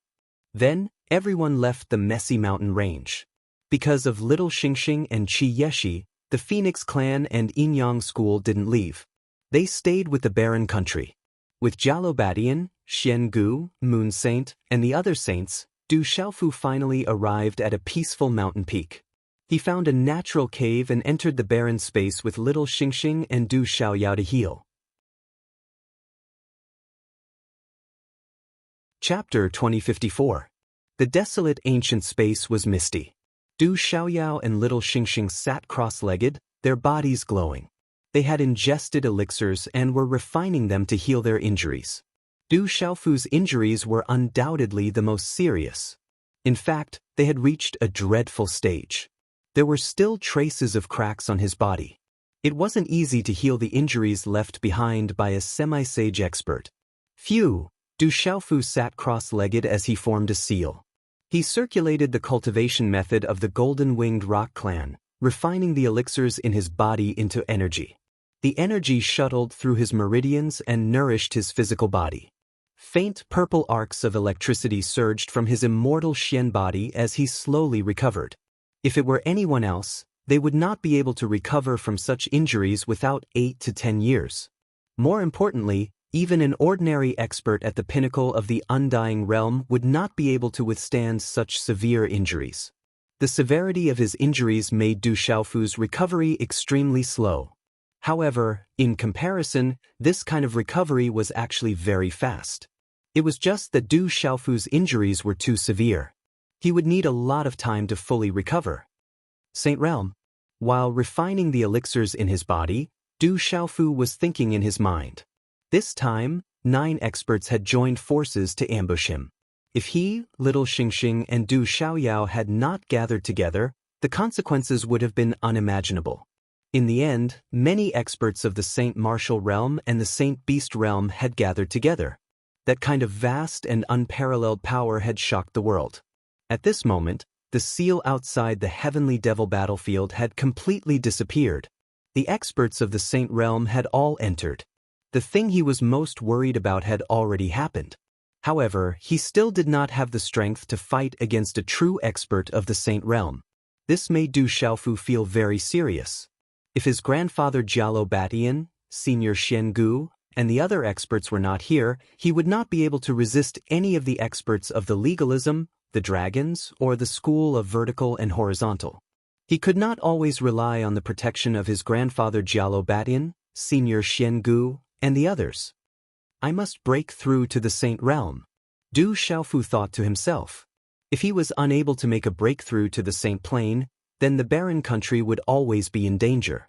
Then, everyone left the messy mountain range. Because of little Xingxing and Qi Yeshi, the Phoenix clan and Yinyang school didn't leave. They stayed with the barren country. With Jalobadian, Xiangu, Moon Saint, and the other saints, Du Xiaofu finally arrived at a peaceful mountain peak. He found a natural cave and entered the barren space with little Xingxing and Du Xiaoyao to heal. Chapter 2054. The desolate ancient space was misty. Du Xiaoyao and little Xingxing sat cross-legged, their bodies glowing. They had ingested elixirs and were refining them to heal their injuries. Du Xiaofu's injuries were undoubtedly the most serious. In fact, they had reached a dreadful stage. There were still traces of cracks on his body. It wasn't easy to heal the injuries left behind by a semi-sage expert. Phew, Du Xiaofu sat cross-legged as he formed a seal. He circulated the cultivation method of the golden-winged rock clan, refining the elixirs in his body into energy. The energy shuttled through his meridians and nourished his physical body. Faint purple arcs of electricity surged from his immortal Xian body as he slowly recovered. If it were anyone else, they would not be able to recover from such injuries without 8 to 10 years. More importantly, even an ordinary expert at the pinnacle of the undying realm would not be able to withstand such severe injuries. The severity of his injuries made Du Xiaofu's recovery extremely slow. However, in comparison, this kind of recovery was actually very fast. It was just that Du Xiaofu's injuries were too severe. He would need a lot of time to fully recover. Saint Realm. While refining the elixirs in his body, Du Xiaofu was thinking in his mind. This time, 9 experts had joined forces to ambush him. If he, little Xingxing, and Du Xiaoyao had not gathered together, the consequences would have been unimaginable. In the end, many experts of the Saint Martial Realm and the Saint Beast Realm had gathered together. That kind of vast and unparalleled power had shocked the world. At this moment, the seal outside the heavenly devil battlefield had completely disappeared. The experts of the Saint Realm had all entered. The thing he was most worried about had already happened. However, he still did not have the strength to fight against a true expert of the Saint Realm. This made Du Xiaofu feel very serious. If his grandfather Jialo Batian, Senior Xiangu, and the other experts were not here, he would not be able to resist any of the experts of the legalism, the dragons, or the school of vertical and horizontal. He could not always rely on the protection of his grandfather Jialo Batian, Senior Xiangu, and the others. I must break through to the Saint Realm, Du Xiaofu thought to himself. If he was unable to make a breakthrough to the Saint Plane, then the barren country would always be in danger.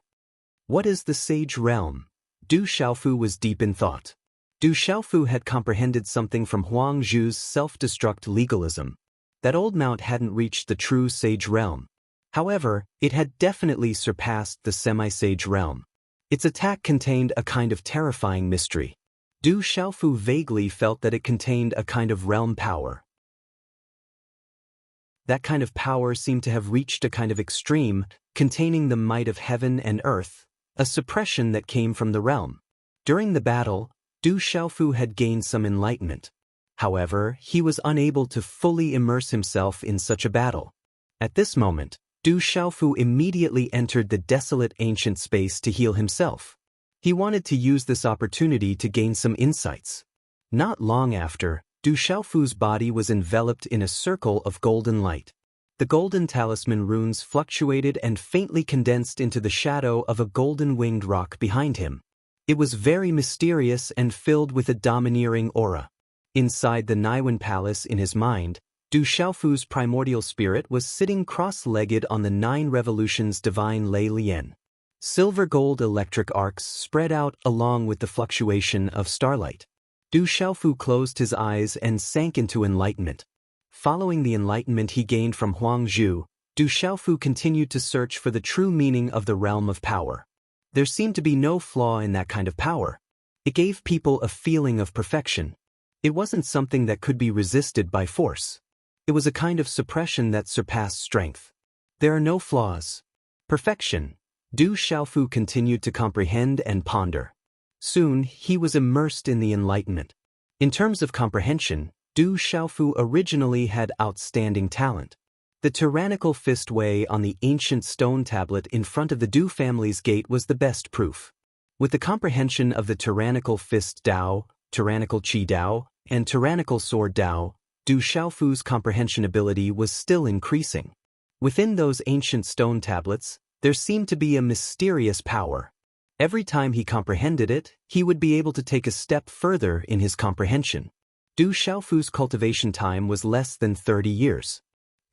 What is the Sage Realm? Du Xiaofu was deep in thought. Du Xiaofu had comprehended something from Huang Zhu's self-destruct legalism. That old mount hadn't reached the true Sage Realm. However, it had definitely surpassed the semi-Sage Realm. Its attack contained a kind of terrifying mystery. Du Xiaofu vaguely felt that it contained a kind of realm power. That kind of power seemed to have reached a kind of extreme, containing the might of heaven and earth, a suppression that came from the realm. During the battle, Du Xiaofu had gained some enlightenment. However, he was unable to fully immerse himself in such a battle. At this moment, Du Xiaofu immediately entered the desolate ancient space to heal himself. He wanted to use this opportunity to gain some insights. Not long after, Du Xiaofu's body was enveloped in a circle of golden light. The golden talisman runes fluctuated and faintly condensed into the shadow of a golden-winged rock behind him. It was very mysterious and filled with a domineering aura. Inside the Naiwan Palace in his mind, Du Xiaofu's primordial spirit was sitting cross-legged on the 9 revolutions divine Lei Lian. Silver-gold electric arcs spread out along with the fluctuation of starlight. Du Xiaofu closed his eyes and sank into enlightenment. Following the enlightenment he gained from Huang Zhu, Du Xiaofu continued to search for the true meaning of the realm of power. There seemed to be no flaw in that kind of power. It gave people a feeling of perfection. It wasn't something that could be resisted by force. It was a kind of suppression that surpassed strength. There are no flaws. Perfection. Du Xiaofu continued to comprehend and ponder. Soon, he was immersed in the enlightenment. In terms of comprehension, Du Xiaofu originally had outstanding talent. The tyrannical fist way on the ancient stone tablet in front of the Du family's gate was the best proof. With the comprehension of the tyrannical fist Dao, tyrannical Qi Dao, and tyrannical sword Dao, Du Xiaofu's comprehension ability was still increasing. Within those ancient stone tablets, there seemed to be a mysterious power. Every time he comprehended it, he would be able to take a step further in his comprehension. Du Xiaofu's cultivation time was less than 30 years.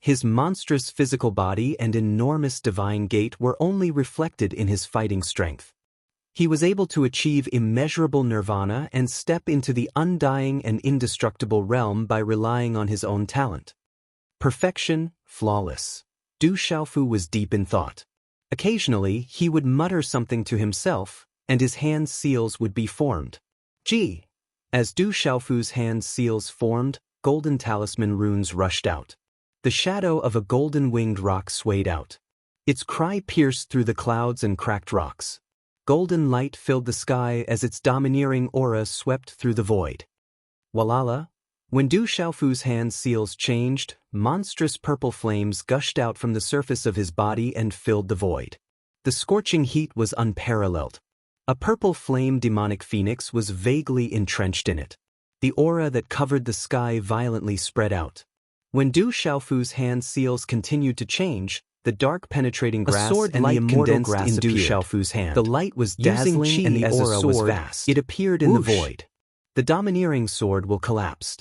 His monstrous physical body and enormous divine gait were only reflected in his fighting strength. He was able to achieve immeasurable nirvana and step into the undying and indestructible realm by relying on his own talent. Perfection, flawless. Du Xiaofu was deep in thought. Occasionally, he would mutter something to himself, and his hand seals would be formed. Gee! As Du Xiaofu's hand seals formed, golden talisman runes rushed out. The shadow of a golden-winged rock swayed out. Its cry pierced through the clouds and cracked rocks. Golden light filled the sky as its domineering aura swept through the void. Walala! When Du Xiaofu's hand seals changed, monstrous purple flames gushed out from the surface of his body and filled the void. The scorching heat was unparalleled. A purple flame demonic phoenix was vaguely entrenched in it. The aura that covered the sky violently spread out. When Du Xiaofu's hand seals continued to change, the dark penetrating grass and the immortal grass in Du Xiaofu's hand. The light was dazzling and the aura was vast. It appeared in the void. The domineering sword will collapse.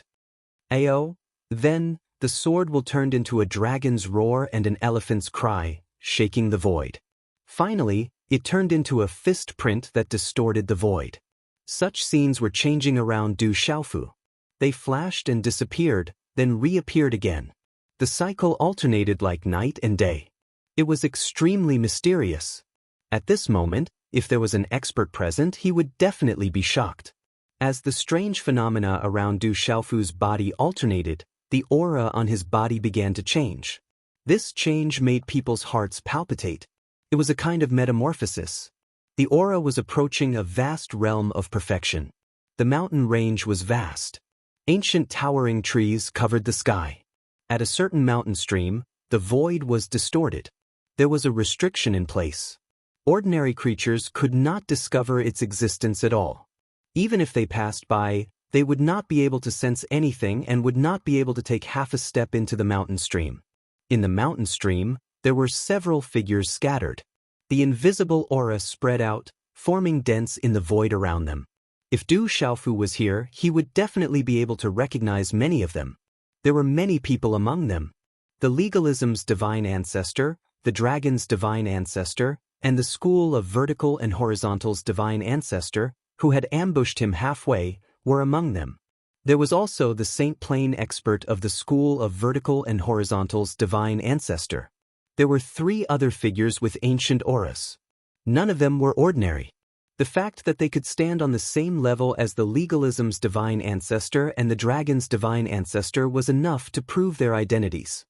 Ayo, then, the sword will turn into a dragon's roar and an elephant's cry, shaking the void. Finally, it turned into a fist print that distorted the void. Such scenes were changing around Du Xiaofu. They flashed and disappeared, then reappeared again. The cycle alternated like night and day. It was extremely mysterious. At this moment, if there was an expert present, he would definitely be shocked. As the strange phenomena around Du Xiaofu's body alternated, the aura on his body began to change. This change made people's hearts palpitate. It was a kind of metamorphosis. The aura was approaching a vast realm of perfection. The mountain range was vast. Ancient towering trees covered the sky. At a certain mountain stream, the void was distorted. There was a restriction in place. Ordinary creatures could not discover its existence at all. Even if they passed by, they would not be able to sense anything and would not be able to take half a step into the mountain stream. In the mountain stream, there were several figures scattered. The invisible aura spread out, forming dents in the void around them. If Du Xiaofu was here, he would definitely be able to recognize many of them. There were many people among them. The legalism's divine ancestor, the dragon's divine ancestor, and the school of vertical and horizontal's divine ancestor, who had ambushed him halfway, were among them. There was also the Saint Plain expert of the school of vertical and horizontal's divine ancestor. There were 3 other figures with ancient auras. None of them were ordinary. The fact that they could stand on the same level as the legalism's divine ancestor and the dragon's divine ancestor was enough to prove their identities.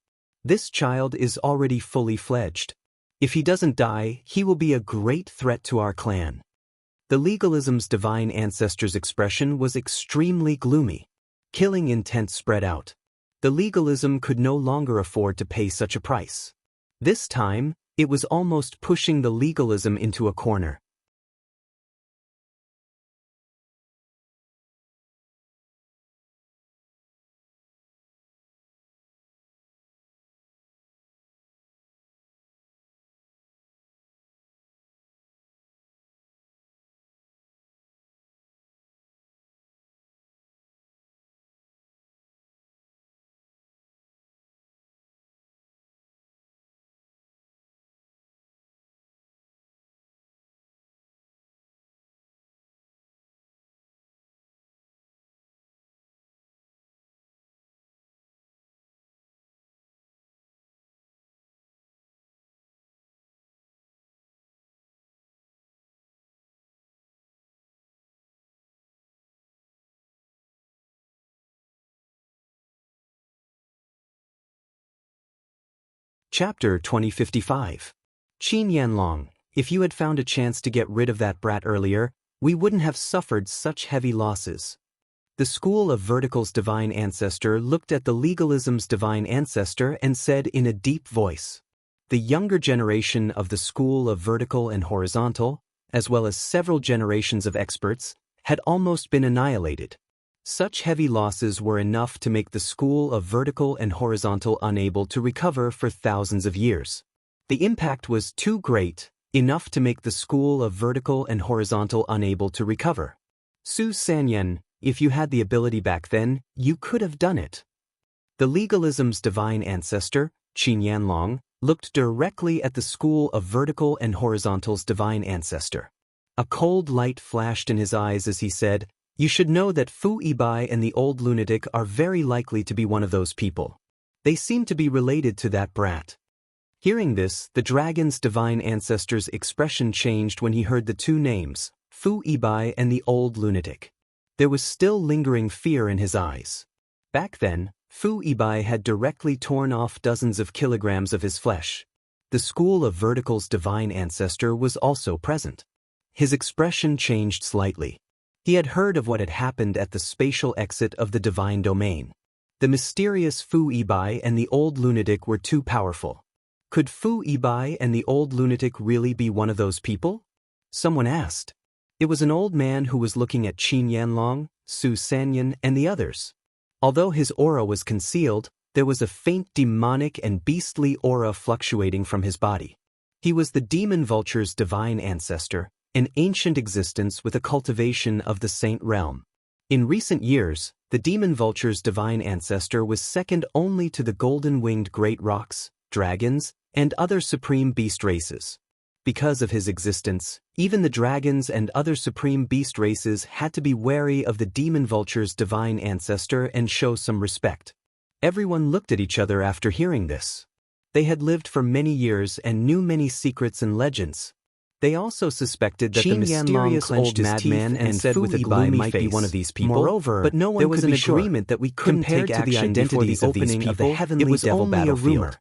This child is already fully fledged. If he doesn't die, he will be a great threat to our clan. The legalism's divine ancestor's expression was extremely gloomy. Killing intent spread out. The legalism could no longer afford to pay such a price. This time, it was almost pushing the legalism into a corner. Chapter 2055. Qin Yanlong, if you had found a chance to get rid of that brat earlier, we wouldn't have suffered such heavy losses. The school of vertical's divine ancestor looked at the legalism's divine ancestor and said in a deep voice, the younger generation of the school of vertical and horizontal, as well as several generations of experts, had almost been annihilated. Such heavy losses were enough to make the school of vertical and horizontal unable to recover for thousands of years. The impact was too great, enough to make the school of vertical and horizontal unable to recover. Su Sanyan, if you had the ability back then, you could have done it. The legalism's divine ancestor, Qin Yanlong, looked directly at the school of vertical and horizontal's divine ancestor. A cold light flashed in his eyes as he said, "You should know that Fu Yibai and the old lunatic are very likely to be one of those people. They seem to be related to that brat." Hearing this, the dragon's divine ancestor's expression changed when he heard the 2 names, Fu Yibai and the old lunatic. There was still lingering fear in his eyes. Back then, Fu Yibai had directly torn off dozens of kilograms of his flesh. The school of vertical's divine ancestor was also present. His expression changed slightly. He had heard of what had happened at the spatial exit of the divine domain. The mysterious Fu Yibai and the old lunatic were too powerful. Could Fu Yibai and the old lunatic really be one of those people? Someone asked. It was an old man who was looking at Qin Yanlong, Su Sanyan, and the others. Although his aura was concealed, there was a faint demonic and beastly aura fluctuating from his body. He was the demon vulture's divine ancestor, an ancient existence with a cultivation of the saint realm. In recent years, the demon vulture's divine ancestor was second only to the golden-winged great rocks, dragons, and other supreme beast races. Because of his existence, even the dragons and other supreme beast races had to be wary of the demon vulture's divine ancestor and show some respect. Everyone looked at each other after hearing this. They had lived for many years and knew many secrets and legends. They also suspected that the mysterious old madman and said with a gloomy might be one of these people. Moreover, but no one there was an agreement that we couldn't take action the identities of these people. It was only a rumor.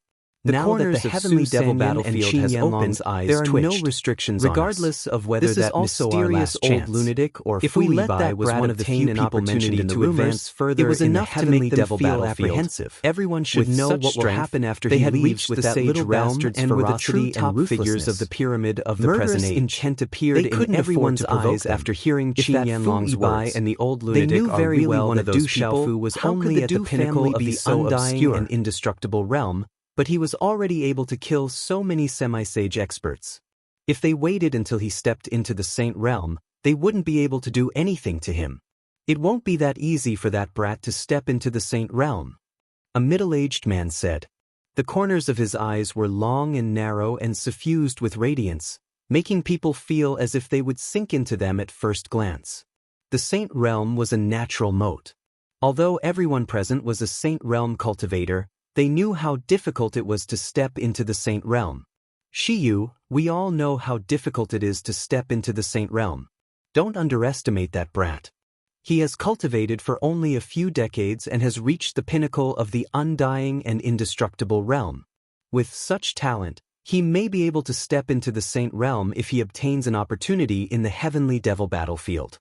Now that the heavenly devil battlefield has opened, there are no restrictions regardless of whether that mysterious old lunatic or if we let that was one of the few people mentioned in the rumors further, it was enough to make them feel apprehensive. Everyone should know what will happen after he leaves with that little bastard's ferocity and ruthlessness of the pyramid of the present age. Intent appeared in everyone's eyes after hearing Qin Yanlong's words, and the old lunatic they knew very well that Du Xiaofu was only at the pinnacle of the undying and indestructible realm, but he was already able to kill so many semi-sage experts. If they waited until he stepped into the saint realm, they wouldn't be able to do anything to him. It won't be that easy for that brat to step into the saint realm. A middle-aged man said. The corners of his eyes were long and narrow and suffused with radiance, making people feel as if they would sink into them at first glance. The saint realm was a natural moat. Although everyone present was a saint realm cultivator, they knew how difficult it was to step into the saint realm. Shiyu, we all know how difficult it is to step into the saint realm. Don't underestimate that brat. He has cultivated for only a few decades and has reached the pinnacle of the undying and indestructible realm. With such talent, he may be able to step into the saint realm if he obtains an opportunity in the heavenly devil battlefield.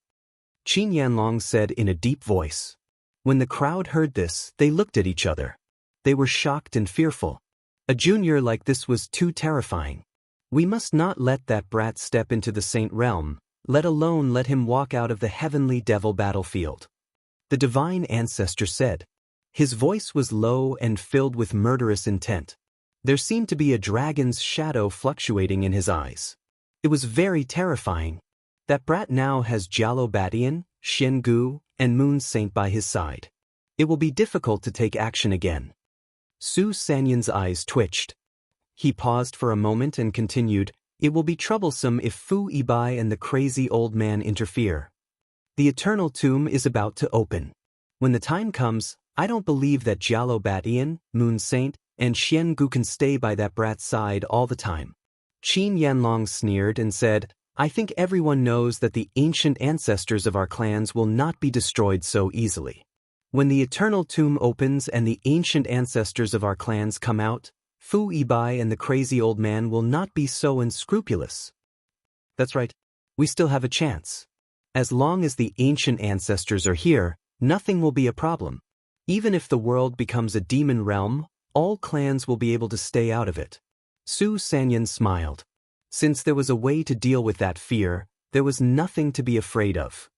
Qin Yanlong said in a deep voice. When the crowd heard this, they looked at each other. They were shocked and fearful. A junior like this was too terrifying. We must not let that brat step into the saint realm, let alone let him walk out of the heavenly devil battlefield. The divine ancestor said. His voice was low and filled with murderous intent. There seemed to be a dragon's shadow fluctuating in his eyes. It was very terrifying. That brat now has Jialo Batian, Xian Gu, and Moon Saint by his side. It will be difficult to take action again. Su Sanyan's eyes twitched. He paused for a moment and continued, it will be troublesome if Fu Yibai and the crazy old man interfere. The eternal tomb is about to open. When the time comes, I don't believe that Jialo Batian, Moon Saint, and Xian Gu can stay by that brat's side all the time. Qin Yanlong sneered and said, I think everyone knows that the ancient ancestors of our clans will not be destroyed so easily. When the eternal tomb opens and the ancient ancestors of our clans come out, Fu Yibai and the crazy old man will not be so unscrupulous. That's right, we still have a chance. As long as the ancient ancestors are here, nothing will be a problem. Even if the world becomes a demon realm, all clans will be able to stay out of it. Su Sanyan smiled. Since there was a way to deal with that fear, there was nothing to be afraid of.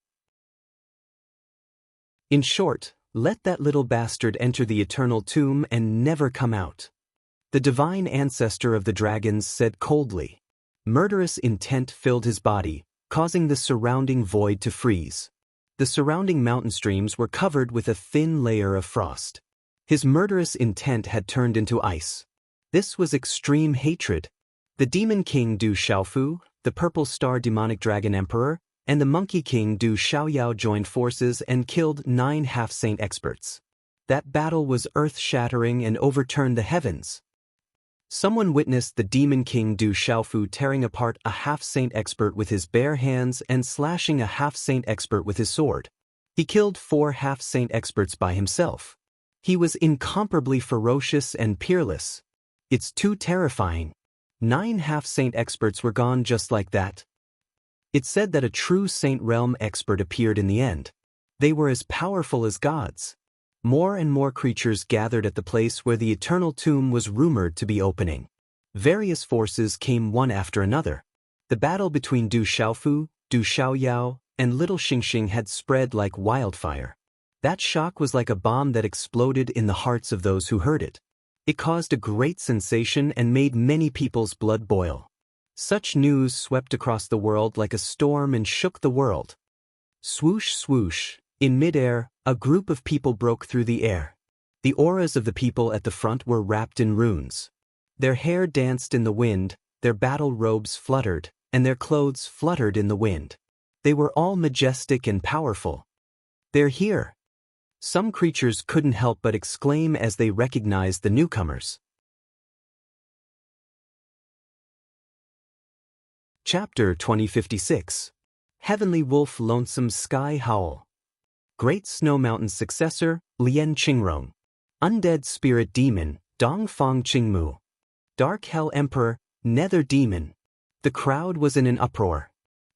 In short, let that little bastard enter the eternal tomb and never come out. The divine ancestor of the dragons said coldly. Murderous intent filled his body, causing the surrounding void to freeze. The surrounding mountain streams were covered with a thin layer of frost. His murderous intent had turned into ice. This was extreme hatred. The Demon King Du Xiaofu, the Purple Star Demonic Dragon Emperor, and the Monkey King Du Xiaoyao joined forces and killed 9 half-saint experts. That battle was earth-shattering and overturned the heavens. Someone witnessed the Demon King Du Xiaofu tearing apart a half-saint expert with his bare hands and slashing a half-saint expert with his sword. He killed 4 half-saint experts by himself. He was incomparably ferocious and peerless. It's too terrifying. 9 half-saint experts were gone just like that. It said that a true Saint Realm expert appeared in the end. They were as powerful as gods. More and more creatures gathered at the place where the eternal tomb was rumored to be opening. Various forces came one after another. The battle between Du Xiaofu, Du Xiaoyao, and Little Xingxing had spread like wildfire. That shock was like a bomb that exploded in the hearts of those who heard it. It caused a great sensation and made many people's blood boil. Such news swept across the world like a storm and shook the world. Swoosh, swoosh, in midair, a group of people broke through the air. The auras of the people at the front were wrapped in runes. Their hair danced in the wind, their battle robes fluttered, and their clothes fluttered in the wind. They were all majestic and powerful. They're here. Some creatures couldn't help but exclaim as they recognized the newcomers. Chapter 2056. Heavenly Wolf Lonesome Sky Howl. Great Snow Mountain's successor, Lian Qingrong. Undead Spirit Demon, Dong Fong Qingmu. Dark Hell Emperor, Nether Demon. The crowd was in an uproar.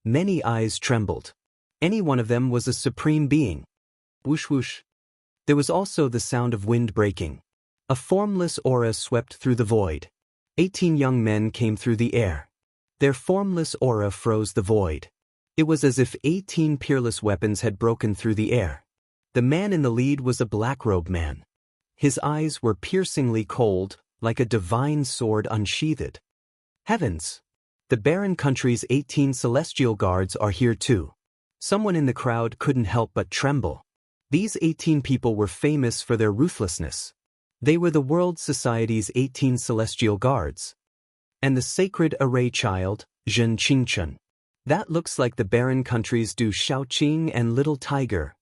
Many eyes trembled. Any one of them was a supreme being. Whoosh whoosh. There was also the sound of wind breaking. A formless aura swept through the void. 18 young men came through the air. Their formless aura froze the void. It was as if 18 peerless weapons had broken through the air. The man in the lead was a black-robed man. His eyes were piercingly cold, like a divine sword unsheathed. Heavens! The barren country's 18 celestial guards are here too. Someone in the crowd couldn't help but tremble. These 18 people were famous for their ruthlessness. They were the World Society's 18 celestial guards. And the sacred array child, Zhen Qingchen. That looks like the barren country's Du Shaoqing and Little Tiger.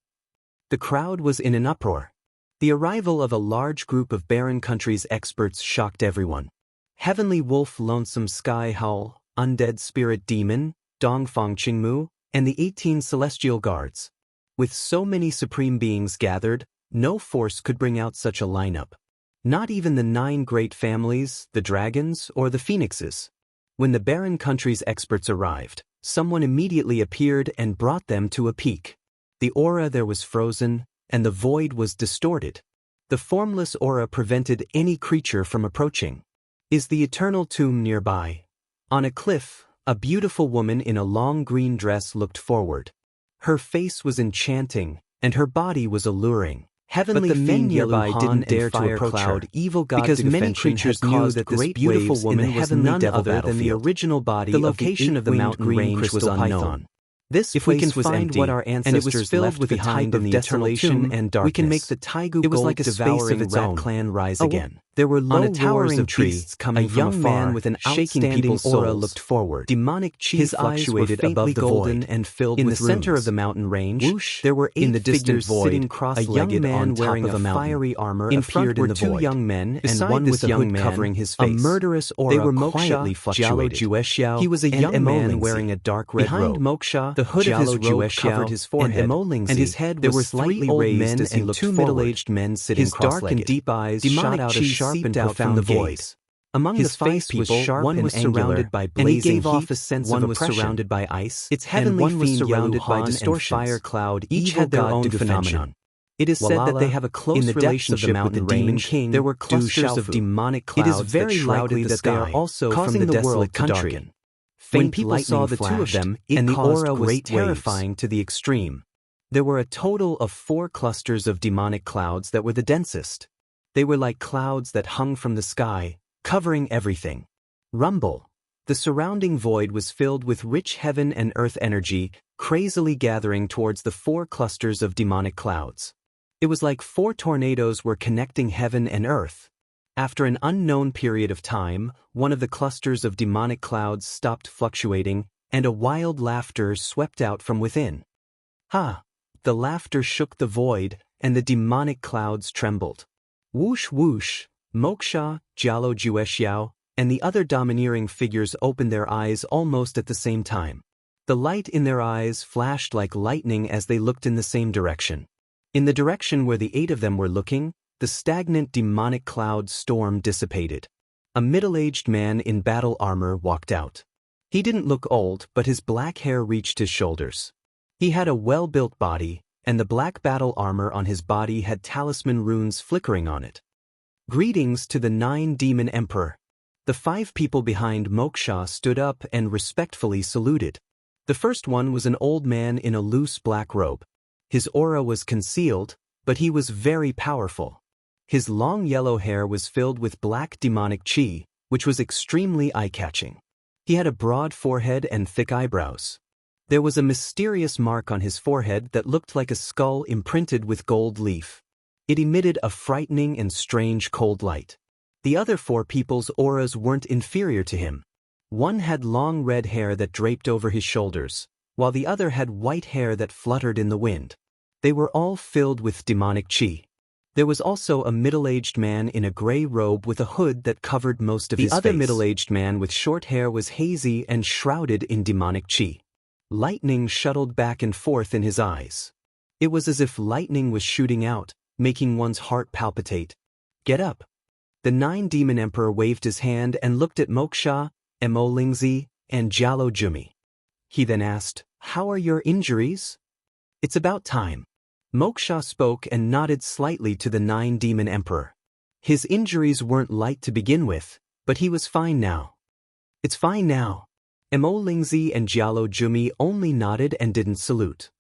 The crowd was in an uproar. The arrival of a large group of barren country's experts shocked everyone. Heavenly Wolf, Lonesome Sky Howl, Undead Spirit Demon, Dongfang Qingmu, and the 18 celestial guards. With so many supreme beings gathered, no force could bring out such a lineup. Not even the 9 great families, the dragons, or the phoenixes. When the barren country's experts arrived, someone immediately appeared and brought them to a peak. The aura there was frozen, and the void was distorted. The formless aura prevented any creature from approaching. Is the eternal tomb nearby? On a cliff, a beautiful woman in a long green dress looked forward. Her face was enchanting, and her body was alluring. Heavenly men nearby didn't dare to approach her, evil god because many creatures knew that this beautiful woman was none other than the original body. The location of the mountain range was unknown. This if place we can was find empty, what our ancestors and it was filled with the type of desolation and darkness, we can make the Taigu it was like a space of its own clan rise again. There were low towering priests coming from afar. A young man with an outstanding aura looked forward. Demonic chi his fluctuated above the void and filled with runes. In the center of the mountain range, whoosh, there were 8 figures sitting cross-legged on top of a fiery armor. In front were 2 young men and one with a hood covering his face. A murderous aura quietly fluctuated. He was a young man wearing a dark red robe. Behind Moksha, the hood of his robe covered his forehead, and his head was slightly raised as he looked forward. 2 middle-aged men sitting cross-legged. His dark and deep eyes shot out a sharp and profound gaze. Among his 5 people, one was surrounded by blazing heat, one was surrounded by ice, its heavenly one was surrounded by distortions. Fire cloud, each had their own phenomenon. It is said that they have a close relationship with the demon king. There were clusters of demonic clouds. It is very likely that they are also from the desolate country. When people saw the 2 of them, and the aura was terrifying to the extreme. There were a total of 4 clusters of demonic clouds that were the densest. They were like clouds that hung from the sky, covering everything. Rumble. The surrounding void was filled with rich heaven and earth energy, crazily gathering towards the 4 clusters of demonic clouds. It was like 4 tornadoes were connecting heaven and earth. After an unknown period of time, one of the clusters of demonic clouds stopped fluctuating, and a wild laughter swept out from within. Ha! The laughter shook the void, and the demonic clouds trembled. Whoosh whoosh! Moksha, Jialo Juexiao, and the other domineering figures opened their eyes almost at the same time. The light in their eyes flashed like lightning as they looked in the same direction. In the direction where the 8 of them were looking, the stagnant demonic cloud storm dissipated. A middle-aged man in battle armor walked out. He didn't look old, but his black hair reached his shoulders. He had a well-built body, and the black battle armor on his body had talisman runes flickering on it. Greetings to the 9 Demon Emperor. The 5 people behind Moksha stood up and respectfully saluted. The first one was an old man in a loose black robe. His aura was concealed, but he was very powerful. His long yellow hair was filled with black demonic chi, which was extremely eye-catching. He had a broad forehead and thick eyebrows. There was a mysterious mark on his forehead that looked like a skull imprinted with gold leaf. It emitted a frightening and strange cold light. The other 4 people's auras weren't inferior to him. One had long red hair that draped over his shoulders, while the other had white hair that fluttered in the wind. They were all filled with demonic chi. There was also a middle-aged man in a gray robe with a hood that covered most of his face. The other middle-aged man with short hair was hazy and shrouded in demonic chi. Lightning shuttled back and forth in his eyes. It was as if lightning was shooting out, making one's heart palpitate. Get up. The Nine-Demon Emperor waved his hand and looked at Moksha, Lingzi, and Jialo Jumi. He then asked, "How are your injuries?" "It's about time." Moksha spoke and nodded slightly to the Nine-Demon Emperor. His injuries weren't light to begin with, but he was fine now. "It's fine now." Lingzi and Jialo Jumi only nodded and didn't salute.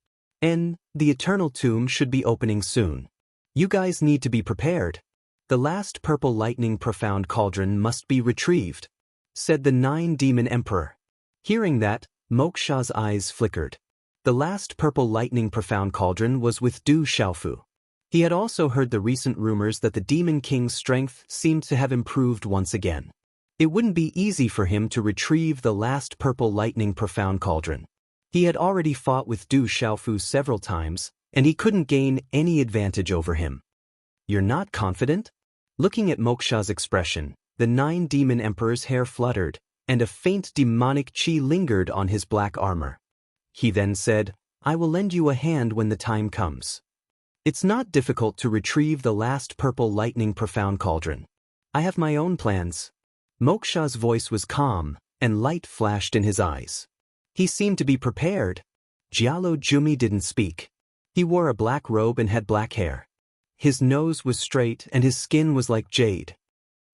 The Eternal Tomb should be opening soon. You guys need to be prepared. The last purple lightning profound cauldron must be retrieved, said the Nine-Demon Emperor. Hearing that, Moksha's eyes flickered. The last purple lightning profound cauldron was with Du Xiaofu. He had also heard the recent rumors that the Demon King's strength seemed to have improved once again. It wouldn't be easy for him to retrieve the last purple lightning profound cauldron. He had already fought with Du Xiaofu several times, and he couldn't gain any advantage over him. "You're not confident?" Looking at Moksha's expression, the Nine-Demon Emperor's hair fluttered, and a faint demonic chi lingered on his black armor. He then said, "I will lend you a hand when the time comes. It's not difficult to retrieve the last purple lightning profound cauldron. I have my own plans." Moksha's voice was calm, and light flashed in his eyes. He seemed to be prepared. Jialo Jumi didn't speak. He wore a black robe and had black hair. His nose was straight and his skin was like jade.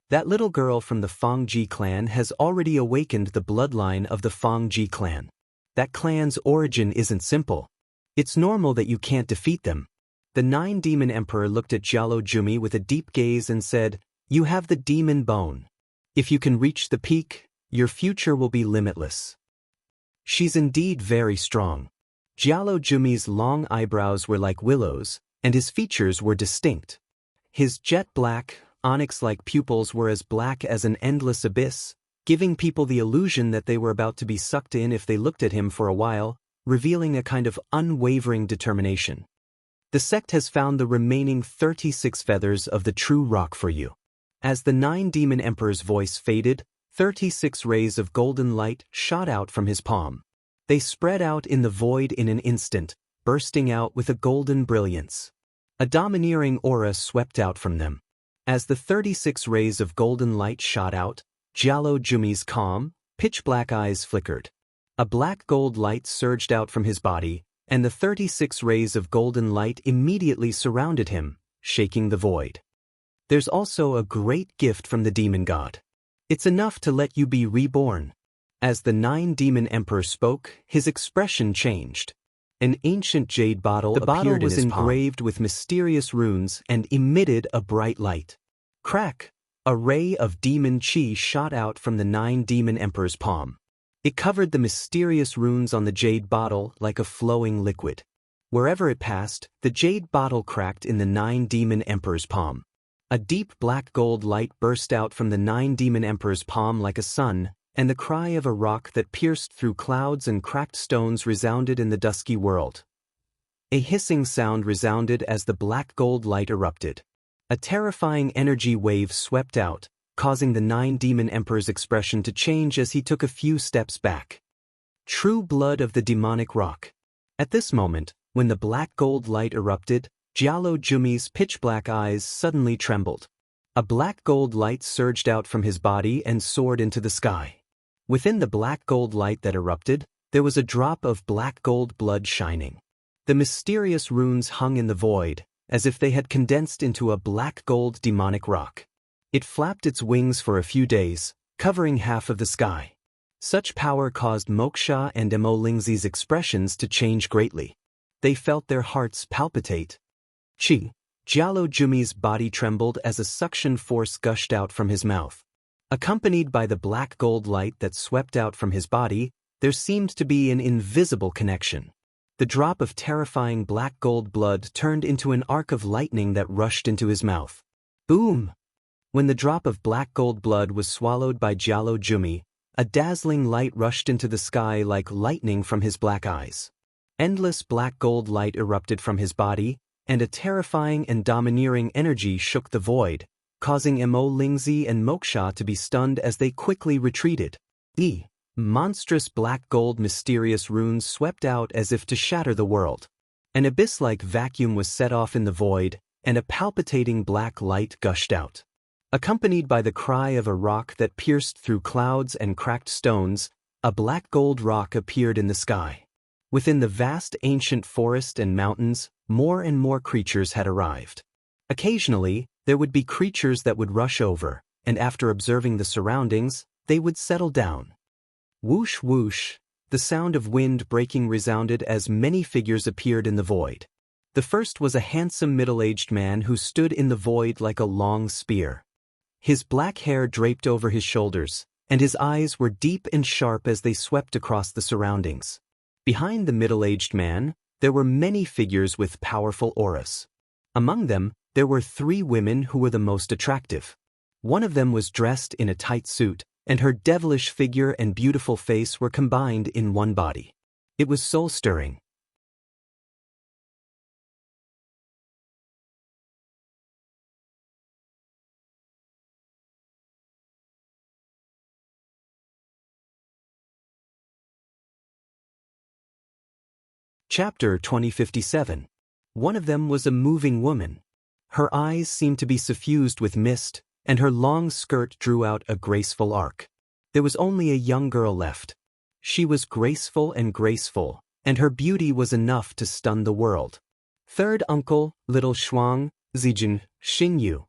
That little girl from the Fangji clan has already awakened the bloodline of the Fangji clan. That clan's origin isn't simple. It's normal that you can't defeat them. The Nine-Demon Emperor looked at Jialo Jumi with a deep gaze and said, "You have the demon bone. If you can reach the peak, your future will be limitless." She's indeed very strong. Jialo Jumi's long eyebrows were like willows, and his features were distinct. His jet-black, onyx-like pupils were as black as an endless abyss, giving people the illusion that they were about to be sucked in if they looked at him for a while, revealing a kind of unwavering determination. "The sect has found the remaining 36 feathers of the true rock for you." As the Nine-Demon Emperor's voice faded, 36 rays of golden light shot out from his palm. They spread out in the void in an instant, bursting out with a golden brilliance. A domineering aura swept out from them. As the 36 rays of golden light shot out, Jialo Jumi's calm, pitch-black eyes flickered. A black gold light surged out from his body, and the 36 rays of golden light immediately surrounded him, shaking the void. "There's also a great gift from the demon god. It's enough to let you be reborn." As the Nine-Demon Emperor spoke, his expression changed. An ancient jade bottle appeared in his palm. The bottle was engraved with mysterious runes and emitted a bright light. Crack! A ray of demon chi shot out from the Nine-Demon Emperor's palm. It covered the mysterious runes on the jade bottle like a flowing liquid. Wherever it passed, the jade bottle cracked in the Nine-Demon Emperor's palm. A deep black gold light burst out from the Nine-Demon Emperor's palm like a sun, and the cry of a rock that pierced through clouds and cracked stones resounded in the dusky world. A hissing sound resounded as the black gold light erupted. A terrifying energy wave swept out, causing the Nine-Demon Emperor's expression to change as he took a few steps back. True blood of the demonic rock. At this moment, when the black gold light erupted, Jialo Jumi's pitch-black eyes suddenly trembled. A black gold light surged out from his body and soared into the sky. Within the black gold light that erupted, there was a drop of black gold blood shining. The mysterious runes hung in the void, as if they had condensed into a black gold demonic rock. It flapped its wings for a few days, covering half of the sky. Such power caused Moksha and Lingzi's expressions to change greatly. They felt their hearts palpitate. Jialo Jumi's body trembled as a suction force gushed out from his mouth. Accompanied by the black gold light that swept out from his body, there seemed to be an invisible connection. The drop of terrifying black gold blood turned into an arc of lightning that rushed into his mouth. Boom! When the drop of black gold blood was swallowed by Jialo Jumi, a dazzling light rushed into the sky like lightning from his black eyes. Endless black gold light erupted from his body, and a terrifying and domineering energy shook the void, causing Lingzi and Moksha to be stunned as they quickly retreated. Monstrous black gold mysterious runes swept out as if to shatter the world. An abyss-like vacuum was set off in the void, and a palpitating black light gushed out. Accompanied by the cry of a rock that pierced through clouds and cracked stones, a black gold rock appeared in the sky. Within the vast ancient forest and mountains, more and more creatures had arrived. Occasionally, there would be creatures that would rush over, and after observing the surroundings, they would settle down. Whoosh whoosh, the sound of wind breaking resounded as many figures appeared in the void. The first was a handsome middle-aged man who stood in the void like a long spear. His black hair draped over his shoulders, and his eyes were deep and sharp as they swept across the surroundings. Behind the middle-aged man, there were many figures with powerful auras. Among them, there were 3 women who were the most attractive. One of them was dressed in a tight suit, and her devilish figure and beautiful face were combined in one body. It was soul-stirring. Chapter 2057. One of them was a moving woman. Her eyes seemed to be suffused with mist, and her long skirt drew out a graceful arc. There was only a young girl left. She was graceful, and her beauty was enough to stun the world. Third uncle, little Shuang, Zijin, Xingyu.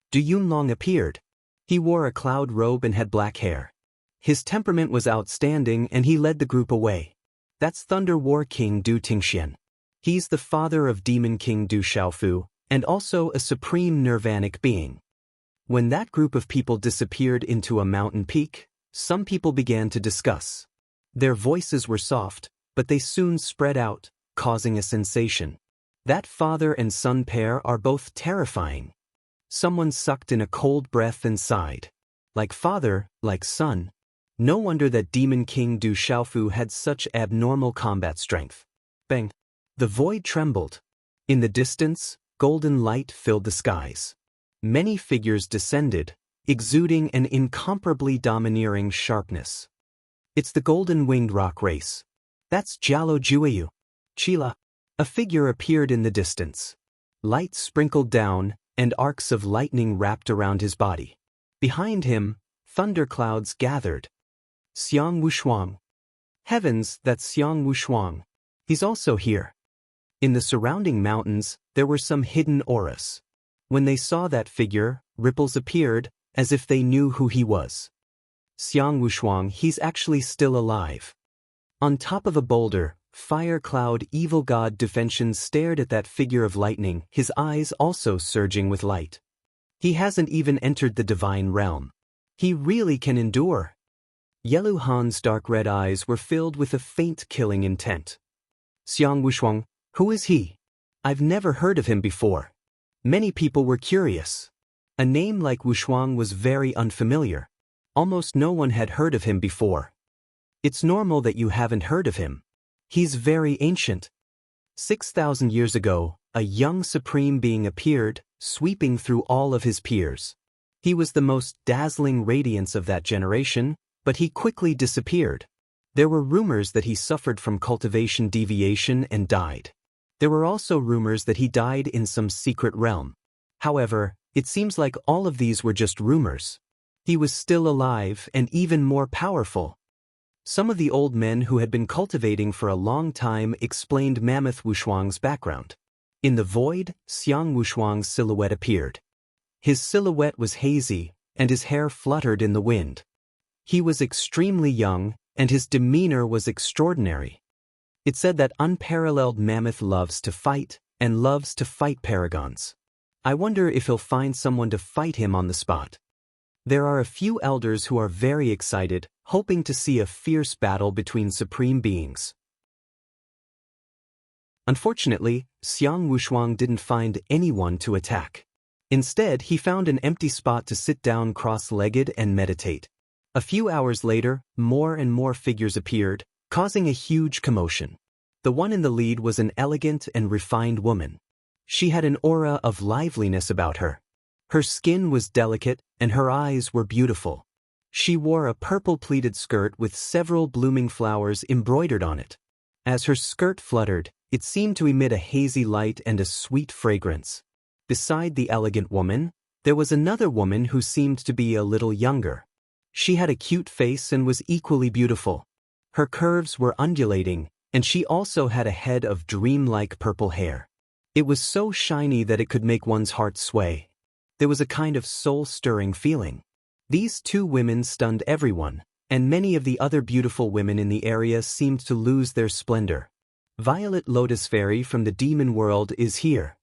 Du Yunlong appeared. He wore a cloud robe and had black hair. His temperament was outstanding, and he led the group away. That's Thunder War King Du Tingxian. He's the father of Demon King Du Xiaofu, and also a supreme nirvanic being. When that group of people disappeared into a mountain peak, some people began to discuss. Their voices were soft, but they soon spread out, causing a sensation. That father and son pair are both terrifying. Someone sucked in a cold breath and sighed. Like father, like son. No wonder that Demon King Du Xiaofu had such abnormal combat strength. Bang! The void trembled. In the distance, golden light filled the skies. Many figures descended, exuding an incomparably domineering sharpness. It's the golden-winged rock race. That's Jialo Jueyu. Chila. A figure appeared in the distance. Light sprinkled down, and arcs of lightning wrapped around his body. Behind him, thunderclouds gathered. Xiang Wushuang. Heavens, that's Xiang Wushuang. He's also here. In the surrounding mountains, there were some hidden auras. When they saw that figure, ripples appeared, as if they knew who he was. Xiang Wushuang, he's actually still alive. On top of a boulder, Fire Cloud Evil God Defension stared at that figure of lightning, his eyes also surging with light. He hasn't even entered the divine realm. He really can endure. Yellow Han's dark red eyes were filled with a faint killing intent. Xiang Wushuang, who is he? I've never heard of him before. Many people were curious. A name like Wushuang was very unfamiliar. Almost no one had heard of him before. It's normal that you haven't heard of him. He's very ancient. 6,000 years ago, a young supreme being appeared, sweeping through all of his peers. He was the most dazzling radiance of that generation, but he quickly disappeared. There were rumors that he suffered from cultivation deviation and died. There were also rumors that he died in some secret realm. However, it seems like all of these were just rumors. He was still alive and even more powerful. Some of the old men who had been cultivating for a long time explained Mammoth Wushuang's background. In the void, Xiang Wushuang's silhouette appeared. His silhouette was hazy, and his hair fluttered in the wind. He was extremely young, and his demeanor was extraordinary. It said that unparalleled Mammoth loves to fight, and loves to fight paragons. I wonder if he'll find someone to fight him on the spot. There are a few elders who are very excited, hoping to see a fierce battle between supreme beings. Unfortunately, Xiang Wushuang didn't find anyone to attack. Instead, he found an empty spot to sit down cross-legged and meditate. A few hours later, more and more figures appeared, causing a huge commotion. The one in the lead was an elegant and refined woman. She had an aura of liveliness about her. Her skin was delicate, and her eyes were beautiful. She wore a purple pleated skirt with several blooming flowers embroidered on it. As her skirt fluttered, it seemed to emit a hazy light and a sweet fragrance. Beside the elegant woman, There was another woman who seemed to be a little younger. She had a cute face and was equally beautiful. Her curves were undulating, and she also had a head of dreamlike purple hair. It was so shiny that it could make one's heart sway. There was a kind of soul-stirring feeling. These two women stunned everyone, and many of the other beautiful women in the area seemed to lose their splendor. Violet Lotus Fairy from the demon world is here.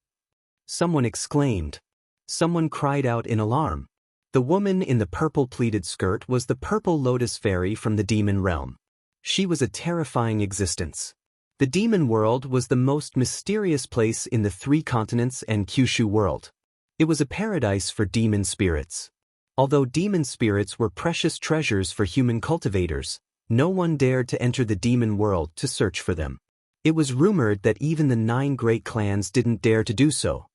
Someone exclaimed. Someone cried out in alarm. The woman in the purple pleated skirt was the Purple Lotus Fairy from the demon realm. She was a terrifying existence. The demon world was the most mysterious place in the 3 continents and Kyushu world. It was a paradise for demon spirits. Although demon spirits were precious treasures for human cultivators, no one dared to enter the demon world to search for them. It was rumored that even the 9 great clans didn't dare to do so.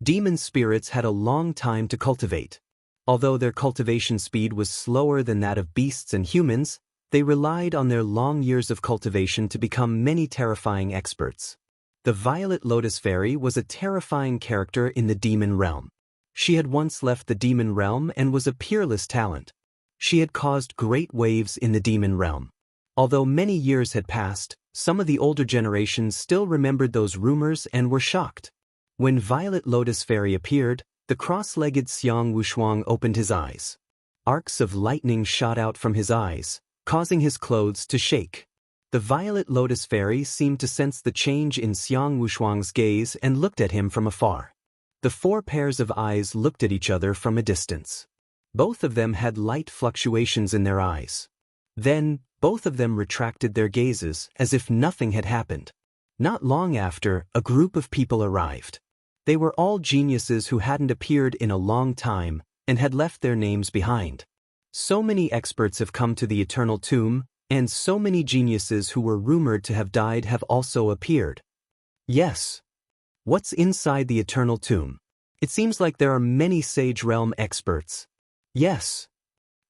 Demon spirits had a long time to cultivate. Although their cultivation speed was slower than that of beasts and humans, they relied on their long years of cultivation to become many terrifying experts. The Violet Lotus Fairy was a terrifying character in the demon realm. She had once left the demon realm and was a peerless talent. She had caused great waves in the demon realm. Although many years had passed, some of the older generations still remembered those rumors and were shocked. When Violet Lotus Fairy appeared, the cross-legged Xiang Wushuang opened his eyes. Arcs of lightning shot out from his eyes, causing his clothes to shake. The Violet Lotus Fairy seemed to sense the change in Xiang Wushuang's gaze and looked at him from afar. The 4 pairs of eyes looked at each other from a distance. Both of them had light fluctuations in their eyes. Then, both of them retracted their gazes as if nothing had happened. Not long after, a group of people arrived. They were all geniuses who hadn't appeared in a long time and had left their names behind. So many experts have come to the Eternal Tomb, and so many geniuses who were rumored to have died have also appeared. Yes. What's inside the Eternal Tomb? It seems like there are many Sage Realm experts. Yes.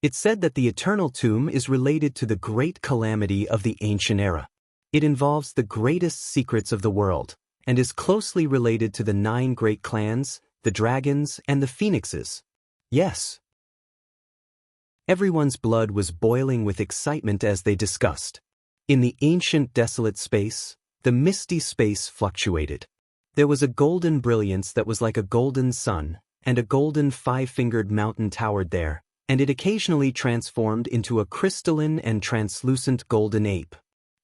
It's said that the Eternal Tomb is related to the great calamity of the ancient era. It involves the greatest secrets of the world, and is closely related to the 9 great clans, the dragons, and the phoenixes. Yes. Everyone's blood was boiling with excitement as they discussed. In the ancient desolate space, the misty space fluctuated. There was a golden brilliance that was like a golden sun, and a golden 5-fingered mountain towered there, and it occasionally transformed into a crystalline and translucent golden ape.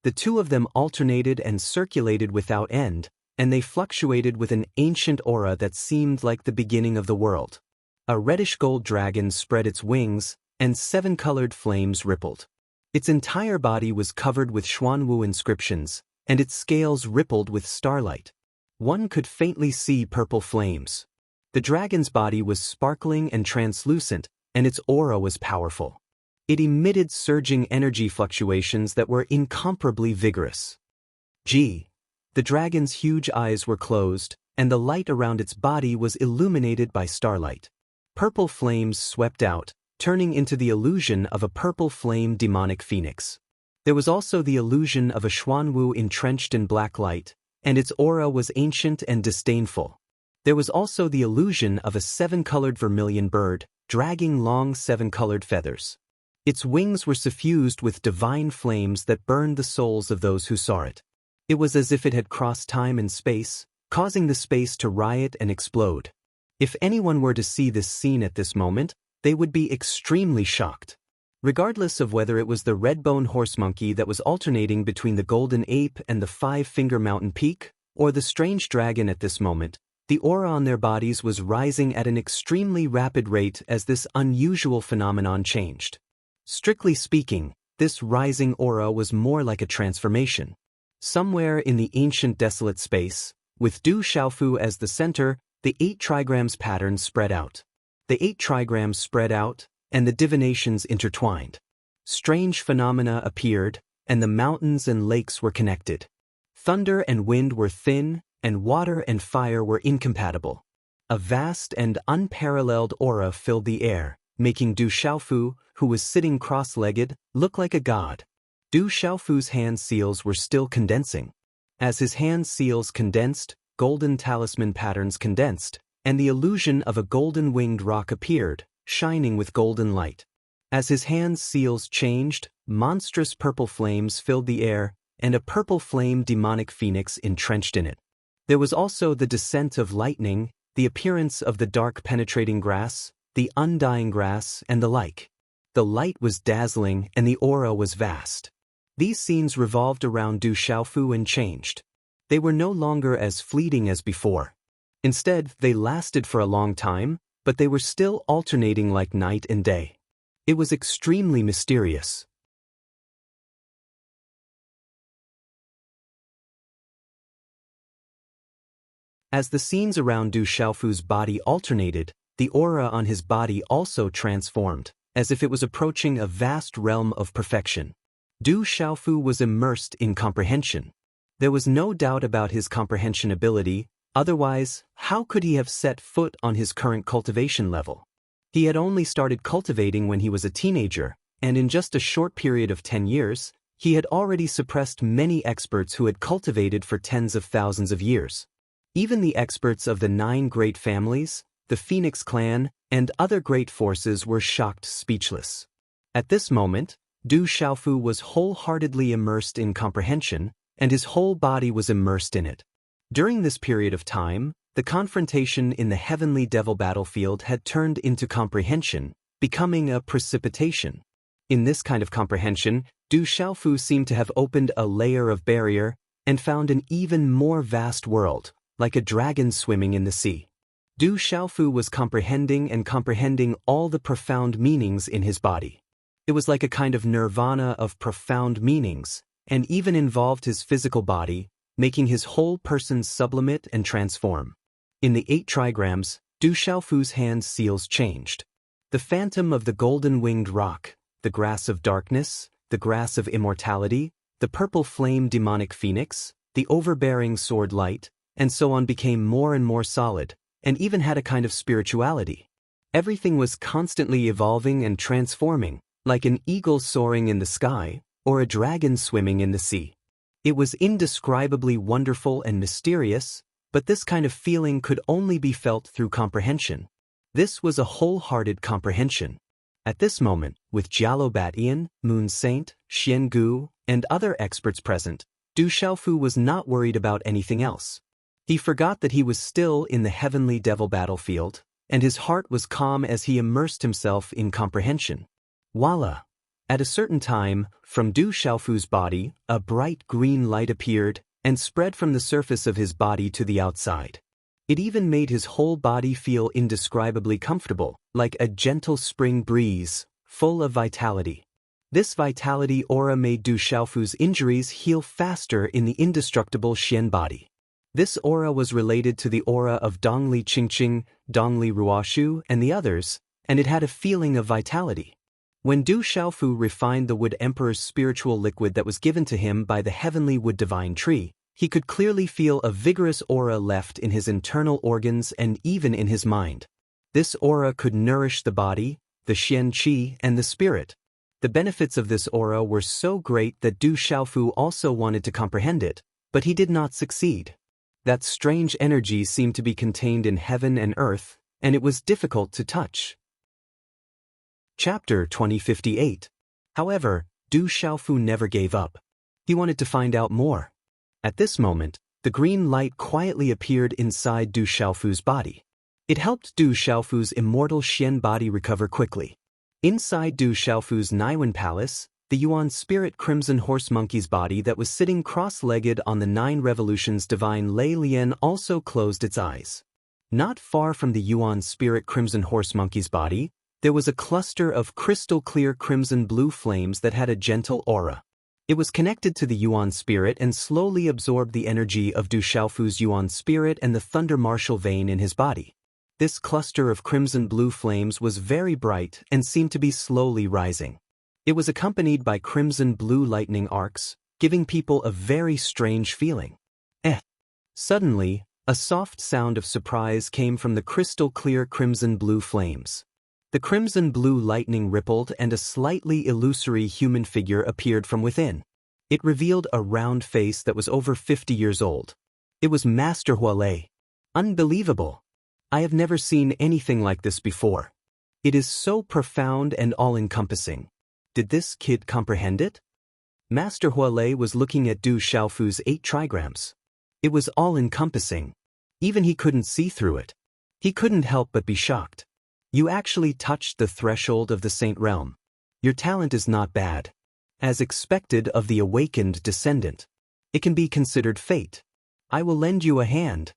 The 2 of them alternated and circulated without end, and they fluctuated with an ancient aura that seemed like the beginning of the world. A reddish-gold dragon spread its wings, and 7-colored flames rippled. Its entire body was covered with Xuanwu inscriptions, and its scales rippled with starlight. One could faintly see purple flames. The dragon's body was sparkling and translucent, and its aura was powerful. It emitted surging energy fluctuations that were incomparably vigorous. The dragon's huge eyes were closed, and the light around its body was illuminated by starlight. Purple flames swept out, turning into the illusion of a purple flame demonic phoenix. There was also the illusion of a Xuanwu entrenched in black light, and its aura was ancient and disdainful. There was also the illusion of a 7-colored vermilion bird, dragging long 7-colored feathers. Its wings were suffused with divine flames that burned the souls of those who saw it. It was as if it had crossed time and space, causing the space to riot and explode. If anyone were to see this scene at this moment, they would be extremely shocked. Regardless of whether it was the red-bone horse monkey that was alternating between the golden ape and the 5-finger mountain peak, or the strange dragon at this moment, the aura on their bodies was rising at an extremely rapid rate as this unusual phenomenon changed. Strictly speaking, this rising aura was more like a transformation. Somewhere in the ancient desolate space, with Du Xiaofu as the center, the 8 trigrams pattern spread out. The 8 trigrams spread out, and the divinations intertwined. Strange phenomena appeared, and the mountains and lakes were connected. Thunder and wind were thin, and water and fire were incompatible. A vast and unparalleled aura filled the air, making Du Xiaofu, who was sitting cross-legged, look like a god. Du Xiaofu's hand seals were still condensing. As his hand seals condensed, golden talisman patterns condensed, and the illusion of a golden-winged rock appeared, shining with golden light. As his hand's seals changed, monstrous purple flames filled the air, and a purple flame demonic phoenix entrenched in it. There was also the descent of lightning, the appearance of the dark penetrating grass, the undying grass, and the like. The light was dazzling and the aura was vast. These scenes revolved around Du Xiaofu and changed. They were no longer as fleeting as before. Instead, they lasted for a long time, but they were still alternating like night and day. It was extremely mysterious. As the scenes around Du Xiaofu's body alternated, the aura on his body also transformed, as if it was approaching a vast realm of perfection. Du Xiaofu was immersed in comprehension. There was no doubt about his comprehension ability, otherwise, how could he have set foot on his current cultivation level? He had only started cultivating when he was a teenager, and in just a short period of 10 years, he had already suppressed many experts who had cultivated for tens of thousands of years. Even the experts of the 9 great families, the Phoenix clan, and other great forces were shocked speechless. At this moment, Du Xiaofu was wholeheartedly immersed in comprehension, and his whole body was immersed in it. During this period of time, the confrontation in the heavenly devil battlefield had turned into comprehension, becoming a precipitation. In this kind of comprehension, Du Xiaofu seemed to have opened a layer of barrier and found an even more vast world, like a dragon swimming in the sea. Du Xiaofu was comprehending all the profound meanings in his body. It was like a kind of nirvana of profound meanings, and even involved his physical body, making his whole person sublimate and transform. In the 8 trigrams, Du Xiaofu's hand seals changed. The phantom of the golden-winged rock, the grass of darkness, the grass of immortality, the purple flame demonic phoenix, the overbearing sword light, and so on became more and more solid, and even had a kind of spirituality. Everything was constantly evolving and transforming, like an eagle soaring in the sky, or a dragon swimming in the sea. It was indescribably wonderful and mysterious, but this kind of feeling could only be felt through comprehension. This was a wholehearted comprehension. At this moment, with Jialo Batian, Moon Saint, Xian Gu, and other experts present, Du Xiaofu was not worried about anything else. He forgot that he was still in the heavenly devil battlefield, and his heart was calm as he immersed himself in comprehension. Voila! At a certain time, from Du Xiaofu's body, a bright green light appeared and spread from the surface of his body to the outside. It even made his whole body feel indescribably comfortable, like a gentle spring breeze, full of vitality. This vitality aura made Du Xiaofu's injuries heal faster in the indestructible Xian body. This aura was related to the aura of Dongli Qingqing, Dongli Ruoshu, and the others, and it had a feeling of vitality. When Du Xiaofu refined the Wood Emperor's spiritual liquid that was given to him by the heavenly Wood Divine Tree, he could clearly feel a vigorous aura left in his internal organs and even in his mind. This aura could nourish the body, the Xian Qi, and the spirit. The benefits of this aura were so great that Du Xiaofu also wanted to comprehend it, but he did not succeed. That strange energy seemed to be contained in heaven and earth, and it was difficult to touch. Chapter 2058. However, Du Xiaofu never gave up. He wanted to find out more. At this moment, the green light quietly appeared inside Du Xiaofu's body. It helped Du Xiaofu's immortal Xian body recover quickly. Inside Du Xiaofu's Naiwen Palace, the Yuan Spirit Crimson Horse Monkey's body that was sitting cross-legged on the 9 Revolutions Divine Lei Lian also closed its eyes. Not far from the Yuan Spirit Crimson Horse Monkey's body, there was a cluster of crystal-clear crimson-blue flames that had a gentle aura. It was connected to the Yuan Spirit and slowly absorbed the energy of Du Xiaofu's Yuan Spirit and the Thunder Martial vein in his body. This cluster of crimson-blue flames was very bright and seemed to be slowly rising. It was accompanied by crimson-blue lightning arcs, giving people a very strange feeling. Suddenly, a soft sound of surprise came from the crystal-clear crimson-blue flames. The crimson-blue lightning rippled and a slightly illusory human figure appeared from within. It revealed a round face that was over 50 years old. It was Master Hualei. Unbelievable! I have never seen anything like this before. It is so profound and all-encompassing. Did this kid comprehend it? Master Hualei was looking at Du Xiaofu's 8 trigrams. It was all-encompassing. Even he couldn't see through it. He couldn't help but be shocked. You actually touched the threshold of the Saint Realm. Your talent is not bad. As expected of the awakened descendant. It can be considered fate. I will lend you a hand.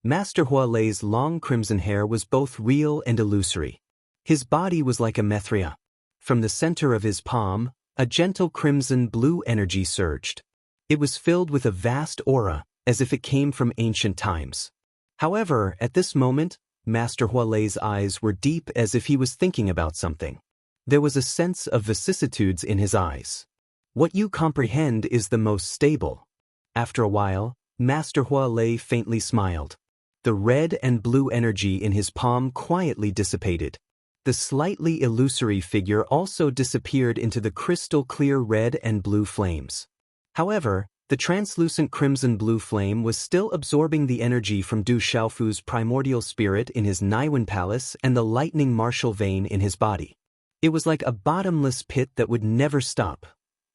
Master Hualei's long crimson hair was both real and illusory. His body was like a mithria. From the center of his palm, a gentle crimson-blue energy surged. It was filled with a vast aura, as if it came from ancient times. However, at this moment, Master Hualei's eyes were deep as if he was thinking about something. There was a sense of vicissitudes in his eyes. What you comprehend is the most stable. After a while, Master Hualei faintly smiled. The red and blue energy in his palm quietly dissipated. The slightly illusory figure also disappeared into the crystal-clear red and blue flames. However, the translucent crimson-blue flame was still absorbing the energy from Du Xiaofu's primordial spirit in his Naiwen Palace and the lightning martial vein in his body. It was like a bottomless pit that would never stop.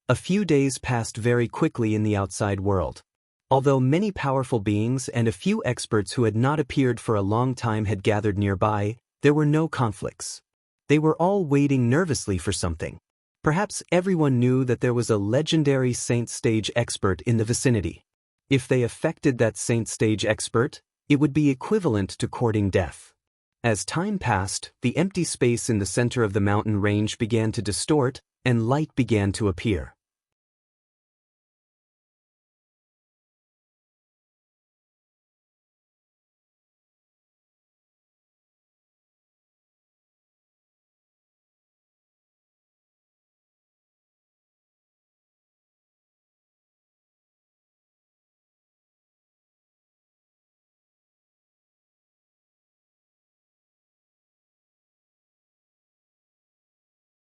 A few days passed very quickly in the outside world. Although many powerful beings and a few experts who had not appeared for a long time had gathered nearby, there were no conflicts. They were all waiting nervously for something. Perhaps everyone knew that there was a legendary Saint Stage expert in the vicinity. If they affected that Saint Stage expert, it would be equivalent to courting death. As time passed, the empty space in the center of the mountain range began to distort, and light began to appear.